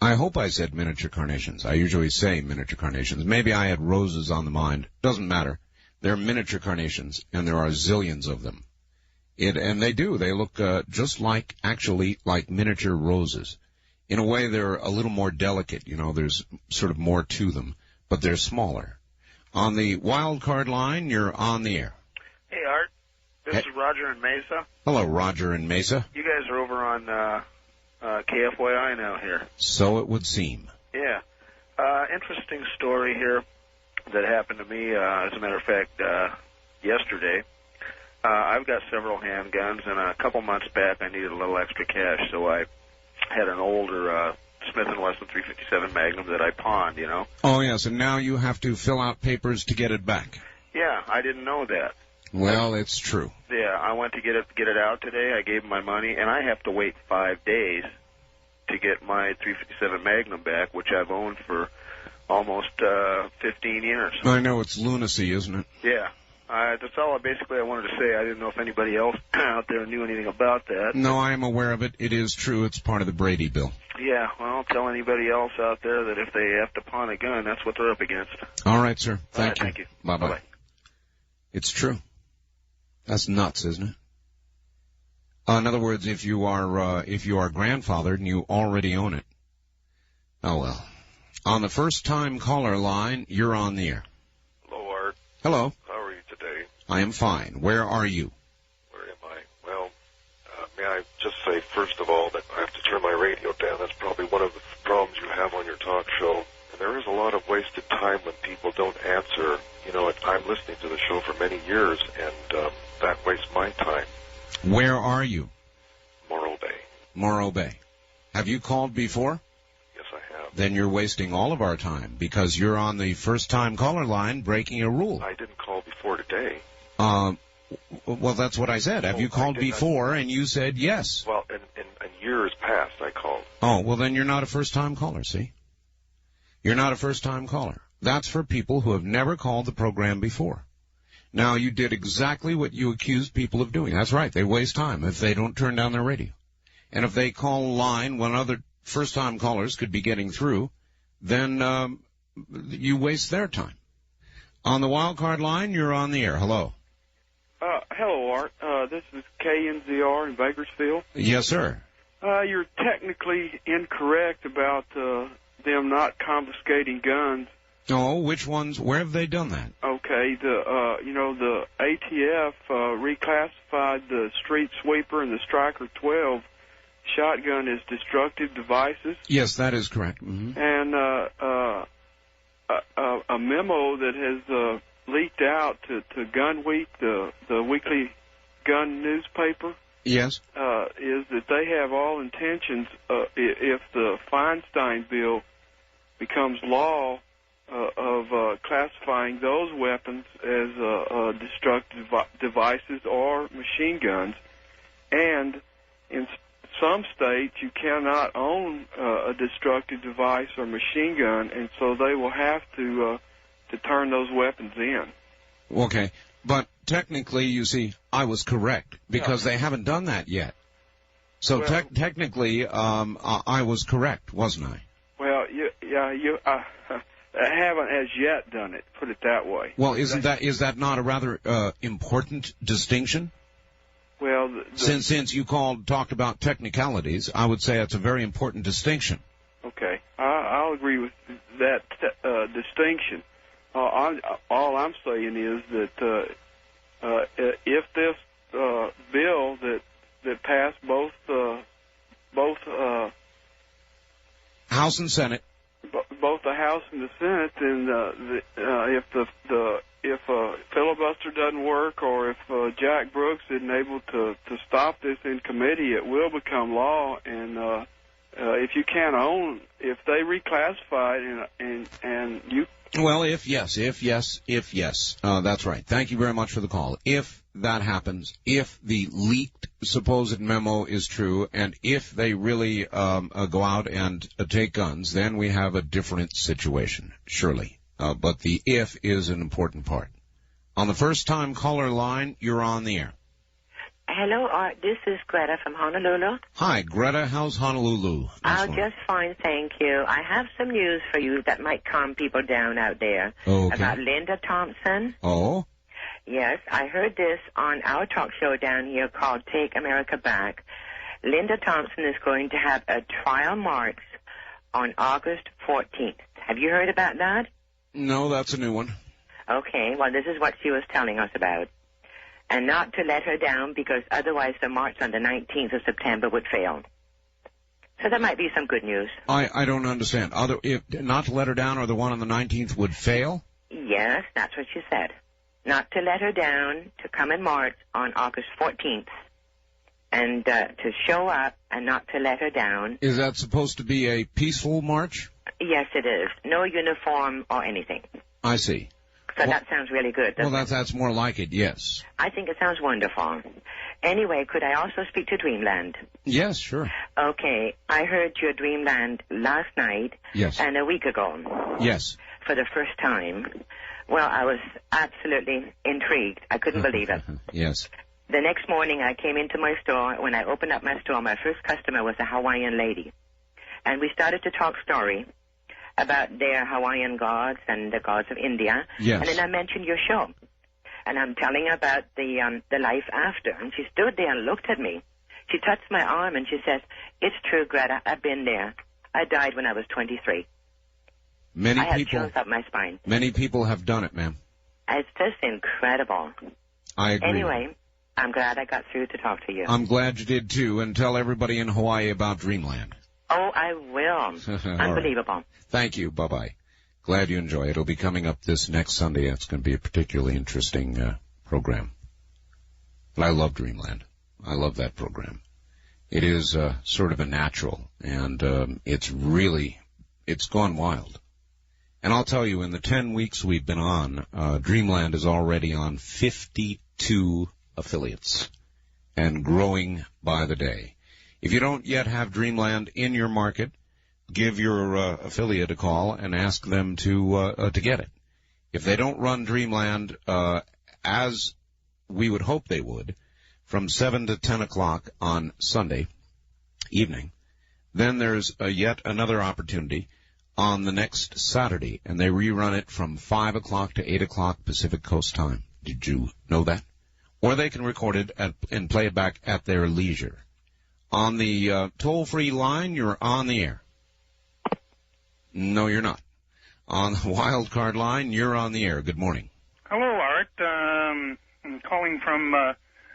I hope I said miniature carnations. I usually say miniature carnations. Maybe I had roses on the mind. Doesn't matter. They're miniature carnations, and there are zillions of them. And they do. They look just like, actually, like miniature roses. In a way, they're a little more delicate. You know, there's sort of more to them, but they're smaller. On the wild card line, you're on the air. Hey, Art. This is Roger in Mesa. Hello, Roger in Mesa. You guys are over on KFYI now here. So it would seem. Yeah. Interesting story here that happened to me, as a matter of fact, yesterday. I've got several handguns, and a couple months back I needed a little extra cash, so I had an older Smith & Wesson 357 Magnum that I pawned, you know. Oh, yes, and now you have to fill out papers to get it back. Yeah, I didn't know that. Well, it's true. Yeah, I went to get it out today. I gave him my money, and I have to wait 5 days to get my 357 Magnum back, which I've owned for almost 15 years. I know, it's lunacy, isn't it? Yeah. That's all I wanted to say. I didn't know if anybody else out there knew anything about that. No, I am aware of it. It is true. It's part of the Brady Bill. Yeah, well, I'll tell anybody else out there that if they have to pawn a gun, that's what they're up against. All right, sir. Thank you. Thank you. Bye-bye. Bye-bye. It's true. That's nuts, isn't it? In other words, if you are grandfathered and you already own it. Oh, well. On the first-time caller line, you're on the air. Hello, Art. Hello. How are you today? I am fine. Where are you? Where am I? Well, may I just say, first of all, that I have to turn my radio down. That's probably one of the problems you have on your talk show. And there is a lot of wasted time when people don't answer. You know, I'm listening to the show for many years, and that wastes my time. Where are you? Morro Bay. Morro Bay. Have you called before? Yes, I have. Then you're wasting all of our time because you're on the first-time caller line breaking a rule. I didn't call before today. Well, that's what I said. Have you called before? And you said yes. Well, in years past, I called. Oh, well, then you're not a first-time caller, see? You're not a first-time caller. That's for people who have never called the program before. Now, you did exactly what you accused people of doing. That's right. They waste time if they don't turn down their radio. And if they call a line when other first-time callers could be getting through, then you waste their time. On the wild card line, you're on the air. Hello. Hello, Art. This is KNZR in Bakersfield. Yes, sir. You're technically incorrect about them not confiscating guns. Oh, which ones? Where have they done that? Okay, the ATF reclassified the Street Sweeper and the Striker 12 shotgun as destructive devices. Yes, that is correct. Mm-hmm. And a memo that has leaked out to Gun Week, the weekly gun newspaper. Yes. Is that they have all intentions, if the Feinstein bill becomes law, of classifying those weapons as destructive devices or machine guns. And in some states, you cannot own a destructive device or machine gun, and so they will have to turn those weapons in. Okay. But technically, you see, I was correct, because they haven't done that yet. So technically, I was correct, wasn't I? Well, you haven't as yet done it, put it that way. Well, is that not a rather important distinction? Well, since you talked about technicalities, I would say it's a very important distinction. Okay, I'll agree with that distinction. All I'm saying is that if this bill that passed both House and Senate, both the House and the Senate, and if filibuster doesn't work, or if Jack Brooks isn't able to stop this in committee, it will become law. And if you can't own, if they reclassify it, and you. Well, if yes, that's right. Thank you very much for the call. If that happens, if the leaked supposed memo is true, and if they really go out and take guns, then we have a different situation, surely. But the if is an important part. On the first-time caller line, you're on the air. Hello, Art. This is Greta from Honolulu. Hi, Greta. How's Honolulu? Just fine, thank you. I have some news for you that might calm people down out there. Okay. About Linda Thompson. Oh? Yes, I heard this on our talk show down here called Take America Back. Linda Thompson is going to have a trial march on August 14th. Have you heard about that? No, that's a new one. Okay, well, this is what she was telling us about. And not to let her down, because otherwise the march on the 19th of September would fail. So that might be some good news. I don't understand. If not to let her down, or the one on the 19th would fail? Yes, that's what she said. Not to let her down, to come and march on August 14th. And to show up and not to let her down. Is that supposed to be a peaceful march? Yes, it is. No uniform or anything. I see. So that sounds really good, doesn't it? Well, that's more like it, yes. I think it sounds wonderful. Anyway, could I also speak to Dreamland? Yes, sure. Okay, I heard your Dreamland last night. Yes. And a week ago. Yes. For the first time. Well, I was absolutely intrigued. I couldn't believe it. Yes. The next morning, I came into my store. When I opened up my store, my first customer was a Hawaiian lady. And we started to talk story about their Hawaiian gods and the gods of India. Yes. And then I mentioned your show. And I'm telling her about the life after. And she stood there and looked at me. She touched my arm and she says, "It's true, Greta. I've been there. I died when I was 23. I had chills up my spine. Many people have done it, ma'am. It's just incredible. I agree. Anyway, I'm glad I got through to talk to you. I'm glad you did, too. And tell everybody in Hawaii about Dreamland. Oh, I will. Unbelievable. Right. Thank you. Bye-bye. Glad you enjoy it. It'll be coming up this next Sunday. It's going to be a particularly interesting program. But I love Dreamland. I love that program. It is sort of a natural, and it's gone wild. And I'll tell you, in the 10 weeks we've been on, Dreamland is already on 52 affiliates and growing by the day. If you don't yet have Dreamland in your market, give your affiliate a call and ask them to get it. If they don't run Dreamland as we would hope they would, from 7 to 10 o'clock on Sunday evening, then there's yet another opportunity on the next Saturday, and they rerun it from 5 o'clock to 8 o'clock Pacific Coast time. Did you know that? Or they can record it and play it back at their leisure. On the toll-free line, you're on the air. No, you're not. On the wild card line, you're on the air. Good morning. Hello, Art. I'm calling from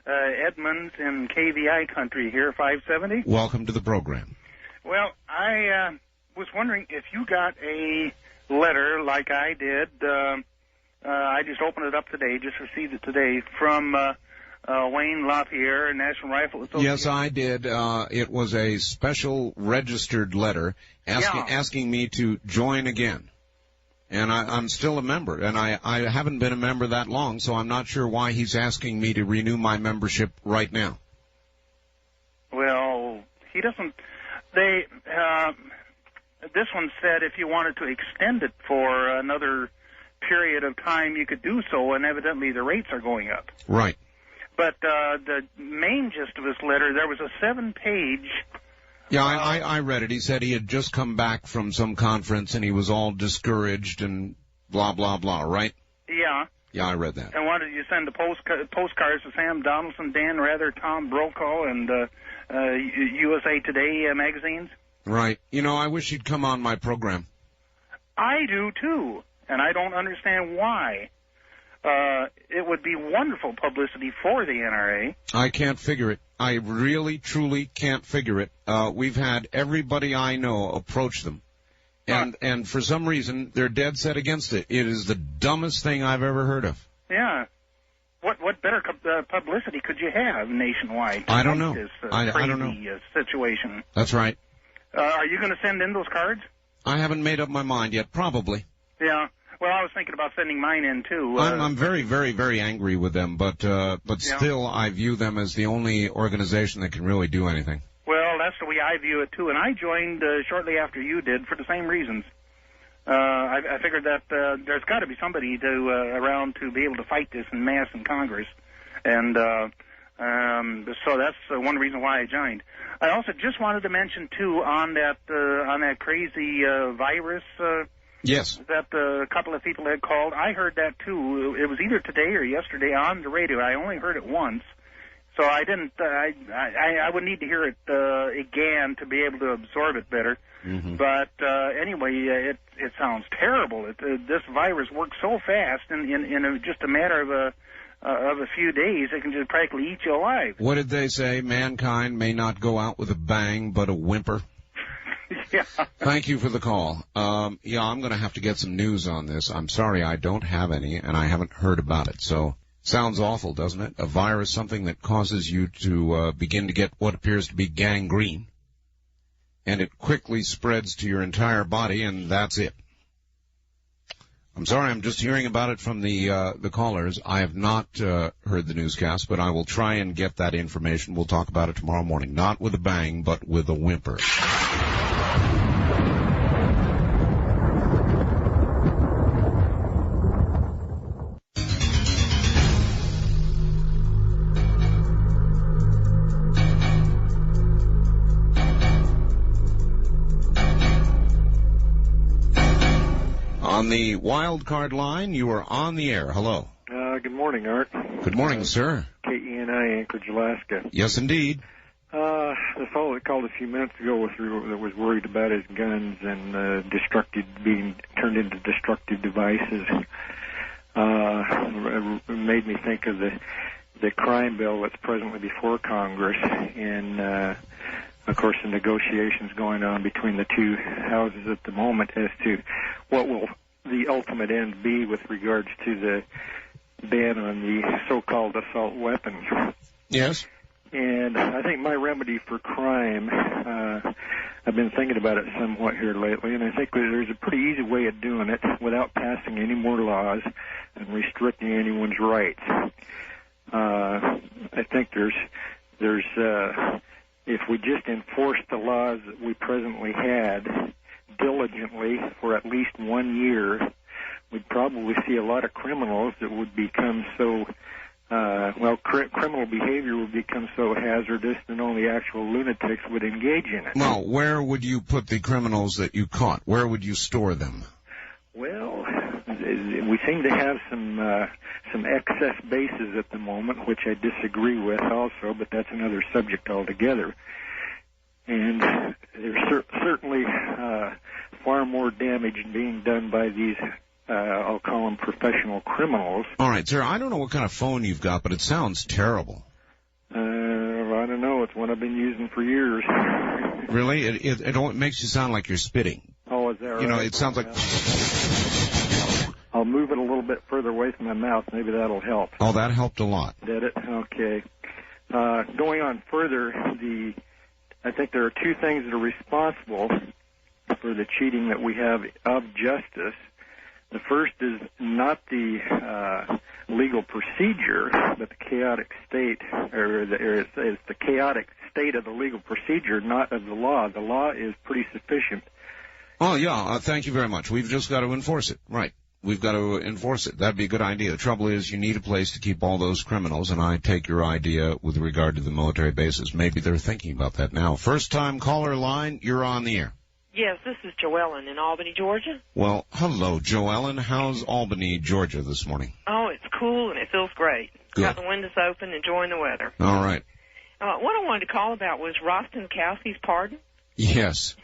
Edmonds in KVI country here, 570. Welcome to the program. Well, I was wondering if you got a letter like I did. I just opened it up today, just received it today, from Wayne LaPierre, National Rifle Association. Yes, I did. It was a special registered letter asking me to join again. And I'm still a member, and I haven't been a member that long, so I'm not sure why he's asking me to renew my membership right now. Well, he doesn't. This one said if you wanted to extend it for another period of time, you could do so, and evidently the rates are going up. Right. But the main gist of his letter, there was a 7-page... Yeah, I read it. He said he had just come back from some conference, and he was all discouraged and blah, blah, blah, right? Yeah. Yeah, I read that. And wanted you to send the postcards to Sam Donaldson, Dan Rather, Tom Brokaw, and USA Today magazines? Right. You know, I wish he'd come on my program. I do, too, and I don't understand why. It would be wonderful publicity for the NRA. I can't figure it. I really, truly can't figure it. We've had everybody I know approach them, and for some reason, they're dead set against it. It is the dumbest thing I've ever heard of. Yeah. What better publicity could you have nationwide? I don't know. This I don't know. crazy situation. That's right. Are you going to send in those cards? I haven't made up my mind yet. Probably. Yeah. Well, I was thinking about sending mine in, too. I'm very, very, very angry with them, but still I view them as the only organization that can really do anything. Well, that's the way I view it, too, and I joined shortly after you did for the same reasons. I figured that there's got to be somebody around to be able to fight this en masse in Congress, and so that's one reason why I joined. I also just wanted to mention, too, on that crazy virus... Yes. That a couple of people had called. I heard that, too. It was either today or yesterday on the radio. I only heard it once. So I didn't, I would need to hear it again to be able to absorb it better. Mm-hmm. But anyway, it sounds terrible. This virus works so fast in just a matter of a few days, it can just practically eat you alive. What did they say? Mankind may not go out with a bang, but a whimper. Yeah. Thank you for the call. Yeah, I'm going to have to get some news on this. I'm sorry I don't have any, and I haven't heard about it. So, sounds awful, doesn't it? A virus, something that causes you to begin to get what appears to be gangrene, and it quickly spreads to your entire body, and that's it. I'm sorry, I'm just hearing about it from the callers. I have not heard the newscast, but I will try and get that information. We'll talk about it tomorrow morning. Not with a bang, but with a whimper. On the wild card line, you are on the air. Hello. Good morning, Art. Good morning, sir. KENI, Anchorage, Alaska. Yes, indeed. The fellow that called a few minutes ago that was worried about his guns and being turned into destructive devices made me think of the crime bill that's presently before Congress, and of course the negotiations going on between the two houses at the moment as to what will the ultimate end be with regards to the ban on the so-called assault weapons. Yes. And I think my remedy for crime, I've been thinking about it somewhat here lately, and I think there's a pretty easy way of doing it without passing any more laws and restricting anyone's rights. I think there's if we just enforced the laws that we presently had diligently for at least 1 year, we'd probably see a lot of criminals that would become so, criminal behavior would become so hazardous that only actual lunatics would engage in it. Well, where would you put the criminals that you caught? Where would you store them? Well, we seem to have some excess bases at the moment, which I disagree with also, but that's another subject altogether. And there's certainly far more damage being done by these, I'll call them professional criminals. All right, sir, I don't know what kind of phone you've got, but it sounds terrible. I don't know. It's one I've been using for years. Really? It makes you sound like you're spitting. Oh, is that right? You know, it sounds like... I'll move it a little bit further away from my mouth. Maybe that'll help. Oh, that helped a lot. Did it? Okay. Going on further, I think there are two things that are responsible for the cheating that we have of justice. The first is not the legal procedure, but the chaotic state, it's the chaotic state of the legal procedure, not of the law. The law is pretty sufficient. Oh, yeah, thank you very much. We've just got to enforce it. Right. We've got to enforce it. That'd be a good idea. The trouble is you need a place to keep all those criminals, and I take your idea with regard to the military bases. Maybe they're thinking about that now. First-time caller line, you're on the air. Yes, this is Joellen in Albany, Georgia. Well, hello, Joellen. How's Albany, Georgia this morning? Oh, it's cool and it feels great. Good. Got the windows open, enjoying the weather. All right. What I wanted to call about was Rostenkowski's pardon. Yes.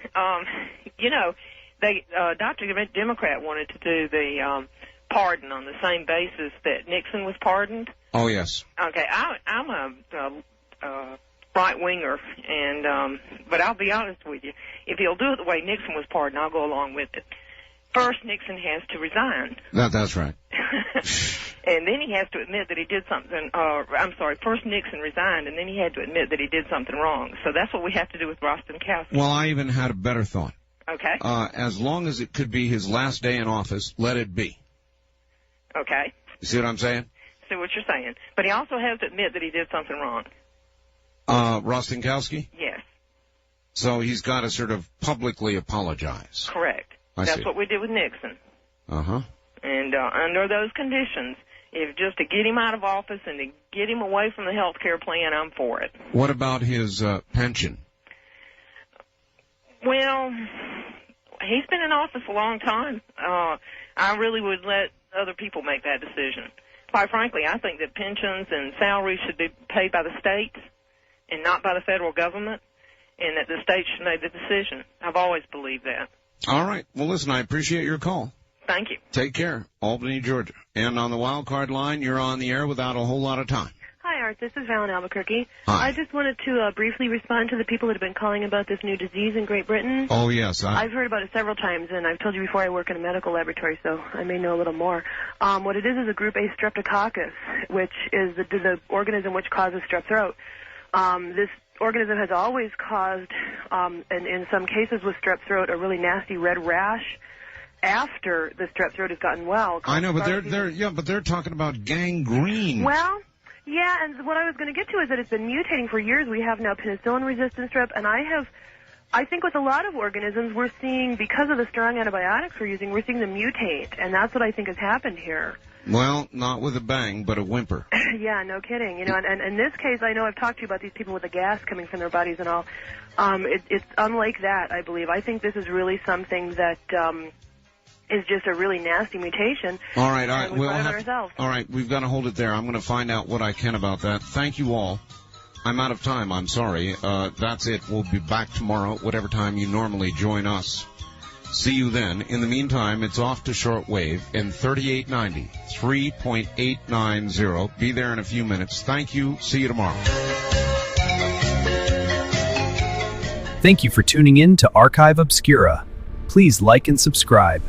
You know, Dr. Democrat wanted to do the pardon on the same basis that Nixon was pardoned. Oh, yes. Okay, I'm a right-winger, and but I'll be honest with you. If he'll do it the way Nixon was pardoned, I'll go along with it. First, Nixon has to resign. That's right. And then he has to admit that he did something, first Nixon resigned, and then he had to admit that he did something wrong. So that's what we have to do with Rostenkowski. Well, I even had a better thought. Okay. As long as it could be his last day in office, let it be. Okay. You see what I'm saying? See what you're saying. But he also has to admit that he did something wrong. Rostenkowski? Yes. So he's got to sort of publicly apologize. Correct. That's what we did with Nixon. Uh-huh. And under those conditions, if just to get him out of office and to get him away from the health care plan, I'm for it. What about his pension? Well, he's been in office a long time. I really would let other people make that decision. Quite frankly, I think that pensions and salaries should be paid by the states and not by the federal government, and that the states should make the decision. I've always believed that. All right. Well, listen, I appreciate your call. Thank you. Take care. Albany, Georgia. And on the wild card line, you're on the air without a whole lot of time. Hi, Art. This is Val in Albuquerque. Hi. I just wanted to briefly respond to the people that have been calling about this new disease in Great Britain. Oh, yes. I've heard about it several times, and I've told you before I work in a medical laboratory, so I may know a little more. What it is a group A streptococcus, which is the organism which causes strep throat. This organism has always caused, and in some cases with strep throat, a really nasty red rash. after the strep throat has gotten well. I know, but they're talking about gangrene. Well, yeah, and what I was going to get to is that it's been mutating for years. We have now penicillin-resistant strep, and I think with a lot of organisms, we're seeing, because of the strong antibiotics we're using, we're seeing them mutate, and that's what I think has happened here. Well, not with a bang, but a whimper. Yeah, no kidding. You know, and in this case, I know I've talked to you about these people with the gas coming from their bodies and all. It's unlike that, I believe. I think this is really something that is just a really nasty mutation. All right, all right, we've got to hold it there. I'm going to find out what I can about that. Thank you all. I'm out of time. I'm sorry. That's it. We'll be back tomorrow, whatever time you normally join us. See you then. In the meantime, it's off to shortwave in 3890, 3.890. Be there in a few minutes. Thank you. See you tomorrow. Thank you for tuning in to Archive Obscura. Please like and subscribe.